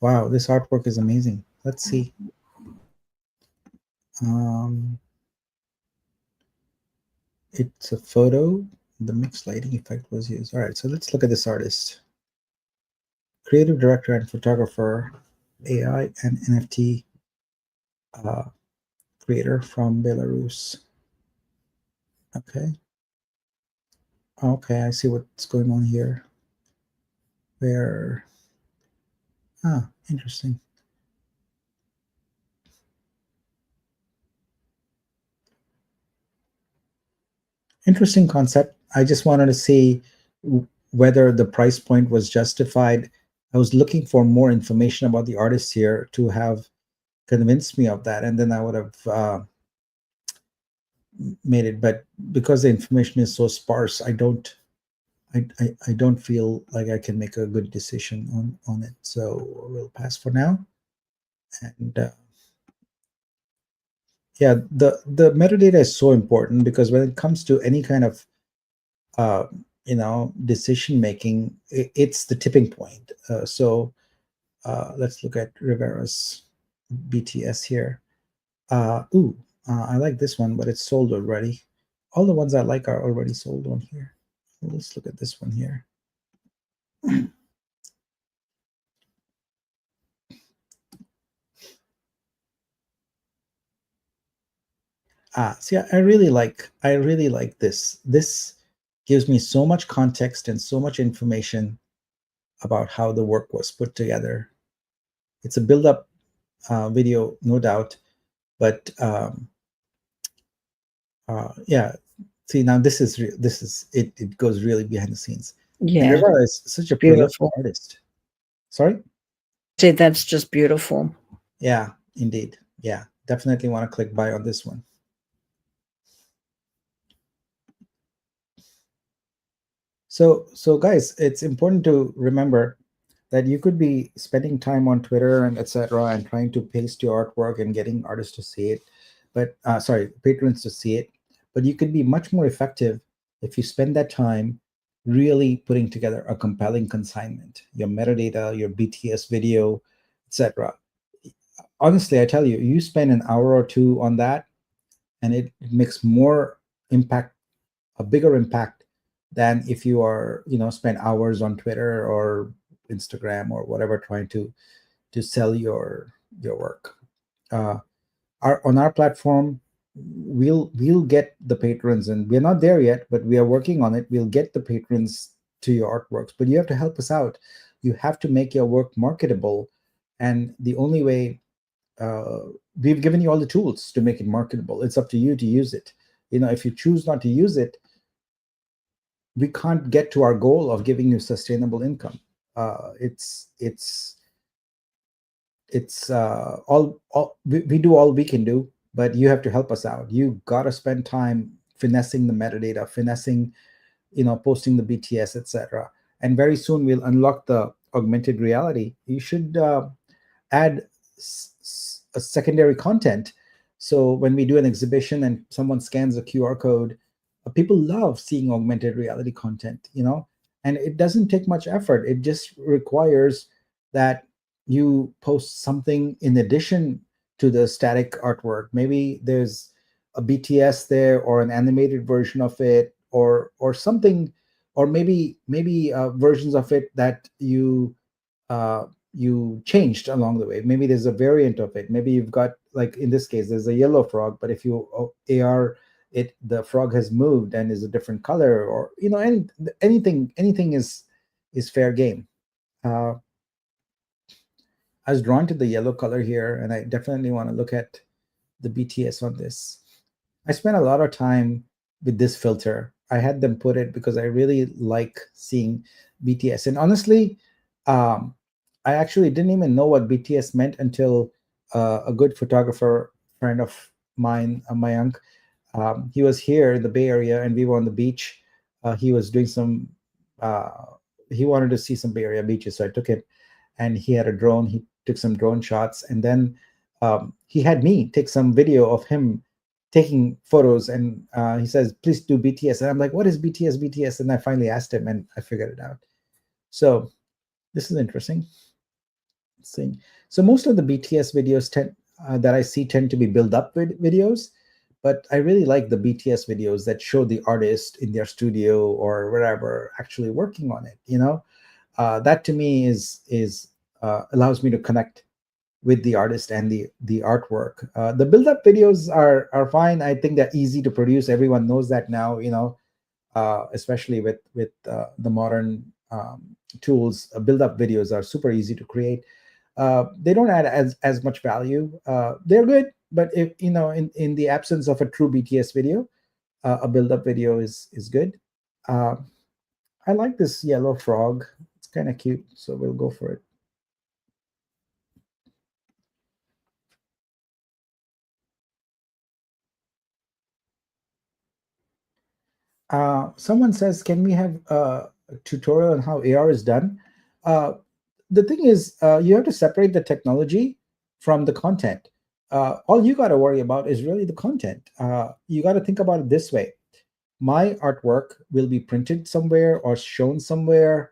Wow, this artwork is amazing. Let's see. Um, it's a photo. The mixed lighting effect was used. All right, so let's look at this artist. Creative director and photographer, AI and NFT uh, creator from Belarus. Okay. Okay, I see what's going on here. Where, interesting. Interesting concept. I just wanted to see whether the price point was justified. I was looking for more information about the artist here to have convinced me of that, and then I would have made it. But because the information is so sparse, I don't feel like I can make a good decision on it. So we'll pass for now. And yeah, the metadata is so important because when it comes to any kind of uh, decision making, it's the tipping point. So let's look at Rivera's BTS here. I like this one, but it's sold already. All the ones I like are already sold on here. Let's look at this one here. See, I really like this. This gives me so much context and so much information about how the work was put together. It's a build-up video, no doubt, but yeah. See, now this is it. It goes really behind the scenes. And
Yeah,
Rivera is such a prolific
beautiful.
artist. Sorry.
Said that's just beautiful.
Yeah, indeed. Yeah, definitely want to click buy on this one. So guys, it's important to remember that you could be spending time on Twitter and etc. and trying to paste your artwork and getting artists to see it, but sorry, patrons to see it. But you could be much more effective if you spend that time really putting together a compelling consignment, your metadata, your BTS video, etc. Honestly, I tell you, you spend an hour or two on that, and it makes more impact, a bigger impact than if you are, spend hours on Twitter or Instagram or whatever trying to sell your work. Uh, on our platform, we'll get the patrons, and we're not there yet, but we are working on it. We'll get the patrons to your artworks, but you have to help us out. You have to make your work marketable, and the only way, uh, we've given you all the tools to make it marketable. It's up to you to use it. If you choose not to use it, we can't get to our goal of giving you sustainable income. It's all we do all we can do, but you have to help us out. You got to spend time finessing the metadata, finessing, posting the BTS, etc. And very soon we'll unlock the augmented reality. You should add a secondary content. So when we do an exhibition and someone scans a QR code, people love seeing augmented reality content, and it doesn't take much effort. It just requires that you post something in addition to the static artwork. Maybe there's a BTS there, or an animated version of it, or something, or maybe versions of it that uh, you changed along the way. Maybe there's a variant of it. Maybe you've got, like in this case, there's a yellow frog, but if you AR it, the frog has moved and is a different color, or anything is fair game. Uh, I was drawn to the yellow color here, and I definitely want to look at the BTS on this. I spent a lot of time with this filter. I had them put it because I really like seeing BTS. And honestly, um, I actually didn't even know what BTS meant until a good photographer friend of mine, Mayank, he was here in the Bay Area, and we were on the beach. He was doing some. Uh, he wanted to see some Bay Area beaches, so I took him, and he had a drone. He took some drone shots, and then he had me take some video of him taking photos, and he says, "Please do BTS." And I'm like, "What is BTS? BTS?" And I finally asked him, and I figured it out. So this is interesting. Thing. So most of the BTS videos that I see tend to be build up videos, but I really like the BTS videos that show the artist in their studio or wherever actually working on it. That to me is allows me to connect with the artist and the artwork. The build up videos are fine. I think they're easy to produce. Everyone knows that now. Especially with the modern tools, build up videos are super easy to create. They don't add as much value. They're good, but if in the absence of a true BTS video, a build up video is good. Uh, I like this yellow frog. It's kind of cute, so we'll go for it. Someone says, can we have a tutorial on how AR is done? Uh, the thing is, you have to separate the technology from the content. All you got to worry about is really the content. You got to think about it this way. My artwork will be printed somewhere or shown somewhere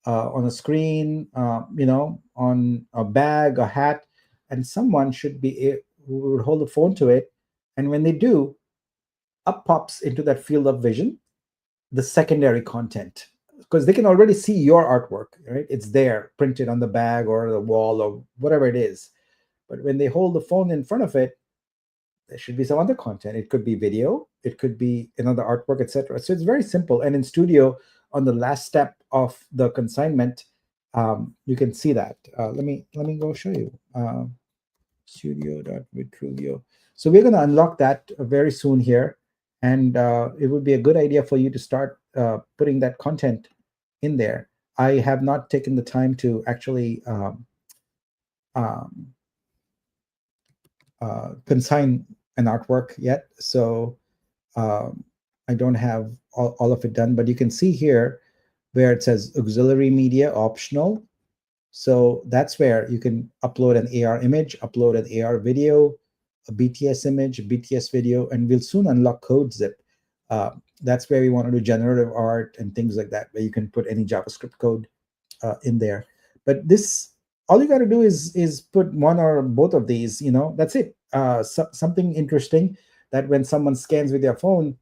on a screen, on a bag, a hat, and someone should who would hold the phone to it. And when they do, up pops into that field of vision the secondary content, because they can already see your artwork, right? It's there printed on the bag or the wall or whatever it is. But when they hold the phone in front of it, there should be some other content. It could be video, it could be another artwork, etc. So it's very simple. And in Studio, on the last step of the consignment, you can see that. Let me go show you. Studio.Vitruveo. So we're going to unlock that very soon here, and it would be a good idea for you to start putting that content in there. I have not taken the time to actually um, consign an artwork yet, so I don't have all of it done. But you can see here where it says auxiliary media optional. So that's where you can upload an AR image, upload an AR video, a BTS image, a BTS video, and we'll soon unlock code zip. Uh, that's where we want to do generative art and things like that, where you can put any JavaScript code in there. But this, all you got to do is put one or both of these. That's it. Something interesting that when someone scans with their phone,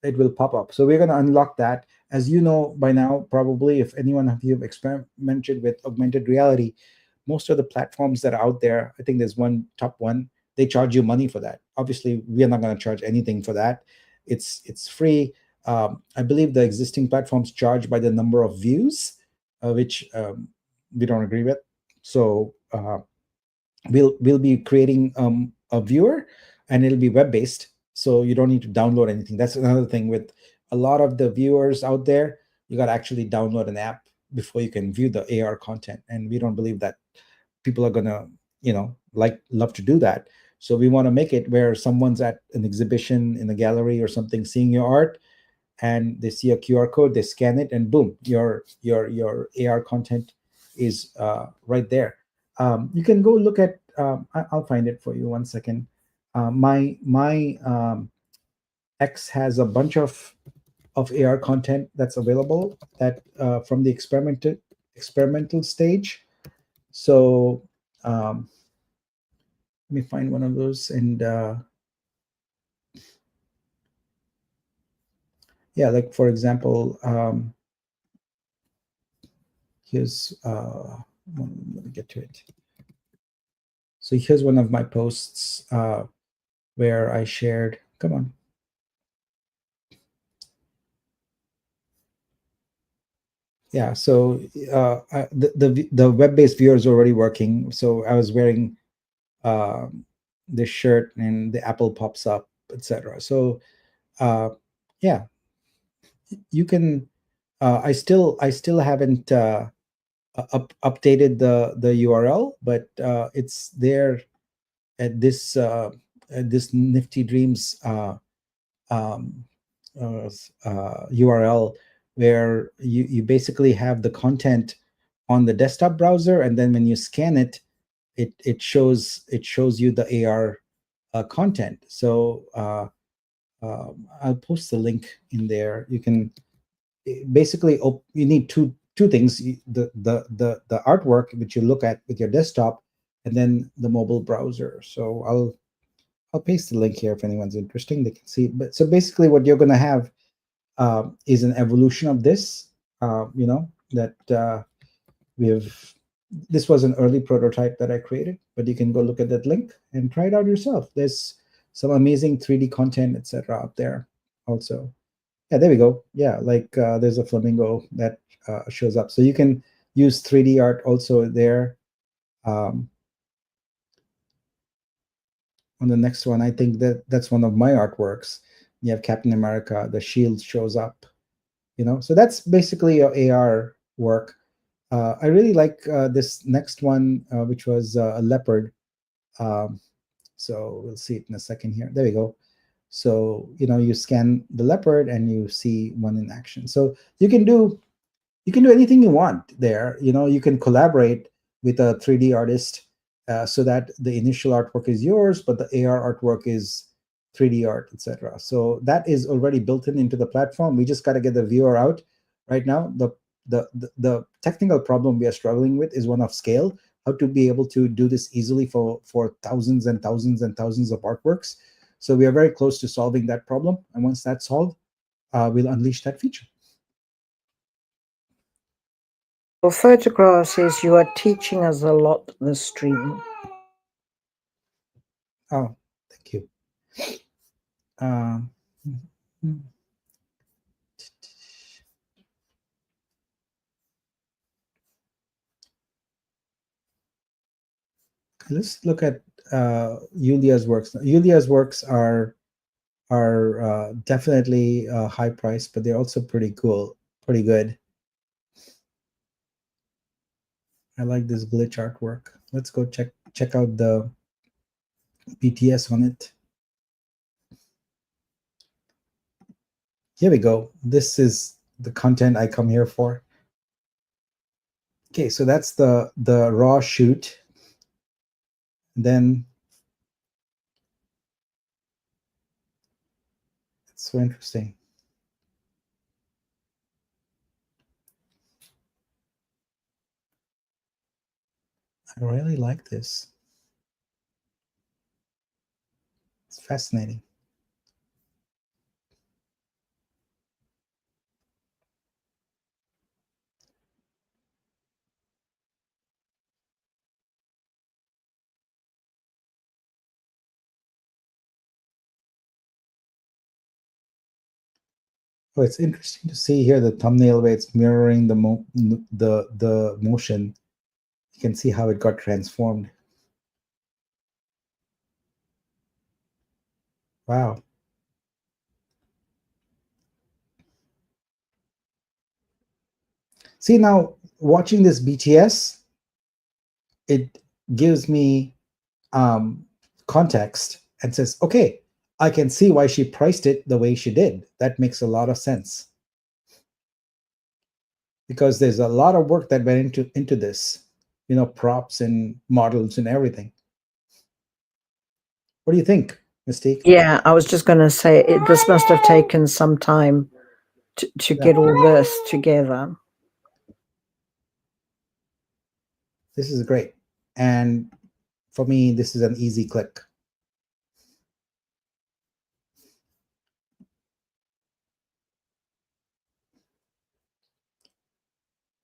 it will pop up. So we're going to unlock that. As you know by now, probably, if anyone of you have experimented with augmented reality, most of the platforms that are out there, I think there's one top one, they charge you money for that. Obviously, we are not going to charge anything for that. It's free. I believe the existing platforms charge by the number of views, which we don't agree with. So we'll be creating a viewer, and it'll be web based, so you don't need to download anything. That's another thing with a lot of the viewers out there. You got to actually download an app before you can view the AR content, and we don't believe that people are gonna love to do that. So we want to make it where someone's at an exhibition in a gallery or something, seeing your art, and they see a QR code, they scan it, and boom, your AR content is right there. You can go look at. I'll find it for you. One second. My X has a bunch of AR content that's available that from the experimental stage. So let me find one of those, and yeah, like for example, here's let me get to it. So here's one of my posts where I shared. Come on. Yeah. So the web-based viewer is already working. So I was wearing uh, this shirt, and the apple pops up, etc. So uh, yeah, you can. I still haven't updated the URL, but it's there at this Nifty Dreams um, URL, where you basically have the content on the desktop browser, and then when you scan it, it shows you the AR content. So I'll post the link in there. You can basically you need two things: the artwork which you look at with your desktop, and then the mobile browser. So I'll paste the link here if anyone's interested. They can see. But so basically, what you're going to have is an evolution of this. That we have. This was an early prototype that I created, but you can go look at that link and try it out yourself. There's some amazing 3D content, etc., out there. Also, yeah, there we go. Yeah, like there's a flamingo that shows up, so you can use 3D art also there. Um, on the next one, I think that's one of my artworks. You have Captain America, the shield shows up, so that's basically your AR work. I really like this next one, which was a leopard. um, so we'll see it in a second here. There we go. So you scan the leopard and you see one in action. So you can do anything you want there. You can collaborate with a 3D artist, so that the initial artwork is yours, but the AR artwork is 3D art, etc. So that is already built into the platform. We just got to get the viewer out. Right now, the technical problem we are struggling with is one of scale. How to be able to do this easily for thousands and thousands and thousands of artworks. So we are very close to solving that problem. And once that's solved, we'll unleash that feature.
Your photograph says you are teaching us a lot this stream.
Oh, thank you. Um, let's look at Yulia's works. Yulia's works are definitely high price, but they're also pretty cool, pretty good. I like this glitch artwork. Let's go check out the BTS on it. Here we go. This is the content I come here for. Okay, so that's the raw shoot. Then it's so interesting. I really like this. It's fascinating. Oh, it's interesting to see here the thumbnail where it's mirroring the motion. You can see how it got transformed. Wow. See, now watching this BTS, it gives me context and says, okay, I can see why she priced it the way she did. That makes a lot of sense, because there's a lot of work that went into this, props and models and everything. What do you think, Mystique?
Yeah, I was just going to say this must have taken some time to
Yeah,
get all this together.
this is great. And for me, this is an easy click.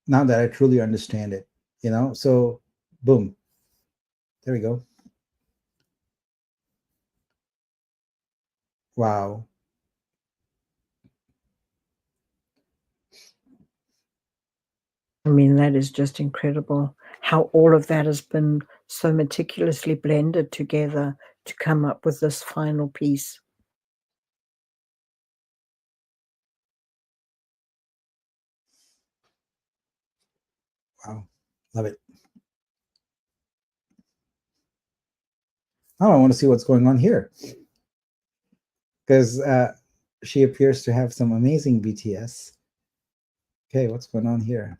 Now that I truly understand it, so boom, there we go. Wow.
I mean, that is just incredible how all of that has been so meticulously blended together to come up with this final piece.
Wow. Love it. Now I want to see what's going on here, because she appears to have some amazing BTS. Okay, what's going on here?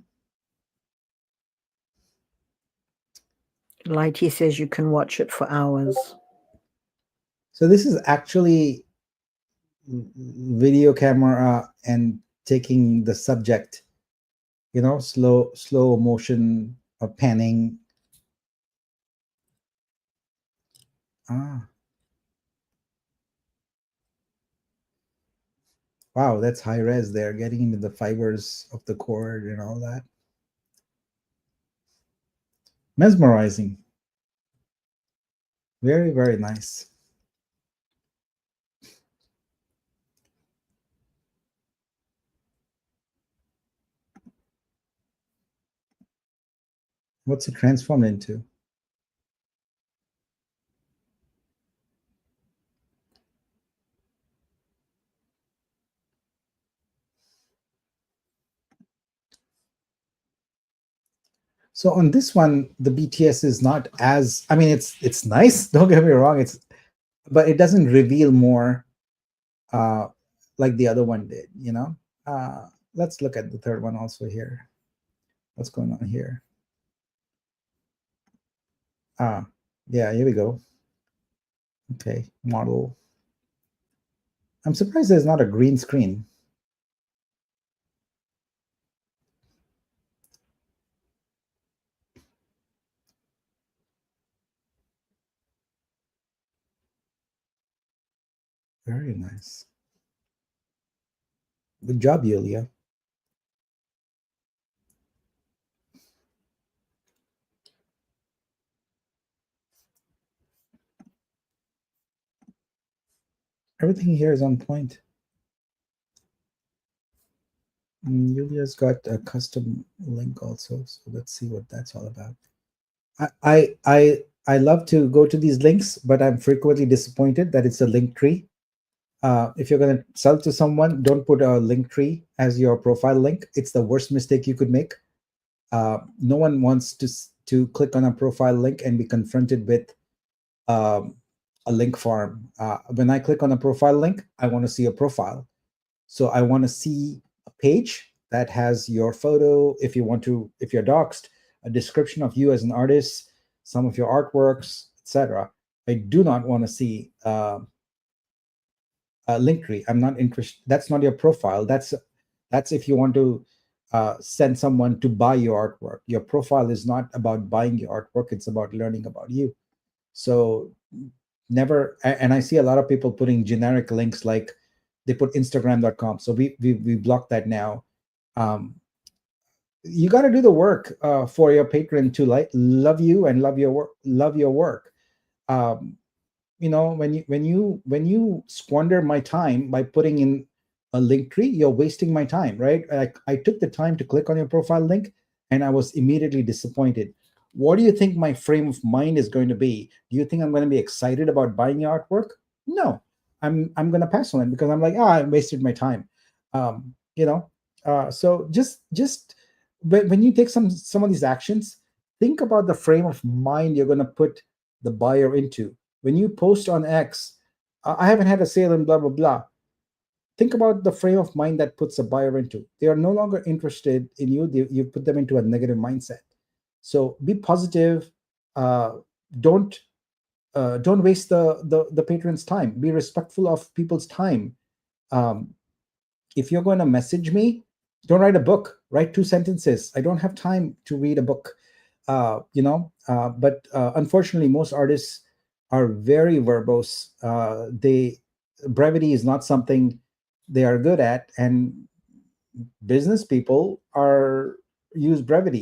Lighty says you can watch it for hours.
So this is actually video camera and taking the subject, slow motion or panning. Ah, wow, that's high res there, getting into the fibers of the cord and all that. Mesmerizing. Very, very nice. What's it transformed into? So on this one, the BTS is not as, I mean, it's nice, don't get me wrong, but it doesn't reveal more uh like the other one did. Let's look at the third one also here. What's going on here? Ah, yeah, here we go. Okay, model. I'm surprised there's not a green screen. Very nice. Good job, Yulia. Everything here is on point. And Yulia's got a custom link also, so let's see what that's all about. I love to go to these links, but I'm frequently disappointed that it's a link tree. If you're going to sell to someone, don't put a link tree as your profile link. It's the worst mistake you could make. No one wants to click on a profile link and be confronted with um, a link farm. When I click on a profile link, I want to see a profile. So I want to see a page that has your photo. If you're doxxed, a description of you as an artist, some of your artworks, etc. I do not want to see a link tree. I'm not interested. That's not your profile. That's if you want to send someone to buy your artwork. Your profile is not about buying your artwork. It's about learning about you. So never. And I see a lot of people putting generic links like they put Instagram.com. So we blocked that now. You got to do the work for your patron to love you and love your work. Um, when you squander my time by putting in a link tree, you're wasting my time, right? I took the time to click on your profile link and I was immediately disappointed. What do you think my frame of mind is going to be? Do you think I'm going to be excited about buying your artwork? No. I'm going to pass on it because I'm like, I wasted my time. um you know so just when you take some of these actions, think about the frame of mind you're going to put the buyer into. When you post on X, I haven't had a sale and blah blah blah. Think about the frame of mind that puts a buyer into. They are no longer interested in you. You put them into a negative mindset. So be positive. Uh, don't don't waste the patron's time. Be respectful of people's time. Um, if you're going to message me, don't write a book. Write 2 sentences. I don't have time to read a book. But unfortunately, most artists are very verbose. They Brevity is not something they are good at, and business people are use brevity.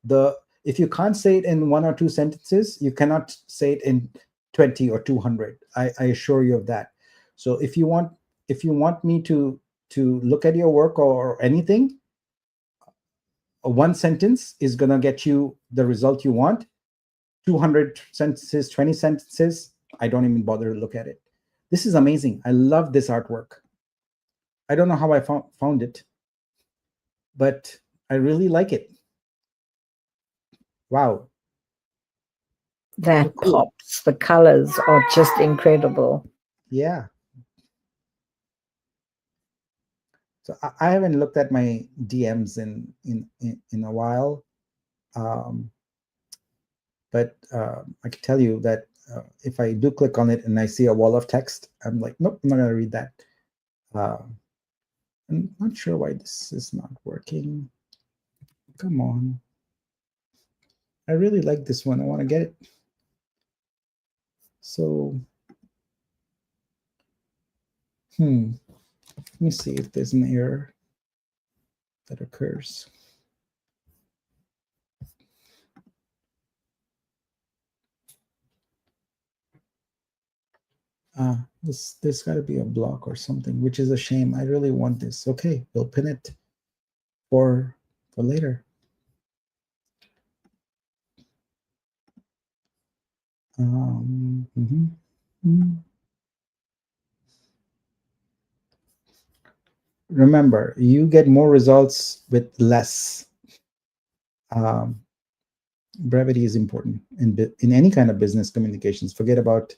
The if you can't say it in 1 or 2 sentences, you cannot say it in 20 or 200. I assure you of that. So if you want me to look at your work or anything, 1 sentence is going to get you the result you want. 200 sentences, 20 sentences, I don't even bother to look at it. This is amazing. I love this artwork. I don't know how I found it, but I really like it. Wow. So
That
cool.
pops. The colors are just incredible.
Yeah. So I haven't looked at my DMs in a while. Um, but I can tell you that if I do click on it and I see a wall of text, I'm like, nope, I'm not going to read that. Uh, I'm not sure why this is not working. Come on. I really like this one. I want to get it. So, let me see if there's an error that occurs. There's got to be a block or something, which is a shame. I really want this. Okay, we'll pin it for later. Mhm. Remember, you get more results with less. Um, Brevity is important in any kind of business communications. Forget about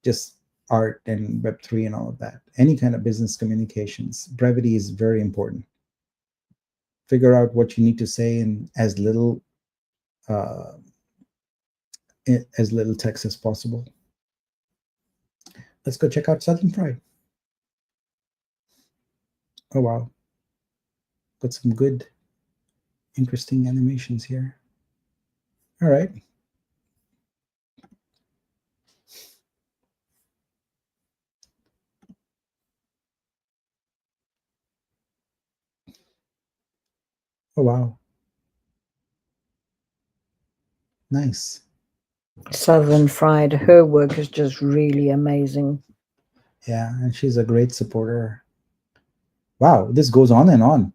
just art and Web3 and all of that. Any kind of business communications, brevity is very important. Figure out what you need to say in uh, as little text as possible. Let's go check out Southern Pride. Oh wow, got some good, interesting animations here. All right. Oh wow, nice.
Southern Fried, her work is just really amazing.
Yeah, and she's a great supporter. Wow, this goes on and on.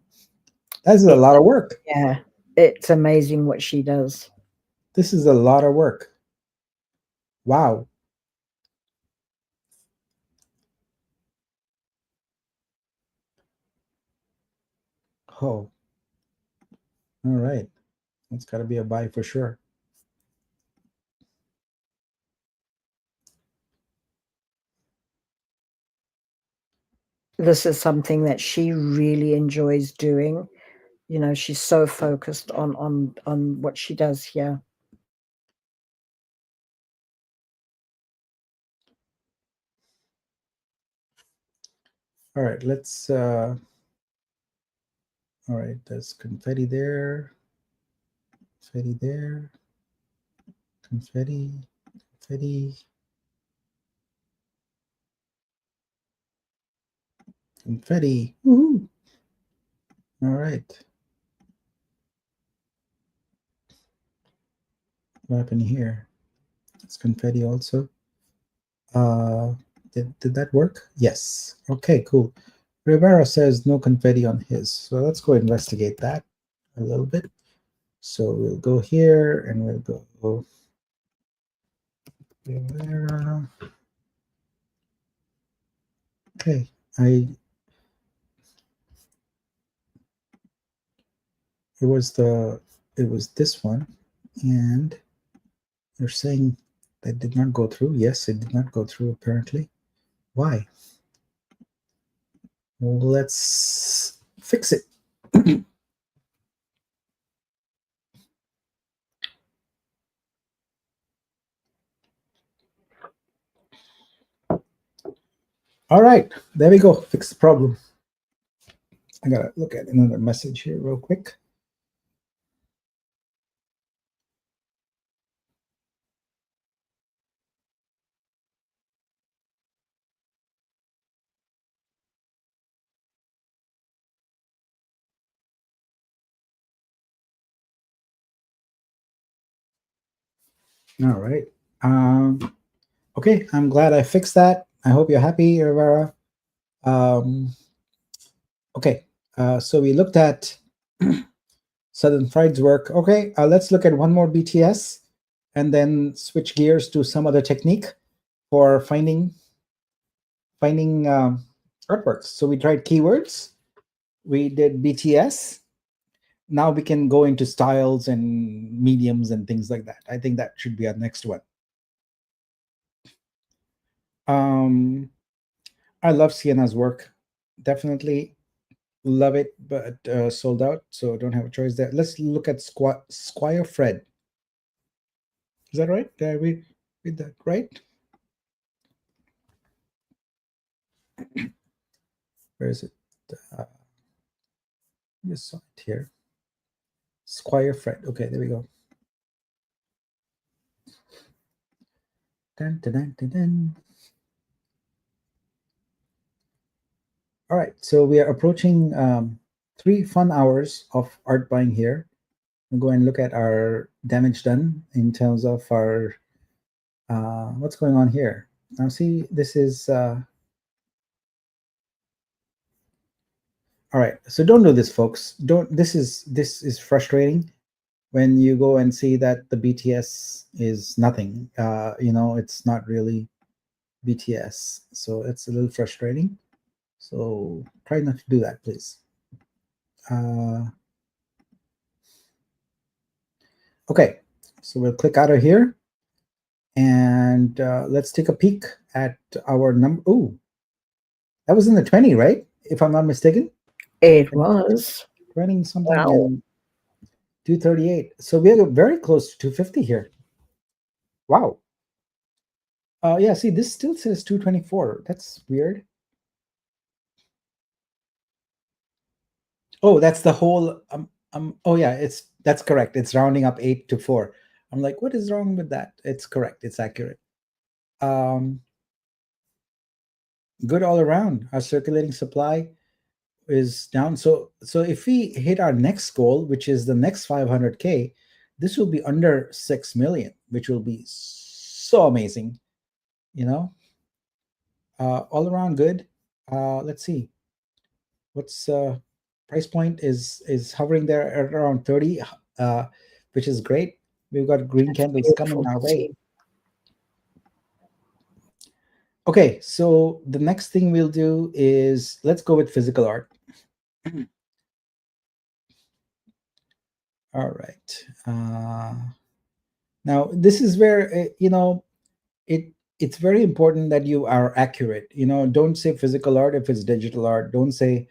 That's a
It,
lot of work.
yeah, it's amazing what she does.
This is a lot of work. Wow. Oh, all right. That's got to be a buy for sure.
This is something that she really enjoys doing. she's so focused on what she does here.
All right, let's. All right, there's confetti there, confetti there, confetti, confetti, confetti. Woohoo! All right. What happened here? It's confetti also. Uh, did that work? Yes. Okay, cool. Rivera says no confetti on his. So let's go investigate that a little bit. So we'll go here and we'll go Rivera. Okay, it was this one, and you're saying that did not go through. Yes, it did not go through apparently. Why? Well, let's fix it. All right, there we go. Fix the problem. I gotta look at another message here real quick. All right. Okay, I'm glad I fixed that. I hope you're happy, Rivera. Okay, so we looked at Southern Fried's work. Okay, let's look at one more BTS and then switch gears to some other technique for finding artworks. So we tried keywords, we did BTS. Now we can go into styles and mediums and things like that. I think that should be our next one. I love Sienna's work. Definitely love it, but sold out, so don't have a choice there. Let's look at Squire Fred. Is that right? Did I read that right? Where is it? Just saw it here. Squire Fred. Okay, there we go. Dun, dun, dun, dun, dun. All right, so we are approaching 3 fun hours of art buying here. We'll go and look at our damage done in terms of our what's going on here. Now, see, this is all right. So don't do this, folks. Don't. This is frustrating when you go and see that the BTS is nothing. It's not really BTS, so it's a little frustrating. So try not to do that, please. Okay, so we'll click out of here, and let's take a peek at our number. Ooh, that was in the 20, right? If I'm not mistaken.
It was.
20 something
Wow.
and 238. So we're very close to 250 here. Wow. Yeah, see, this still says 224. That's weird. Oh, that's the whole. Oh yeah, that's correct. It's rounding up 8 to 4. I'm like, what is wrong with that? It's correct. It's accurate. Good all around. Our circulating supply is down. So if we hit our next goal, which is the next 500K, this will be under 6 million, which will be so amazing. All around good. Let's see. What's price point is hovering there at around 30, which is great. We've got green
That's
candles coming
beautiful
our
to
way.
see.
Okay, so the next thing we'll do is let's go with physical art. All right. Now this is where it's very important that you are accurate. Don't say physical art if it's digital art. Don't say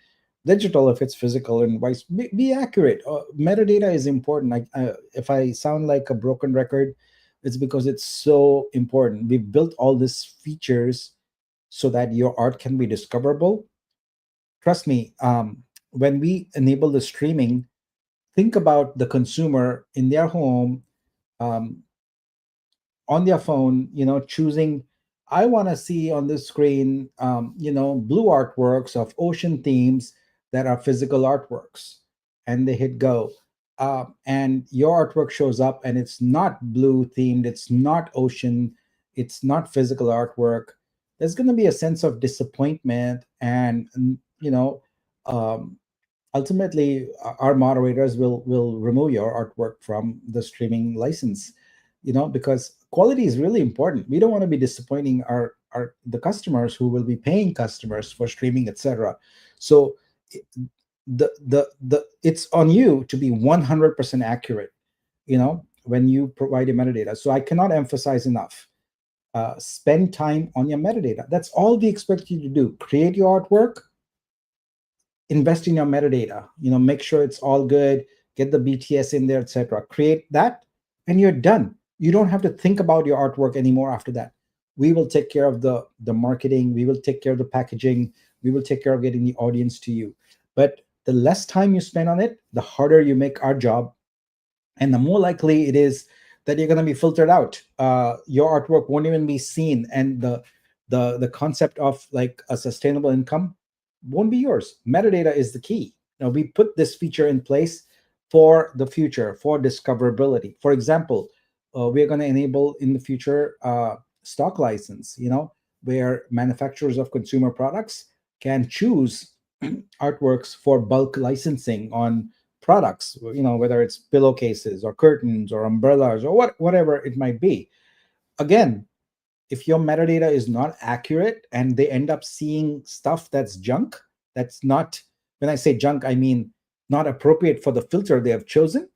digital if it's physical, and vice. Be accurate. Metadata is important. If I sound like a broken record, it's because it's so important. We've built all these features so that your art can be discoverable. Trust me, when we enable the streaming, think about the consumer in their home, um, on their phone, choosing, I want to see on this screen, blue artworks of ocean themes that are physical artworks. And they hit go. And your artwork shows up and it's not blue themed, it's not ocean, it's not physical artwork. There's going to be a sense of disappointment. And, um, ultimately our moderators will remove your artwork from the streaming license, because quality is really important. We don't want to be disappointing our the customers who will be paying customers for streaming, etc. So the it's on you to be 100% accurate, when you provide your metadata. So I cannot emphasize enough, spend time on your metadata. That's all we expect you to do. Create your artwork, invest in your metadata, make sure it's all good, get the bts in there, etc. Create that, and you're done. You don't have to think about your artwork anymore after that. We will take care of the marketing, we will take care of the packaging, we will take care of getting the audience to you. But the less time you spend on it, the harder you make our job, and the more likely it is that you're going to be filtered out. Your artwork won't even be seen, and the concept of like a sustainable income won't be yours. Metadata is the key. Now we put this feature in place for the future, for discoverability. For example, we're going to enable in the future stock license, where manufacturers of consumer products can choose artworks for bulk licensing on products, whether it's pillowcases or curtains or umbrellas or whatever it might be. Again, if your metadata is not accurate and they end up seeing stuff that's junk, that's not, when I say junk, I mean not appropriate for the filter they have chosen,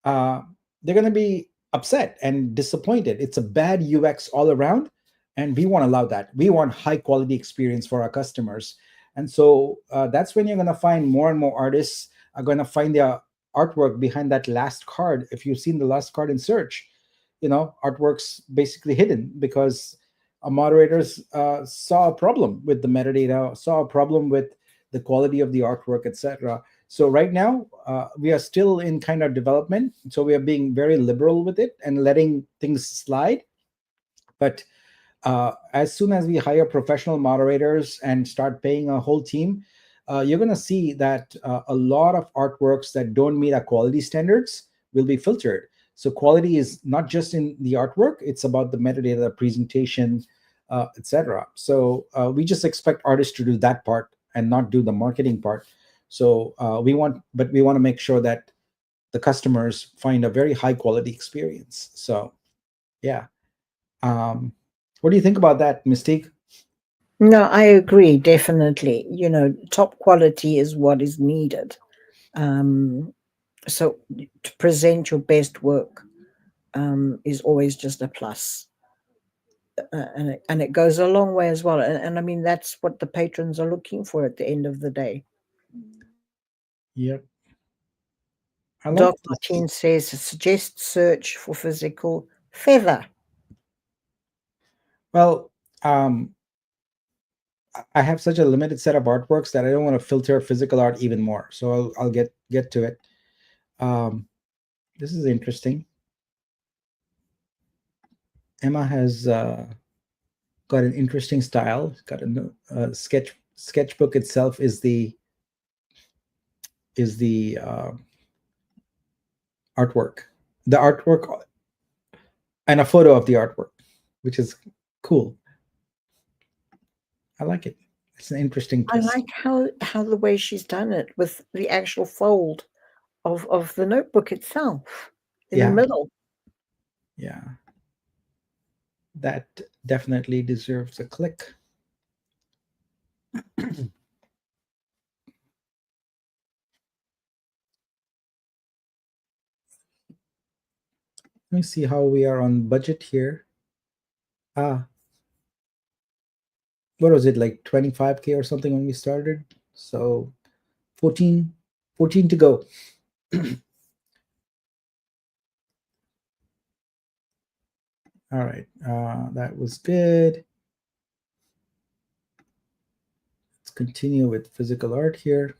uh, they're going to be upset and disappointed. It's a bad UX all around, and we won't allow that. We want high quality experience for our customers, and so that's when you're going to find more and more artists are going to find their artwork behind that last card. If you've seen the last card in search, artworks basically hidden because moderators saw a problem with the metadata, saw a problem with the quality of the artwork, etc. So right now, we are still in kind of development. So we are being very liberal with it and letting things slide. But as soon as we hire professional moderators and start paying a whole team, you're going to see that a lot of artworks that don't meet our quality standards will be filtered. So quality is not just in the artwork; it's about the metadata, the presentation, etc. So we just expect artists to do that part and not do the marketing part. So but we want to make sure that the customers find a very high quality experience. So yeah. um, what do you think about that, Mystique?
No, I agree, definitely. Top quality is what is needed. Um, so to present your best work is always just a plus. And it goes a long way as well. And I mean, that's what the patrons are looking for at the end of the day.
Yep, I like
Doc
this.
Martin says suggest search for physical feather.
Well, um, I have such a limited set of artworks that I don't want to filter physical art even more. So I'll get to it. Um, this is interesting. Emma has got an interesting style. Got a sketchbook itself is the artwork, the artwork, and a photo of the artwork, which is cool. I like it. It's an interesting
I
twist.
like how the way she's done it with the actual fold of the notebook itself in the
Yeah,
middle.
yeah, that definitely deserves a click. Let me see how we are on budget here. Ah, what was it, like 25K or something when we started? So 14, 14 to go. All right, that was good. Let's continue with physical art here.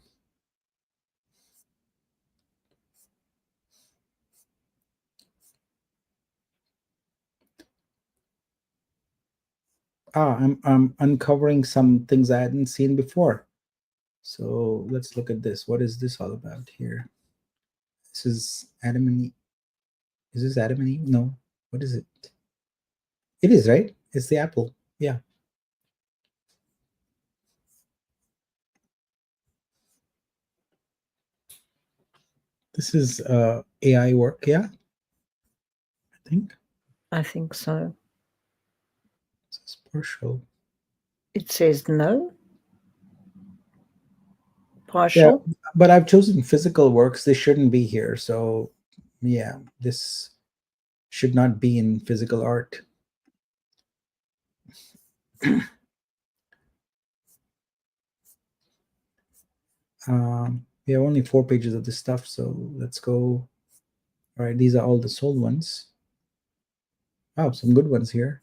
I'm uncovering some things I hadn't seen before. So let's look at this. What is this all about here? This is Adam and Eve. Is this Adam and Eve? No. What is it? It is, right? It's the apple. Yeah. This is AI work. Yeah, I think.
I think so.
This is partial.
It says no.
Yeah,
Partial.
but I've chosen physical works. They shouldn't be here. So, yeah, this should not be in physical art. We have only 4 pages of this stuff, so let's go. All right, these are all the sold ones. Wow, some good ones here.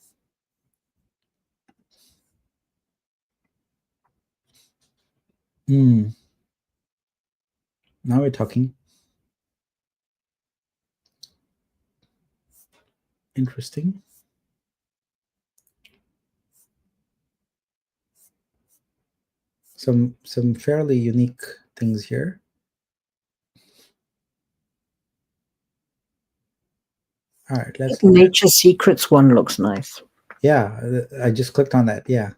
Hmm. Now we're talking. Interesting. Some fairly unique things here. All right, let's look at.
Nature Secrets one looks nice.
Yeah, I just clicked on that. Yeah.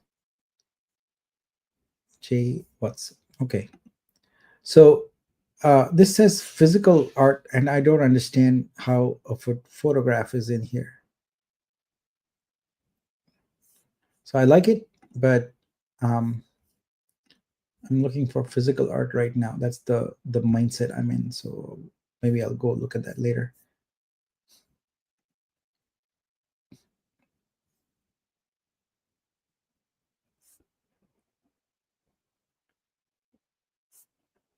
J what's okay. So this says physical art, and I don't understand how a photograph is in here. So I like it, but um, I'm looking for physical art right now. That's the mindset I'm in. So maybe I'll go look at that later.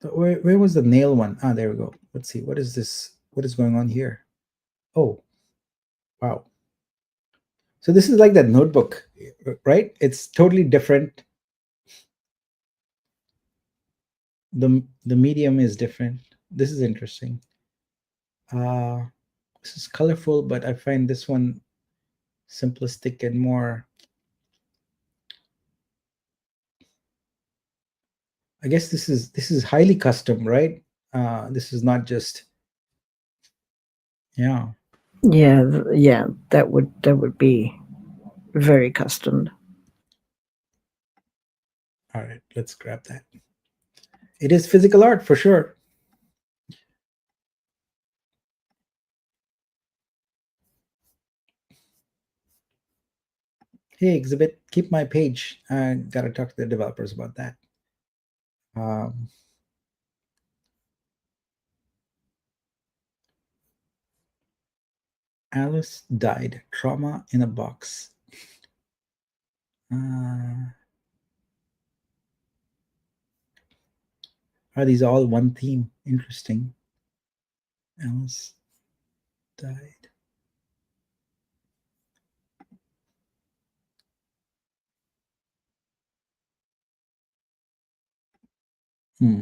So where was the nail one? Ah, there we go. Let's see. What is this? What is going on here? Oh, wow. So this is like that notebook, right? It's totally different. The medium is different. This is interesting. Uh, this is colorful, but I find this one simplistic and more. I guess this is highly custom, right? This is not just. Yeah.
Yeah, yeah, that would be very custom.
All right, let's grab that. It is physical art for sure. Hey, exhibit, keep my page. I gotta talk to the developers about that. Um, Alice died. Trauma in a box. Are these all one theme? Interesting. Alice died. Hmm.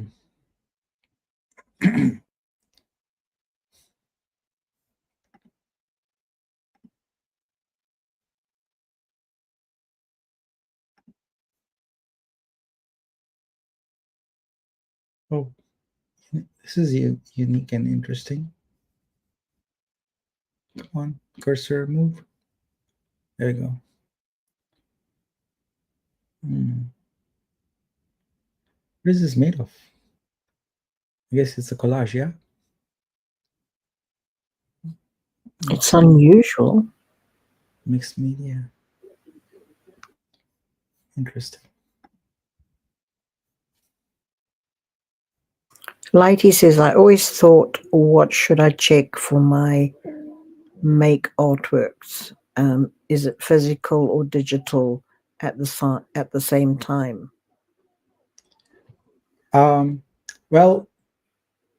Oh, this is unique and interesting. Come on, cursor move. There you go. Hmm. What is this made of? I guess it's a collage, yeah?
It's unusual.
Mixed media. Interesting.
Lighty says, I always thought, what should I check for my make artworks? Is it physical or digital at the same time?
Um, Well,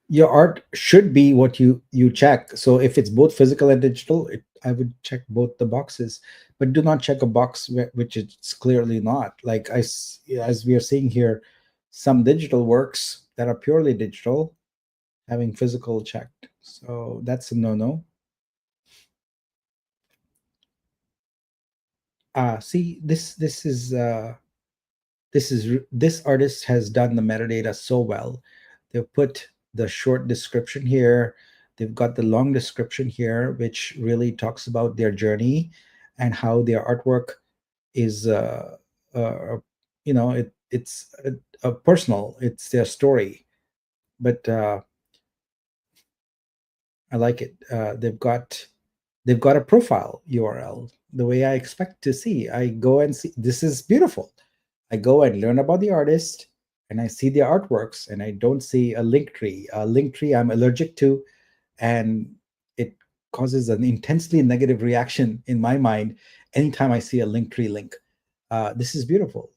your art should be what you check. So if it's both physical and digital, I would check both the boxes, but do not check a box which it's clearly not. Like as we are seeing here, some digital works that are purely digital having physical checked. So that's a no-no. See, this artist has done the metadata so well. They've put the short description here. They've got the long description here, which really talks about their journey and how their artwork is, uh, it's a personal. It's their story, but I like it. They've got a profile URL the way I expect to see. I go and see. This is beautiful. I go and learn about the artist and I see their artworks and I don't see a link tree. A link tree I'm allergic to, and it causes an intensely negative reaction in my mind anytime I see a link tree link. This is beautiful.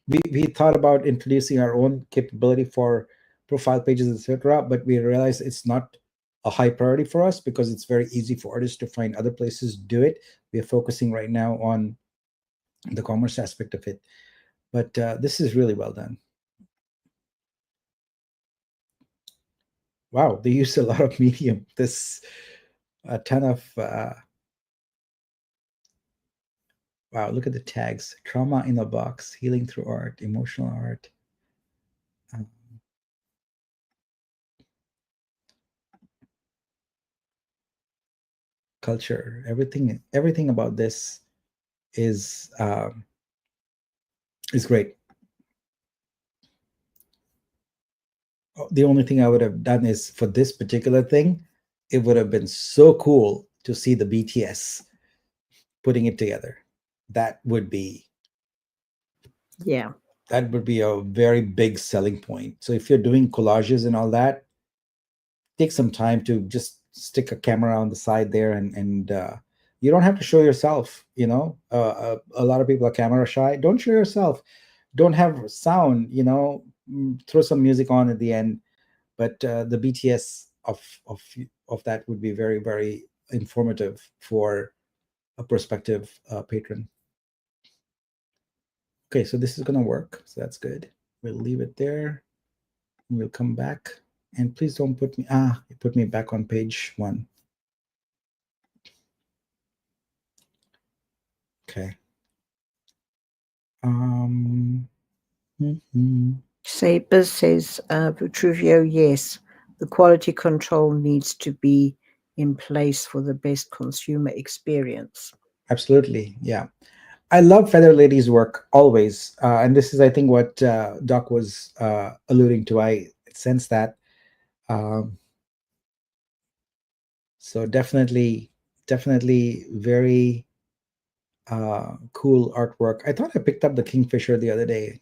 We thought about introducing our own capability for profile pages, etc., but we realized it's not a high priority for us because it's very easy for artists to find other places to do it. We are focusing right now on the commerce aspect of it, but this is really well done. Wow, they used a lot of medium. This a ton of wow. Look at the tags: trauma in a box, healing through art, emotional art, um, culture. Everything about this is um, is great. The only thing I would have done is for this particular thing, it would have been so cool to see the BTS putting it together. That would be
Yeah.
that would be a very big selling point. So if you're doing collages and all that, take some time to just stick a camera on the side there, and you don't have to show yourself. A lot of people are camera shy. Don't show yourself. Don't have sound. Throw some music on at the end, but the BTS of that would be very, very informative for a prospective patron. Okay, so this is going to work, so that's good. We'll leave it there. And we'll come back, and please don't put me back on page 1. Okay. um mhm.
Sabers says, Vitruveo, yes, the quality control needs to be in place for the best consumer experience.
Absolutely, yeah. I love Feather Lady's work always, and this is, I think, what Doc was alluding to. I sense that. um, so definitely very cool artwork. I thought I picked up the Kingfisher the other day,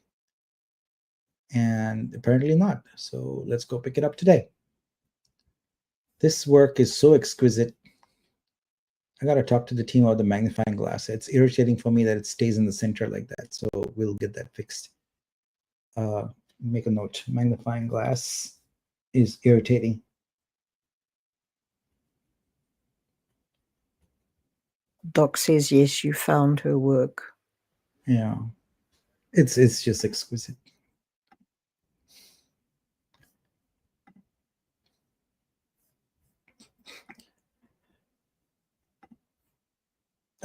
and apparently not. So let's go pick it up today. This work is so exquisite. I got to talk to the team about the magnifying glass. It's irritating for me that it stays in the center like that. So we'll get that fixed. Make a note. Magnifying glass is irritating.
Doc says, yes, you found her work.
Yeah, it's just exquisite.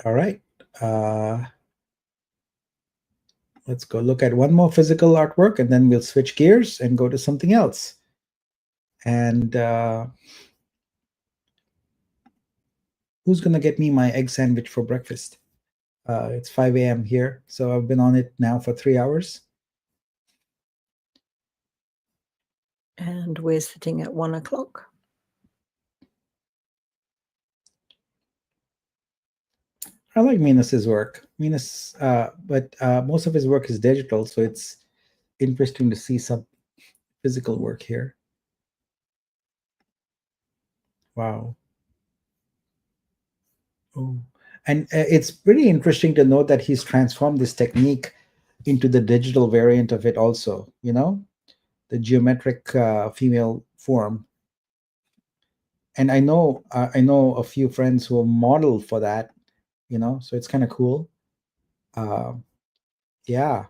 All right. Uh, let's go look at one more physical artwork, and then we'll switch gears and go to something else. And who's gonna get me my egg sandwich for breakfast? It's 5 a.m. here, so I've been on it now for 3 hours.
And we're sitting at 1 o'clock.
I like Minus's work. But most of his work is digital, so it's interesting to see some physical work here. Wow. Oh, and it's pretty interesting to note that he's transformed this technique into the digital variant of it also. the geometric female form. And I know a few friends who have modeled for that, so it's kind of cool. Uh, yeah,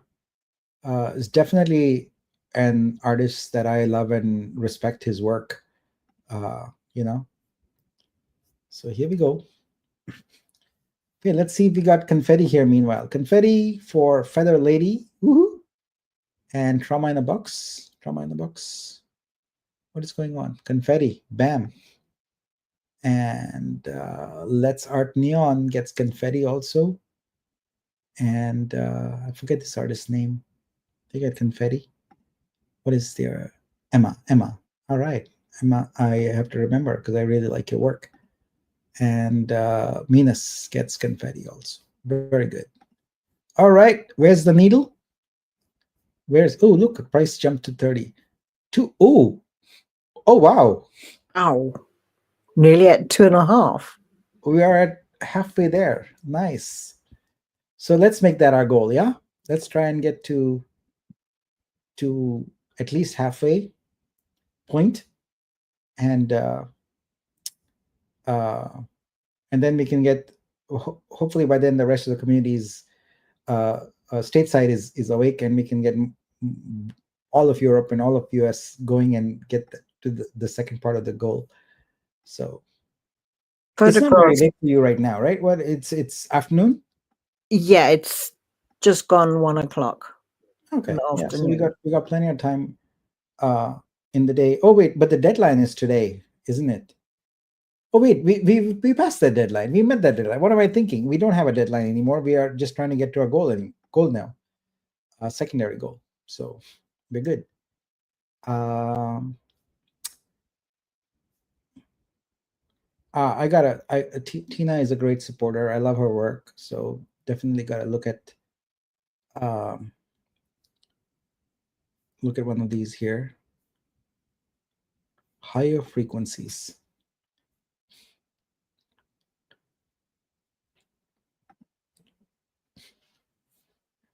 it's definitely an artist that I love and respect his work. Uh, you know, so here we go. Okay, let's see if we got confetti here. Meanwhile, confetti for Feather Lady. Woohoo! And trauma in a box. Trauma in a box. What is going on? Confetti. Bam. And Let's Art Neon gets confetti also. And I forget this artist's name. They get confetti. What is their Emma? Emma. All right, Emma. I have to remember because I really like your work. And Minas gets confetti also. Very good. All right, where's the needle? Where's oh look, price jumped to 30. Two oh wow.
Ow. Nearly at 2.5.
We are at halfway there. Nice. So let's make that our goal, yeah? Let's try and get to at least halfway point, and uh, and then we can get hopefully by then the rest of the communities uh, stateside is awake, and we can get all of Europe and all of US going and get to the second part of the goal. So it's not very
Photographs.
late for you right now, right? What it's afternoon?
Yeah, it's just gone 1 o'clock in
Okay,
the
yeah. So
afternoon.
we got plenty of time uh in the day. Oh wait, but the deadline is today, isn't it? Oh wait, we passed that deadline. We met that deadline. What am I thinking? We don't have a deadline anymore. We are just trying to get to our goal now, a secondary goal. So we're good. Um, I gotta. Tina is a great supporter. I love her work. So definitely gotta um, look at one of these here. Higher frequencies.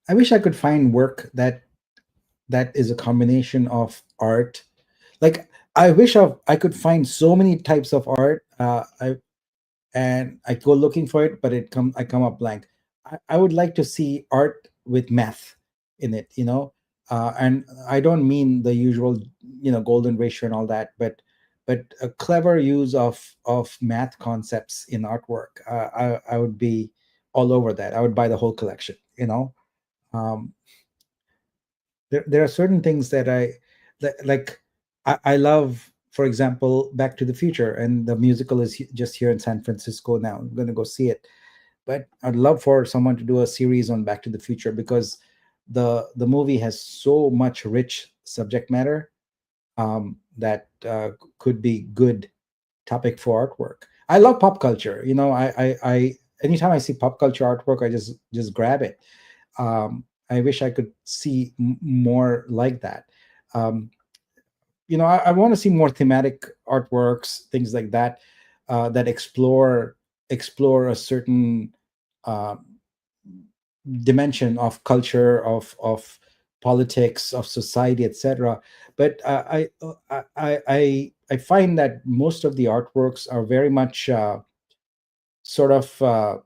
I wish I could find work that is a combination of art. Like I wish I could find so many types of art. I go looking for it, but I come up blank. I would like to see art with math in it, and I don't mean the usual, golden ratio and all that, but a clever use of math concepts in artwork. I would be all over that. I would buy the whole collection. Um, there are certain things that like I love, for example, Back to the Future, and the musical is just here in San Francisco now. I'm going to go see it, but I'd love for someone to do a series on Back to the Future because the movie has so much rich subject matter that could be good topic for artwork. I love pop culture. I anytime I see pop culture artwork, I just grab it. I wish I could see more like that. Um, I want to see more thematic artworks, things like that, that explore a certain uh, dimension of culture, of politics, of society, etc. But I find that most of the artworks are very much sort of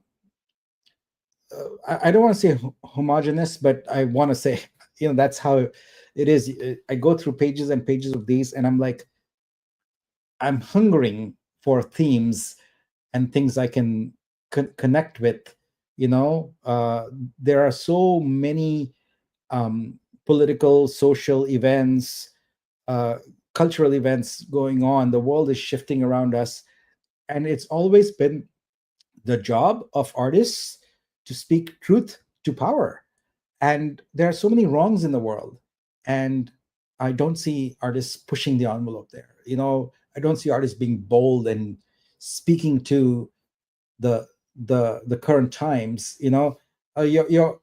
I don't want to say homogenous, but I want to say, that's how it is. I go through pages and pages of these, and I'm like, I'm hungering for themes and things I can connect with. There are so many um, political, social events, uh, cultural events going on. The world is shifting around us, and it's always been the job of artists to speak truth to power. And there are so many wrongs in the world, and I don't see artists pushing the envelope there. I don't see artists being bold and speaking to the current times. You're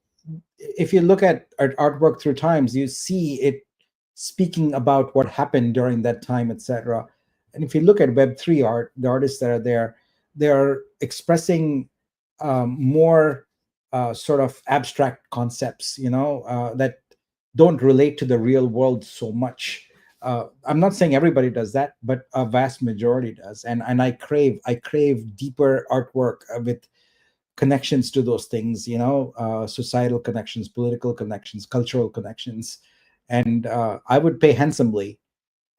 if you look at artwork through times, you see it speaking about what happened during that time, etc. And if you look at Web3 art, the artists that are there, they are expressing more sort of abstract concepts, that don't relate to the real world so much. I'm not saying everybody does that, but a vast majority does, and I crave deeper artwork with connections to those things, societal connections, political connections, cultural connections, and I would pay handsomely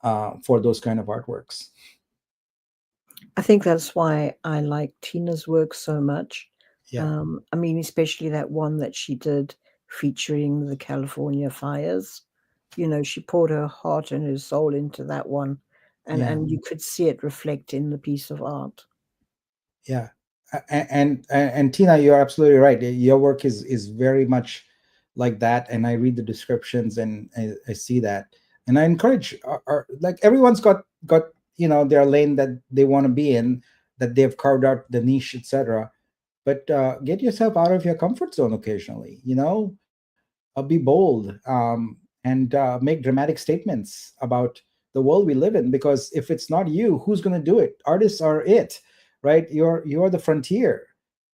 for those kind of artworks.
I think that's why I like Tina's work so much.
Yeah,
I mean, especially that one that she did featuring the California fires. You know, she poured her heart and her soul into that one,
yeah,
and you could see it reflect in the piece of art.
yeah. And Tina, you're absolutely right. Your work is very much like that, and I read the descriptions and I see that, and I encourage like everyone's got their lane that they want to be in, that they've carved out the niche, etc. But get yourself out of your comfort zone occasionally. Be bold, and make dramatic statements about the world we live in. Because if it's not you, who's going to do it? Artists are it, right? You're the frontier.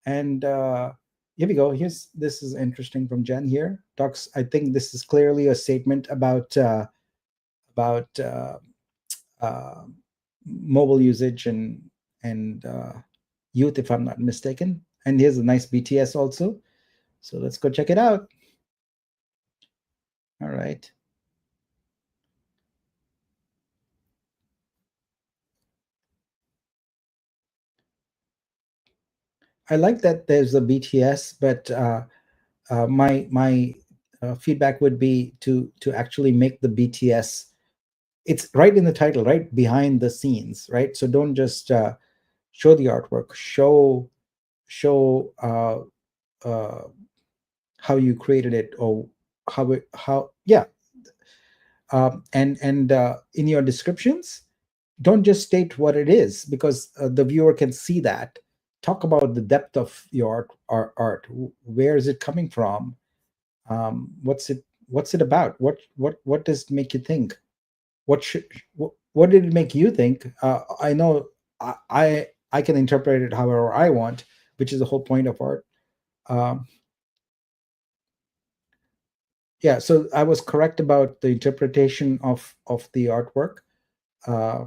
And here we go. This is interesting from Jen here. Talks. I think this is clearly a statement about uh, mobile usage and youth, if I'm not mistaken. And here's a nice BTS also. So let's go check it out. All right. I like that there's a BTS, but my feedback would be to actually make the BTS. It's right in the title, right behind the scenes, right? So don't just show the artwork. Show uh, how you created it, or how yeah. And in your descriptions, don't just state what it is, because the viewer can see that. Talk about the depth of your art. Where is it coming from? What's it about? What does it make you think? What did it make you think? I know I can interpret it however I want, which is the whole point of art. um, yeah, so I was correct about the interpretation of the artwork. uh,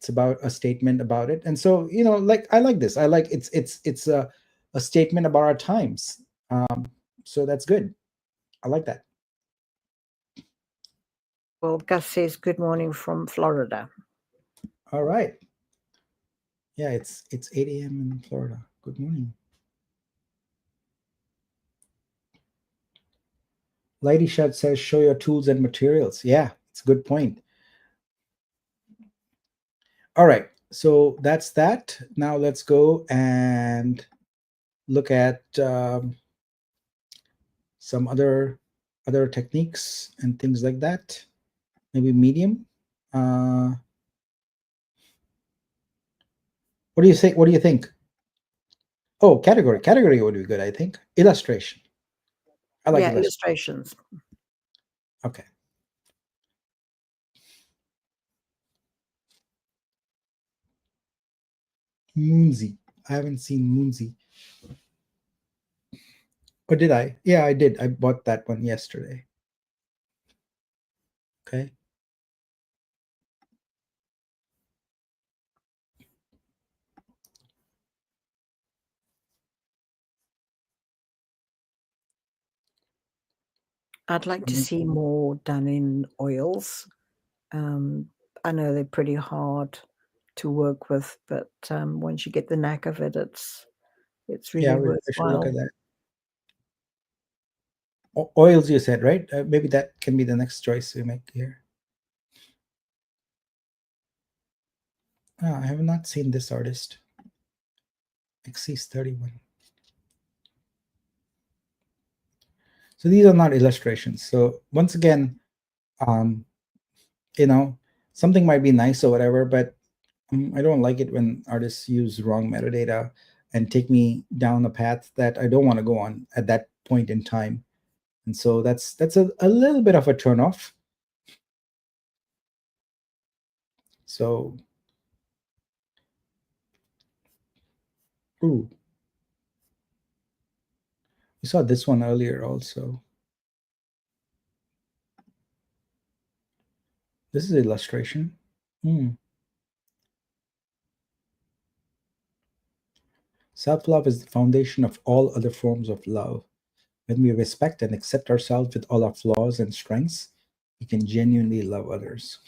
it's about a statement about it. And so, like, I like this. I like it's a statement about our times. So that's good. I like that.
Well, Gus says good morning from Florida.
All right. Yeah, it's 8 a.m. in Florida. Good morning. Lady Shad says, show your tools and materials. Yeah, it's a good point. All right. So that's that. Now let's go and look at some other techniques and things like that. Maybe medium. Uh, what do you think? What do you think? Oh, category. Category would be good, I think. Illustration. I like
Yeah,
illustration.
illustrations.
Okay. Moonsy. I haven't seen Moonsy. Or did I? Yeah, I did. I bought that one yesterday. Okay.
I'd like to see more done in oils. Um, I know they're pretty hard to work with, but once you get the knack of it, it's
Yeah,
really
I should look
worthwhile.
at that. Oils, you said, right? Maybe that can be the next choice we make here. I have not seen this artist. Xyz 31. So these are not illustrations. So once again, um, you know, something might be nice or whatever, but I don't like it when artists use wrong metadata and take me down a path that I don't want to go on at that point in time. And so that's a little bit of a turnoff. So, ooh, we saw this one earlier also. This is illustration. Hmm. Self-love is the foundation of all other forms of love. When we respect and accept ourselves with all our flaws and strengths, we can genuinely love others.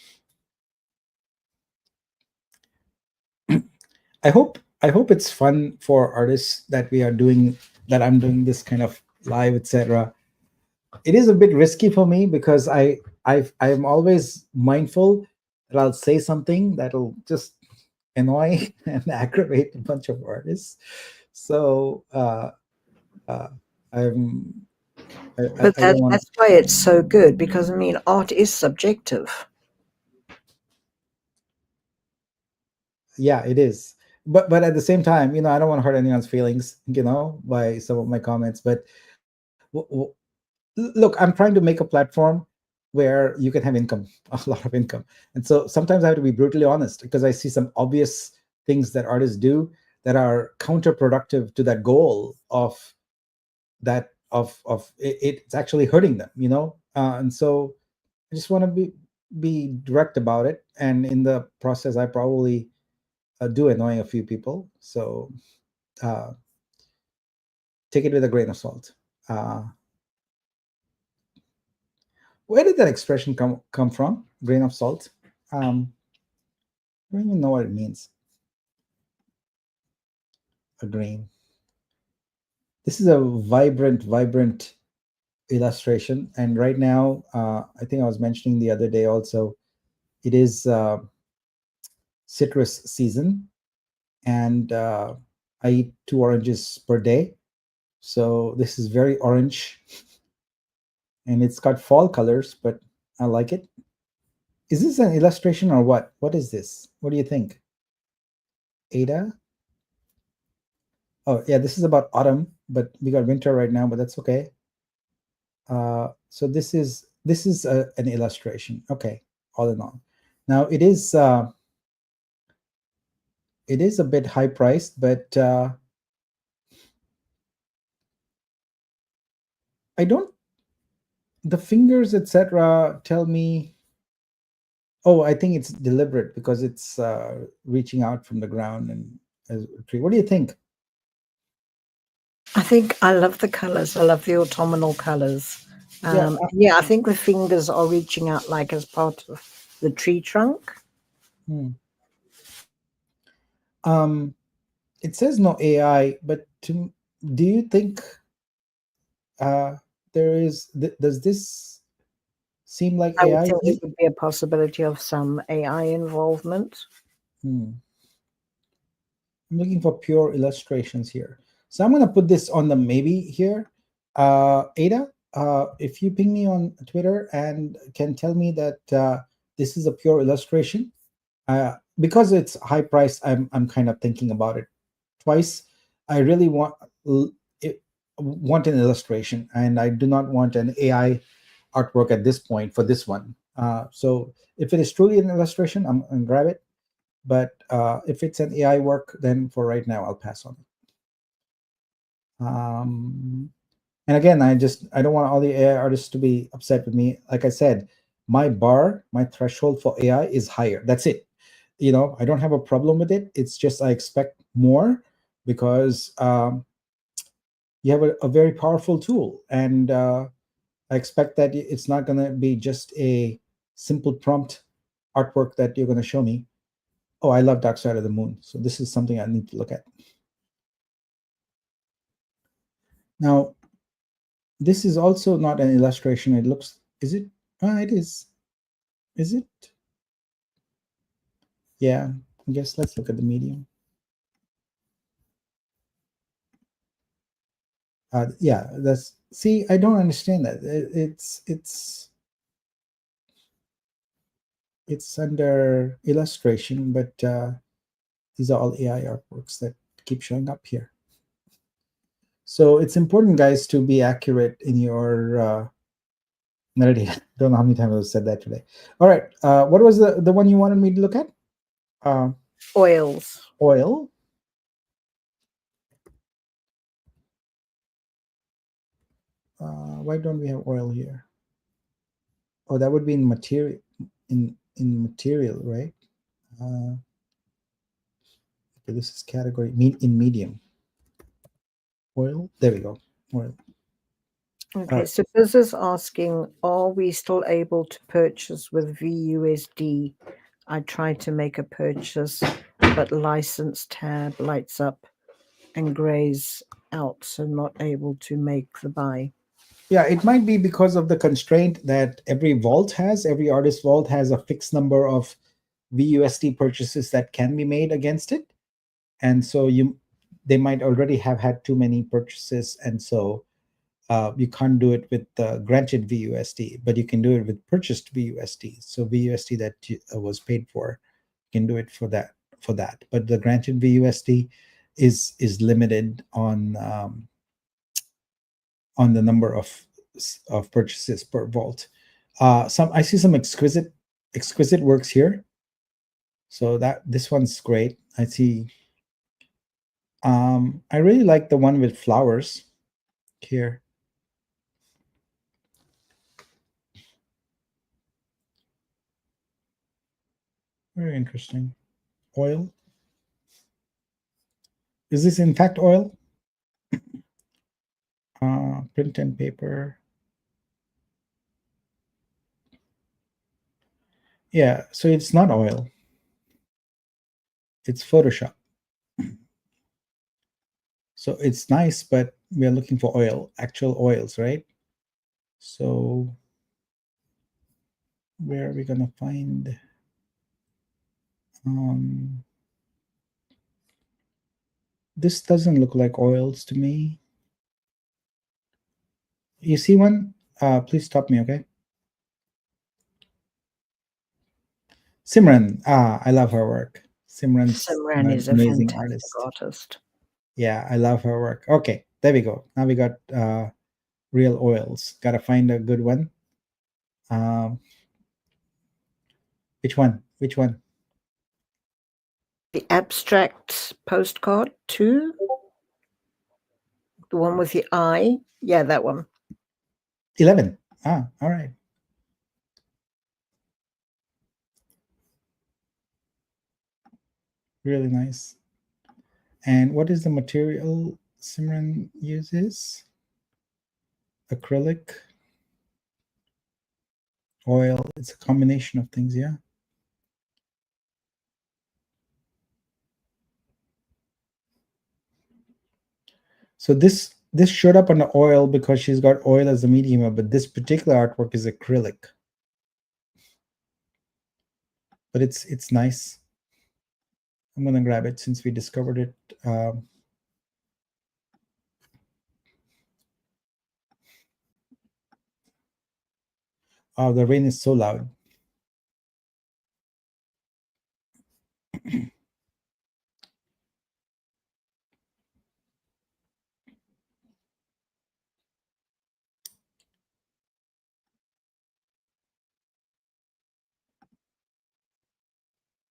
I hope it's fun for artists that we are doing, that I'm doing this kind of live, etc. It is a bit risky for me because I'm always mindful that I'll say something that'll just annoy and aggravate a bunch of artists. So uh, I'm
But
I don't want to.
that's why it's so good, because I mean, art is subjective.
Yeah, it is. But at the same time, I don't want to hurt anyone's feelings, by some of my comments. But look, I'm trying to make a platform where you can have income, a lot of income. And so sometimes I have to be brutally honest because I see some obvious things that artists do that are counterproductive to that goal of it's actually hurting them, and so I just want to be direct about it. And in the process, I probably do annoy a few people. So uh, take it with a grain of salt. Uh, where did that expression come from? Grain of salt. I don't even know what it means. A grain. This is a vibrant illustration. And right now, I think I was mentioning the other day also, it is citrus season, and I eat 2 oranges per day. So this is very orange, and it's got fall colors, but I like it. Is this an illustration or what? What is this? What do you think? Ada? Oh, yeah, this is about autumn, but we got winter right now, but that's okay. So this is an illustration. Okay, all in all. Now it is a bit high priced, but I don't. The fingers, etc., tell me. Oh, I think it's deliberate because it's reaching out from the ground and as a tree. What do you think?
I think I love the colors. I love the autumnal colors.
Yeah.
Yeah, I think the fingers are reaching out like as part of the tree trunk.
Hmm. Um, it says no AI, but do you think uh, does this seem like
I would
AI?
think there would be a possibility of some AI involvement.
Hmm. I'm looking for pure illustrations here. So I'm going to put this on the maybe here. Ada, if you ping me on Twitter and can tell me that this is a pure illustration, because it's high price, I'm kind of thinking about it twice. I really it, want an illustration, and I do not want an AI artwork at this point for this one. So if it is truly an illustration, I'm going to grab it. But if it's an AI work, then for right now, I'll pass on it. And again, I don't want all the AI artists to be upset with me. Like I said, my threshold for AI is higher. That's it. I don't have a problem with it. It's just I expect more because you have a very powerful tool, and I expect that it's not going to be just a simple prompt artwork that you're going to show me. Oh, I love Dark Side of the Moon. So this is something I need to look at. Now, this is also not an illustration. It looks, is it? Ah, it is. Is it? Yeah, I guess let's look at the medium. Yeah, see, I don't understand that. It's under illustration, but these are all AI artworks that keep showing up here. So it's important, guys, to be accurate in your metadata. Don't know how many times I've said that today. All right, what was the one you wanted me to look at?
Oils.
Oil. Why don't we have oil here? Oh, that would be in material, in in material, right? Okay, this is category in medium. Oil. There we go. Oil.
Okay, so this is asking, are we still able to purchase with VUSD? I tried to make a purchase, but license tab lights up and grays out, so not able to make the buy.
Yeah, it might be because of the constraint that every vault has. Every artist vault has a fixed number of VUSD purchases that can be made against it, and so they might already have had too many purchases, and so you can't do it with granted VUSD, but you can do it with purchased VUSD. So VUSD that was paid for, you can do it for that. But the granted VUSD is limited on the number of purchases per vault. I see some exquisite works here. So that this one's great. I see. I really like the one with flowers here. Very interesting. Oil. Is this in fact oil? Print and paper. Yeah, so it's not oil. It's Photoshop. So it's nice, but we are looking for oil, actual oils, right? So where are we gonna find? This doesn't look like oils to me. You see one? Please stop me, okay? Simran. I love her work. Simran's
Simran
an
is a
amazing
fantastic
artist.
artist.
Yeah, I love her work. Okay, there we go. Now we got real oils. Gotta find a good one. Um, which one? Which one?
The abstract postcard 2, the one with the eye. Yeah, that one.
11. All right. Really nice. And what is the material Simran uses? Acrylic, oil. It's a combination of things, yeah. So this showed up on the oil because she's got oil as a medium, but this particular artwork is acrylic. But it's nice. I'm gonna grab it since we discovered it. Oh, the rain is so loud.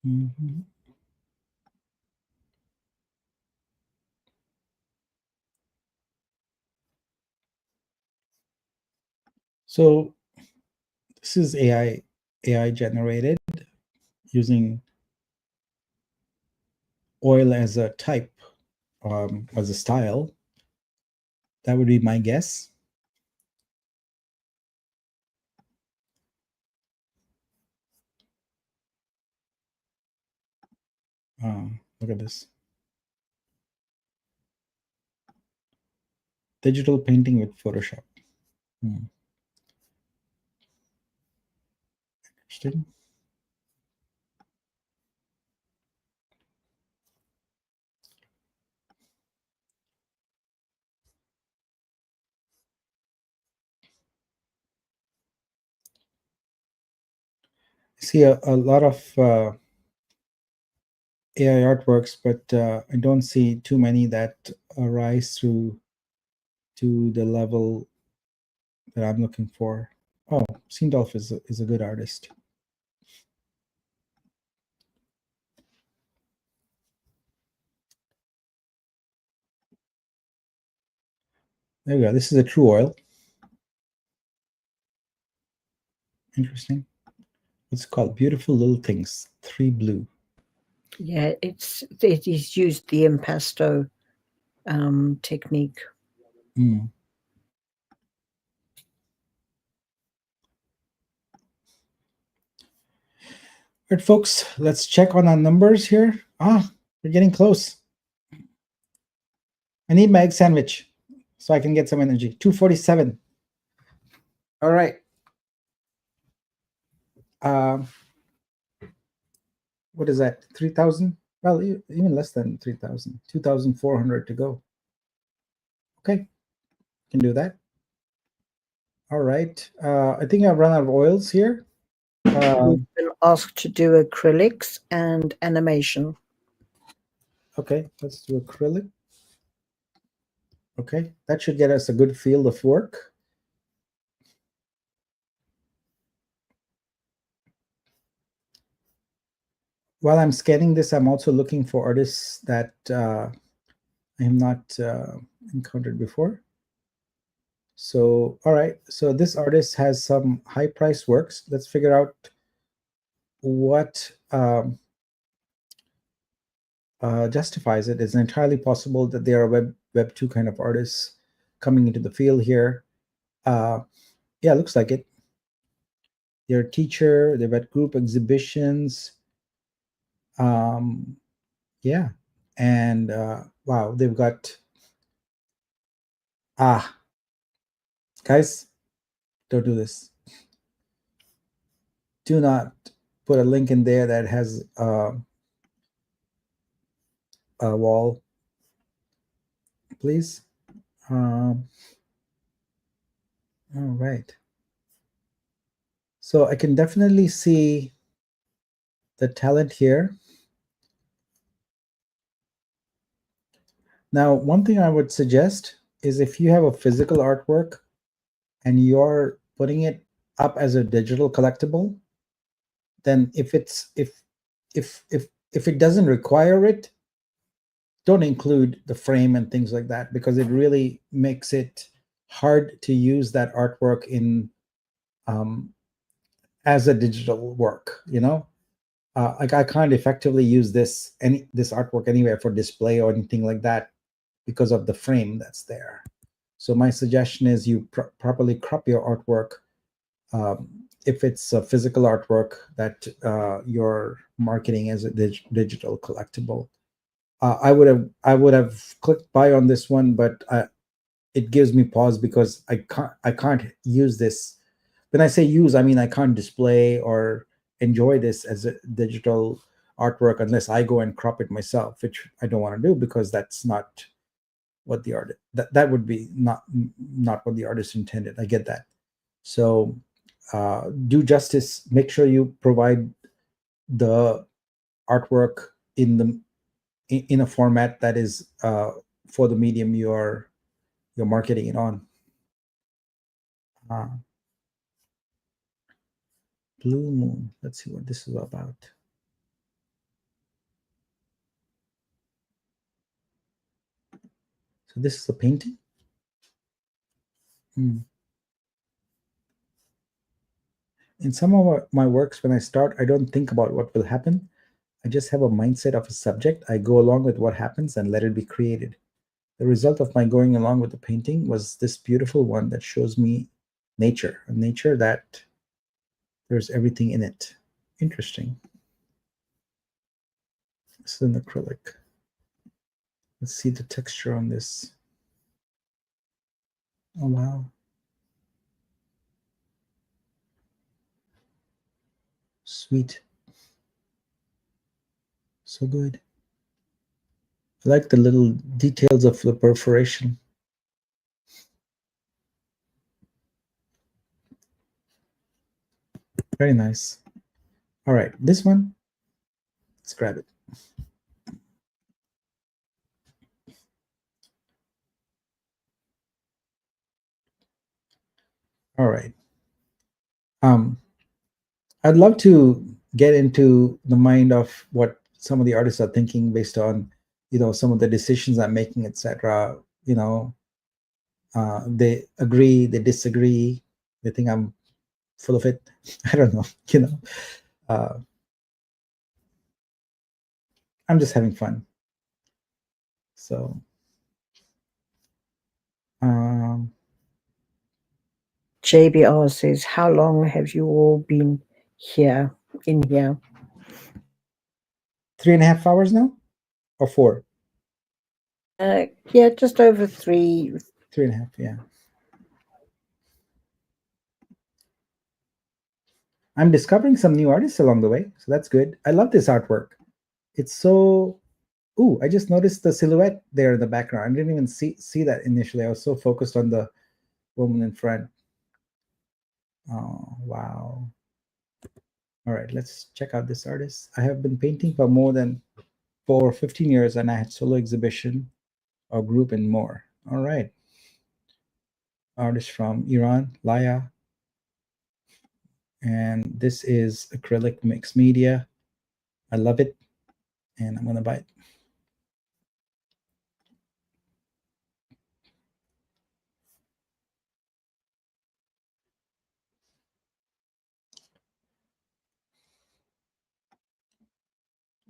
Mm-hmm. So this is AI generated using oil as a type, as a style. That would be my guess. Look at this. Digital painting with Photoshop. Interesting. I see a lot of AI artworks, but I don't see too many that rise to the level that I'm looking for. Oh, Seendorf is a good artist. There we go. This is a true oil. Interesting. What's it called? Beautiful Little Things, 3 blue.
Yeah, it is used the impasto technique.
Mm. All right, folks, let's check on our numbers here. We're getting close. I need my egg sandwich so I can get some energy. 247. All right. Um, what is that? 3,000? Well, even less than 3,000. 2,400 to go. Okay, can do that. All right. I think I've run out of oils here.
We've been asked to do acrylics and animation.
Okay, let's do acrylic. Okay, that should get us a good field of work. While I'm scanning this, I'm also looking for artists that I have not encountered before. So, all right, so this artist has some high price works. Let's figure out what justifies it. It's entirely possible that they are web 2 kind of artists coming into the field here. Yeah, looks like it. They're a teacher, they've had group exhibitions. Yeah, and wow, they've got guys, don't do this. Do not put a link in there that has a wall, please. All right. So I can definitely see the talent here. Now, one thing I would suggest is if you have a physical artwork and you're putting it up as a digital collectible, then if it doesn't require it, don't include the frame and things like that, because it really makes it hard to use that artwork in as a digital work. Like I can't effectively use this artwork anywhere for display or anything like that because of the frame that's there. So my suggestion is you properly crop your artwork. If it's a physical artwork that you're marketing as a digital collectible, I would have clicked buy on this one, but it gives me pause because I can't use this. When I say use, I mean I can't display or enjoy this as a digital artwork unless I go and crop it myself, which I don't want to do because that's not what the artist that would be not what the artist intended. I get that. So do justice. Make sure you provide the artwork in a format that is for the medium you're marketing it on. Blue Moon. Let's see what this is about. So this is a painting. In some of my works, when I start, I don't think about what will happen. I just have a mindset of a subject. I go along with what happens and let it be created. The result of my going along with the painting was this beautiful one that shows me nature, a nature that there's everything in it. Interesting. This is an acrylic. Let's see the texture on this. Oh, wow. Sweet. So good. I like the little details of the perforation. Very nice. All right, this one, let's grab it. All right. I'd love to get into the mind of what some of the artists are thinking based on, some of the decisions I'm making, etc. They agree, they disagree, they think I'm full of it. I don't know, you know. Uh, I'm just having fun. So, um,
JBR says, how long have you all been here, in here?
3.5 hours now, or 4?
Yeah, just over 3.
3.5, yeah. I'm discovering some new artists along the way, so that's good. I love this artwork. It's so. Ooh, I just noticed the silhouette there in the background. I didn't even see that initially. I was so focused on the woman in front. Oh, wow. All right, let's check out this artist. I have been painting for 15 years, and I had solo exhibition or group and more. All right. Artist from Iran, Laya. And this is acrylic mixed media. I love it, and I'm gonna buy it.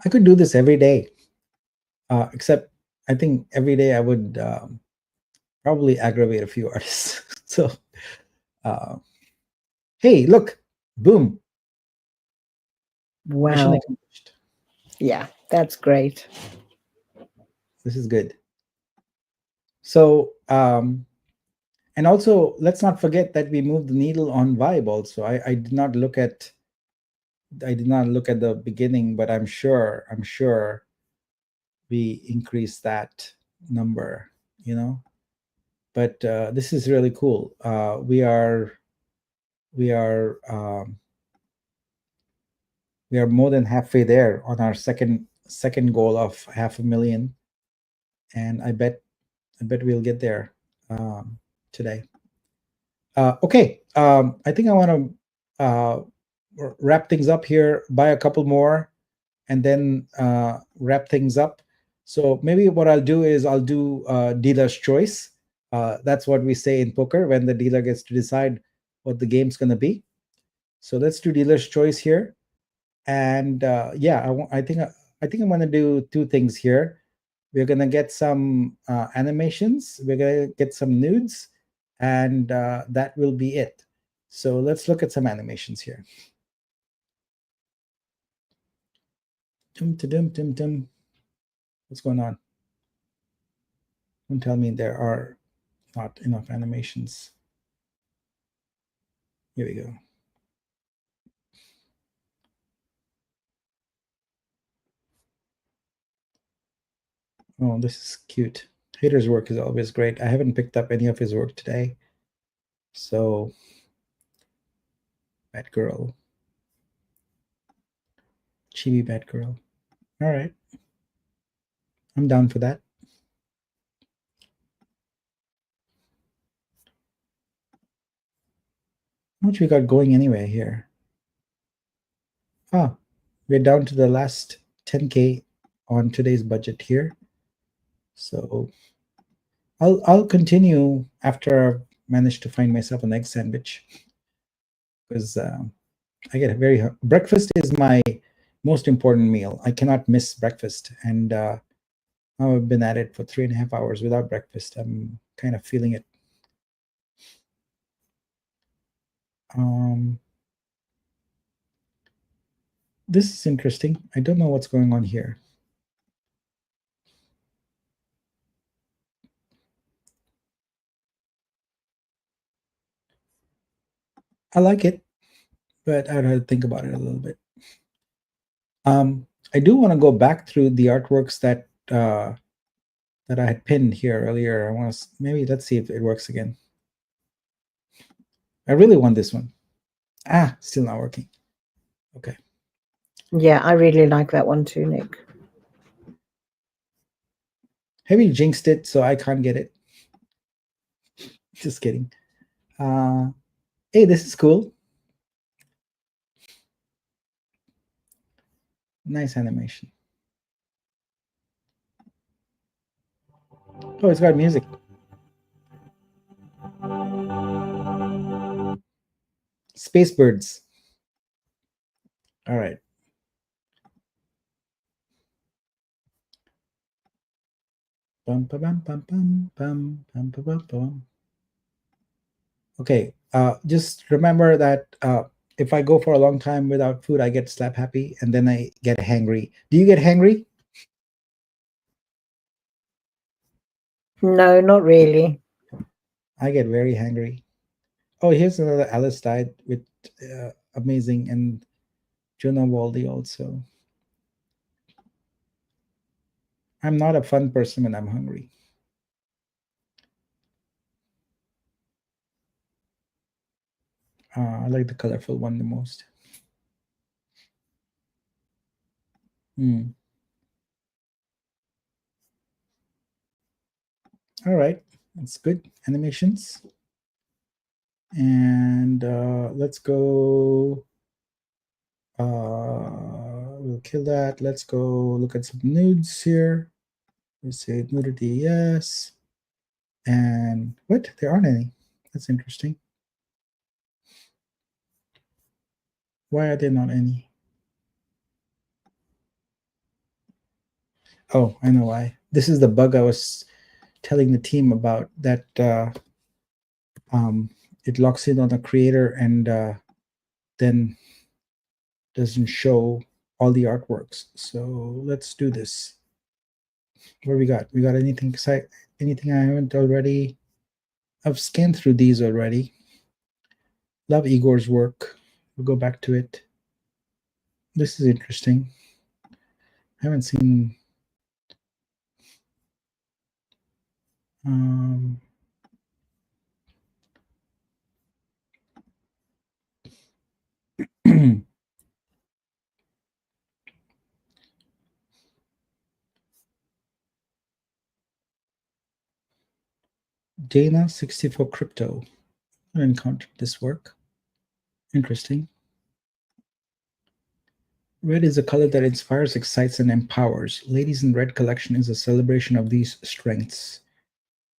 I could do this every day, except I think every day I would probably aggravate a few artists. So, uh, hey, look, boom, mission
Wow.
accomplished.
Yeah, that's great.
This is good. So, and also let's not forget that we moved the needle on vibe. Also, I did not look at the beginning, but I'm sure we increased that number. You know, but this is really cool. We are we are more than halfway there on our second goal of 500,000, and I bet we'll get there today. Okay, I think I want to wrap things up here. Buy a couple more, and then wrap things up. So maybe what I'll do is I'll do dealer's choice. That's what we say in poker when the dealer gets to decide what the game's going to be. So let's do dealer's choice here. And yeah, I think I'm going to do two things here. We're going to get some animations. We're going to get some nudes, and that will be it. So let's look at some animations here. Dum, dum, dum, dum. What's going on? Don't tell me there are not enough animations. Here we go. Oh, this is cute. Hater's work is always great. I haven't picked up any of his work today. So, Batgirl. Chibi Batgirl. All right. I'm down for that. How much we got going anyway here? Ah, we're down to the last 10K on today's budget here. So I'll continue after I've managed to find myself an egg sandwich, because I get a very breakfast is my most important meal. I cannot miss breakfast, and I've been at it for 3.5 hours without breakfast. I'm kind of feeling it. Um, this is interesting. I don't know what's going on here. I like it, but I'd have to think about it a little bit. I do want to go back through the artworks that I had pinned here earlier. I want to maybe let's see if it works again. I really want this one. Ah, still not working. Okay.
Yeah, I really like that one too, Nick.
Have you jinxed it so I can't get it? Just kidding. Hey, this is cool. Nice animation. Oh, it's got music. Space birds. All right. Bum, bum, bum, bum, bum, bum, bum, bum, bum. Okay. Just remember that if I go for a long time without food, I get slap happy and then I get hangry. Do you get hangry?
No, not really.
I get very hangry. Oh, here's another Alice died with amazing, and Jonah Waldy also. I'm not a fun person when I'm hungry. I like the colorful one the most. Hmm. All right, that's good. Animations. And let's go. We'll kill that. Let's go look at some nudes here. We say nudity, yes. And what? There aren't any. That's interesting. Why are there not any? Oh, I know why. This is the bug I was telling the team about, that it locks in on a creator and then doesn't show all the artworks. So let's do this. What we got? We got anything exciting? Anything I haven't already? I've scanned through these already. Love Igor's work. We'll go back to it. This is interesting. I haven't seen. Um, Dana64 Crypto. I encountered this work. Interesting. Red is a color that inspires, excites, and empowers. Ladies in Red collection is a celebration of these strengths.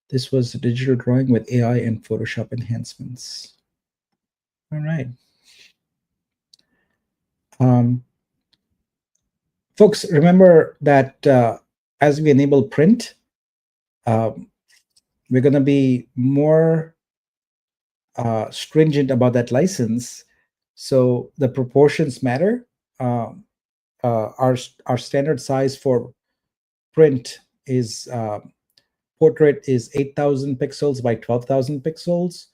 This was a digital drawing with AI and Photoshop enhancements. All right. Folks, remember that as we enable print, we're going to be more stringent about that license. So the proportions matter. Our standard size for print is portrait is 8,000 pixels by 12,000 pixels,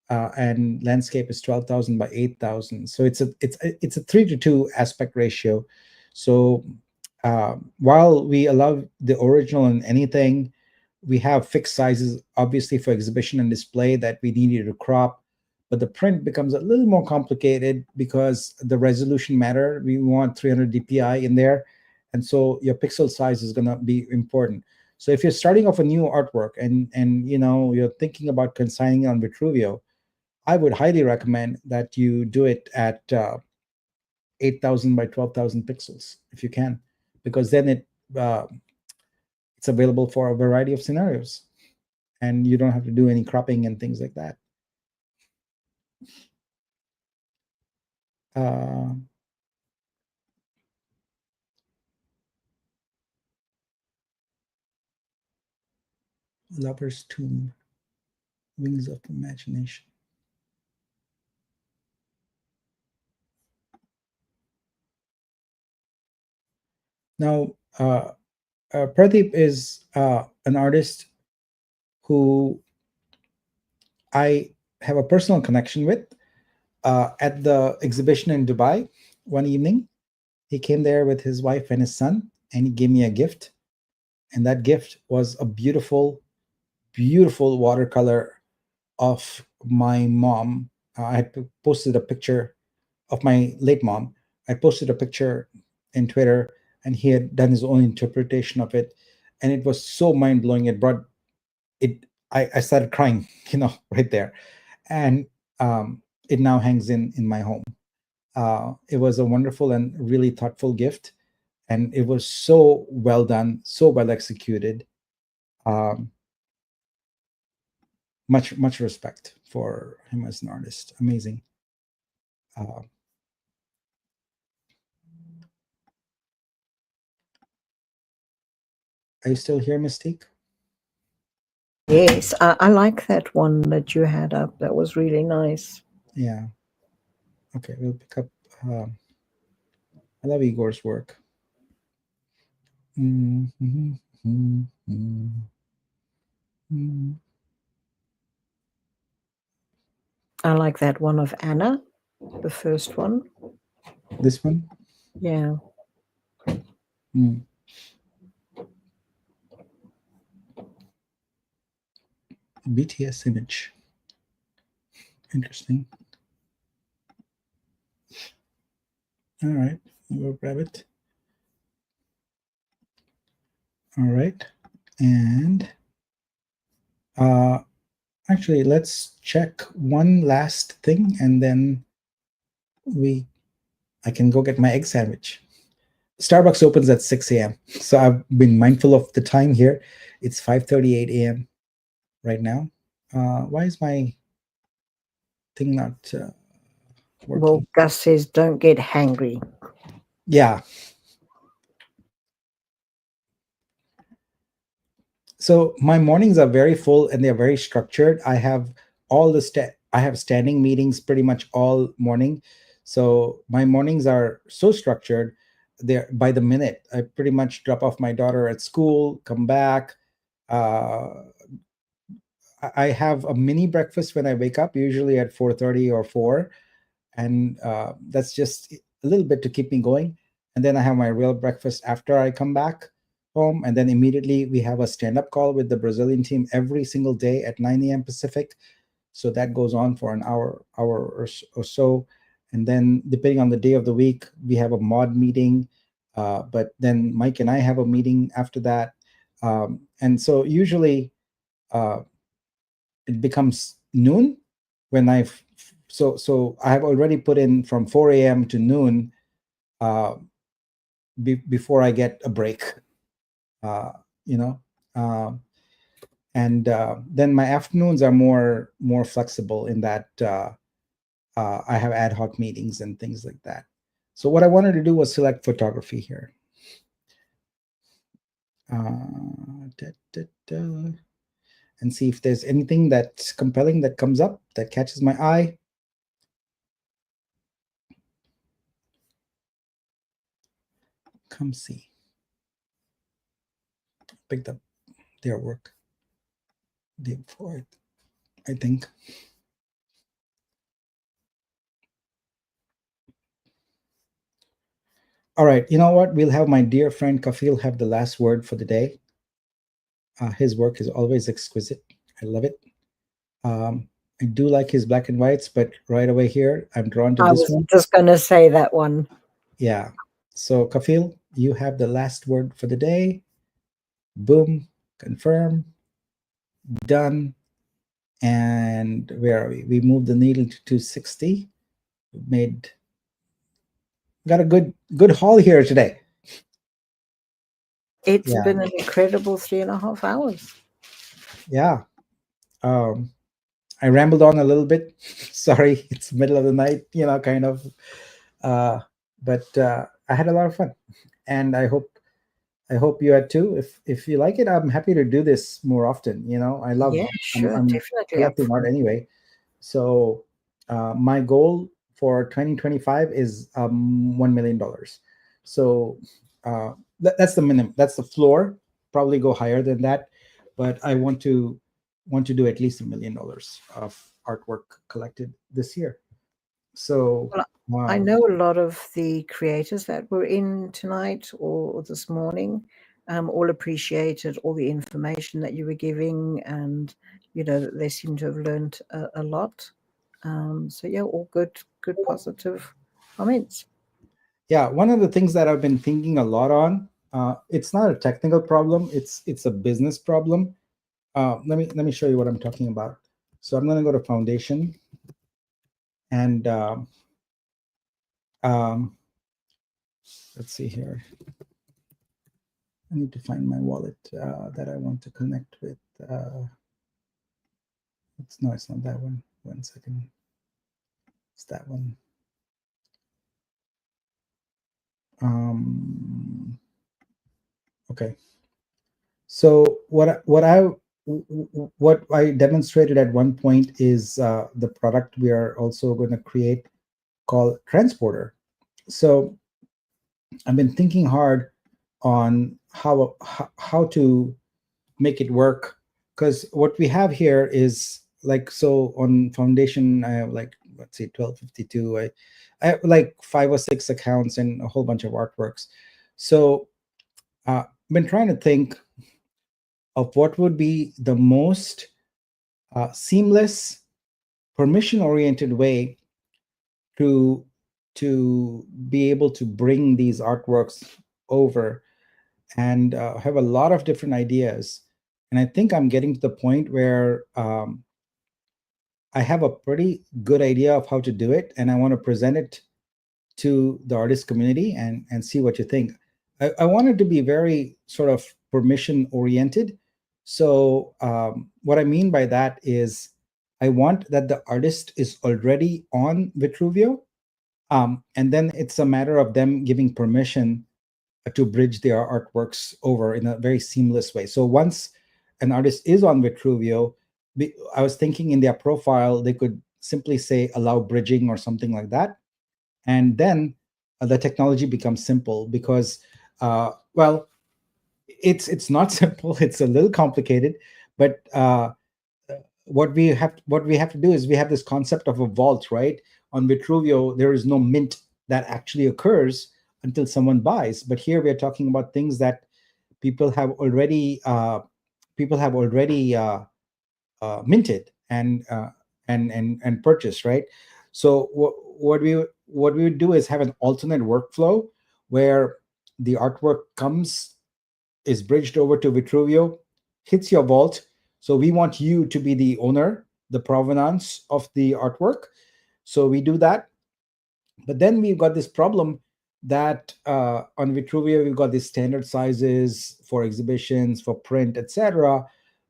and landscape is 12,000 by 8,000. So it's a 3:2 aspect ratio. So while we allow the original in anything, we have fixed sizes, obviously for exhibition and display, that we need you to crop. But the print becomes a little more complicated because the resolution matter. We want 300 dpi in there, and so your pixel size is going to be important. So if you're starting off a new artwork and you're thinking about consigning on Vitruveo, I would highly recommend that you do it at 8,000 by 12,000 pixels if you can, because then it's available for a variety of scenarios, and you don't have to do any cropping and things like that. Uh, Lover's Tomb, Wings of Imagination. Now, Pradeep is an artist who I have a personal connection with. At the exhibition in Dubai one evening, he came there with his wife and his son, and he gave me a gift. And that gift was a beautiful, beautiful watercolor of my mom. I had posted a picture of my late mom. I posted a picture in Twitter, and he had done his own interpretation of it, and it was so mind blowing. It brought it. I started crying, right there, and it now hangs in my home. It was a wonderful and really thoughtful gift, and it was so well done, so well executed. Um, much respect for him as an artist. Amazing. Uh, are you still here, Mystique?
Yes, I like that one that you had up. That was really nice.
Yeah. Okay, we'll pick up. I love Igor's work. Mhm, mhm, mhm, mhm.
I like that one of Anna, the first one.
This one?
Yeah.
Mm. BTS image. Interesting. All right, we'll grab it. All right, and uh, actually, let's check one last thing, and then we I can go get my egg sandwich. Starbucks opens at 6 a.m. So I've been mindful of the time here. It's 5:38 a.m. right now. Why is my thing not
Well,
working?
Gus says, don't get hangry.
Yeah. So my mornings are very full and they're very structured. I have I have standing meetings pretty much all morning. So my mornings are so structured. They're by the minute. I pretty much drop off my daughter at school, come back. Uh, I have a mini breakfast when I wake up, usually at 4:30 or 4, and that's just a little bit to keep me going. And then I have my real breakfast after I come back home, and then immediately we have a stand-up call with the Brazilian team every single day at 9 a.m. Pacific. So that goes on for an hour or so, and then depending on the day of the week, we have a mod meeting. But then Mike and I have a meeting after that, and so usually. It becomes noon when so I have already put in from 4 a.m. to noon uh, before I get a break, uh, you know, uh, and then my afternoons are more flexible in that I have ad hoc meetings and things like that. So what I wanted to do was select photography here. Da, da, da, and see if there's anything that's compelling that comes up that catches my eye. Come see. Picked up their work day before it, I think. All right, you know what? We'll have my dear friend Kafil have the last word for the day. His work is always exquisite. I love it. Um, I do like his black and whites, but right away here, I'm drawn to
I
this
was
one.
just going to say that one.
Yeah. So, Kafil, you have the last word for the day. Boom, confirm, done. And where are we? We moved the needle to 260. We made got a good haul here today.
It's
Yeah,
been an incredible 3.5 hours.
yeah. Um, I rambled on a little bit. Sorry, it's middle of the night, kind of. Uh, but I had a lot of fun, and I hope you had too. If you like it, I'm happy to do this more often. I love.
Yeah,
I'm,
sure.
I'm
Definitely up
collecting
for
art
it.
anyway. So my goal for 2025 is $1 million. So that's the minimum. That's the floor. Probably go higher than that, but I want to do at least $1 million of artwork collected this year. So
Well, I
uh,
know a lot of the creators that were in tonight or this morning all appreciated all the information that you were giving, and that they seem to have learned a lot. So yeah, all good positive comments.
yeah, one of the things that I've been thinking a lot on, it's not a technical problem, it's a business problem. Let me show you what I'm talking about. So I'm going to go to foundation, and um, let's see here. I need to find my wallet that I want to connect with. It's not that one. 1 second. It's that one. Okay. So what I demonstrated at one point is the product we are also going to create called Transporter. So I've been thinking hard on how to make it work, because what we have here is like, so on Foundation I have like, let's see, 1252. I have like 5 or 6 accounts and a whole bunch of artworks. So I've been trying to think of what would be the most seamless, permission oriented way to be able to bring these artworks over, and have a lot of different ideas. And I think I'm getting to the point where I have a pretty good idea of how to do it, and I want to present it to the artist community and see what you think. I want it to be very sort of permission oriented. So what I mean by that is I want that the artist is already on Vitruveo, and then it's a matter of them giving permission to bridge their artworks over in a very seamless way. So once an artist is on Vitruveo, I was thinking in their profile, they could simply say allow bridging or something like that. And then the technology becomes simple because, well, it's not simple. It's a little complicated, but what we have to do is we have this concept of a vault, right? On Vitruvio, there is no mint that actually occurs until someone buys. But here we are talking about things that people have already people have already minted and purchased, right? So what we would do is have an alternate workflow where the artwork comes, is bridged over to Vitruveo, hits your vault. So we want you to be the owner, the provenance of the artwork. So we do that. But then we've got this problem that on Vitruveo, we've got these standard sizes for exhibitions, for print, etc.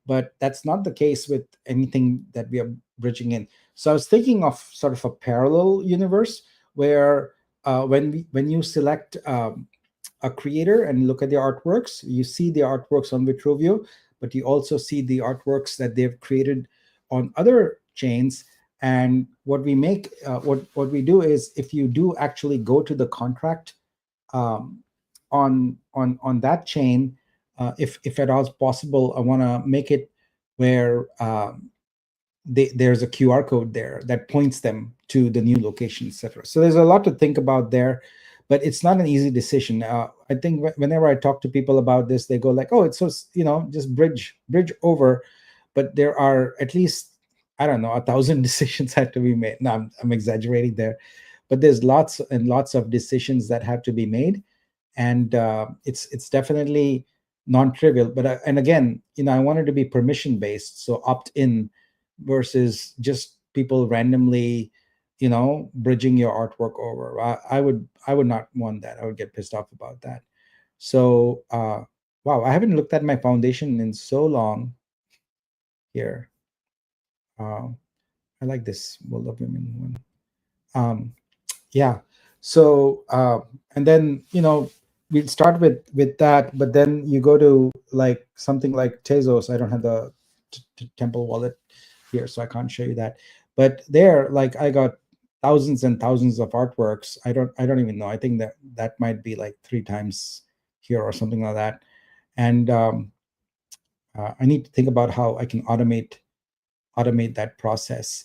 But that's not the case with anything that we are bridging in. So I was thinking of sort of a parallel universe where when you select a creator and look at their artworks, you see the artworks on Vitruveo, but you also see the artworks that they've created on other chains. And what we make, what we do is, if you do actually go to the contract um, on that chain, if at all possible, I want to make it where there's a QR code there that points them to the new location, etc. So there's a lot to think about there, but it's not an easy decision. I think whenever I talk to people about this, they go like, "Oh, it's so just bridge over," but there are at least, I don't know, 1,000 decisions have to be made. No, I'm exaggerating there, but there's lots and lots of decisions that have to be made, and it's definitely non-trivial. But and again, I wanted to be permission based, so opt in versus just people randomly bridging your artwork over. I would not want that. I would get pissed off about that. So wow, I haven't looked at my foundation in so long here. uh, I like this World of Women one. Yeah. So and then we'll start with that, but then you go to like something like Tezos. I don't have the Temple wallet here, so I can't show you that. But there, like, I got thousands and thousands of artworks. I don't even know. I think that might be like 3 times here or something like that. And I need to think about how I can automate that process.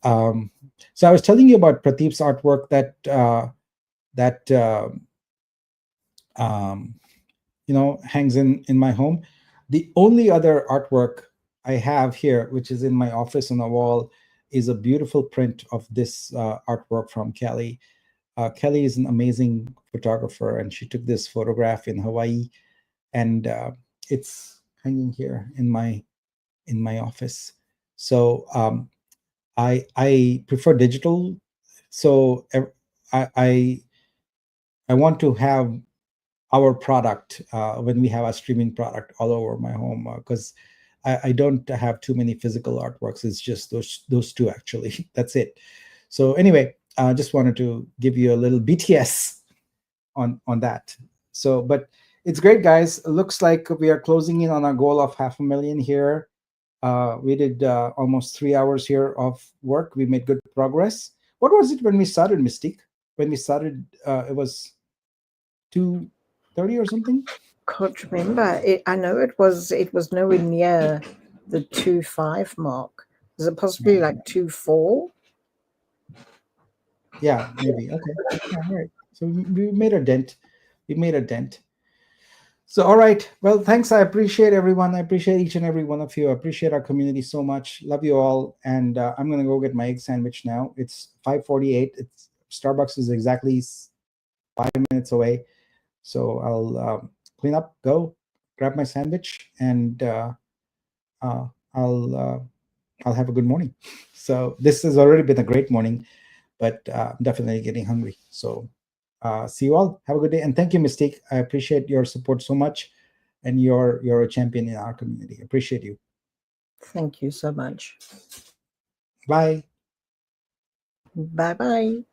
Um, so I was telling you about Pradeep's artwork that um, hangs in my home. The only other artwork I have here, which is in my office on the wall, is a beautiful print of this artwork from Kelly. Kelly is an amazing photographer, and she took this photograph in Hawaii, and it's hanging here in my office. So I prefer digital. So I want to have our product when we have a streaming product all over my home, because I don't have too many physical artworks. It's just those two actually. That's it. So anyway, I just wanted to give you a little BTS on that. So, but it's great, guys. It looks like we are closing in on our goal of 500,000 here. We did almost 3 hours here of work. We made good progress. What was it when we started, Mystique? When we started, it was 2:30 or something.
Can't remember. I know it was nowhere near the 2.5 mark. Was it possibly like 2.4?
Yeah, maybe. Okay. Yeah, all right. So we made a dent. We made a dent. So, all right. Well, thanks. I appreciate everyone. I appreciate each and every one of you. I appreciate our community so much. Love you all. And I'm gonna go get my egg sandwich now. It's 5:48. It's Starbucks is exactly 5 minutes away. So I'll clean up, go grab my sandwich, and uh, I'll uh, I'll have a good morning. So this has already been a great morning, but I'm definitely getting hungry. So see you all. Have a good day, and thank you, Mystique. I appreciate your support so much, and you're a champion in our community. Appreciate you.
Thank you so much.
Bye.
Bye bye.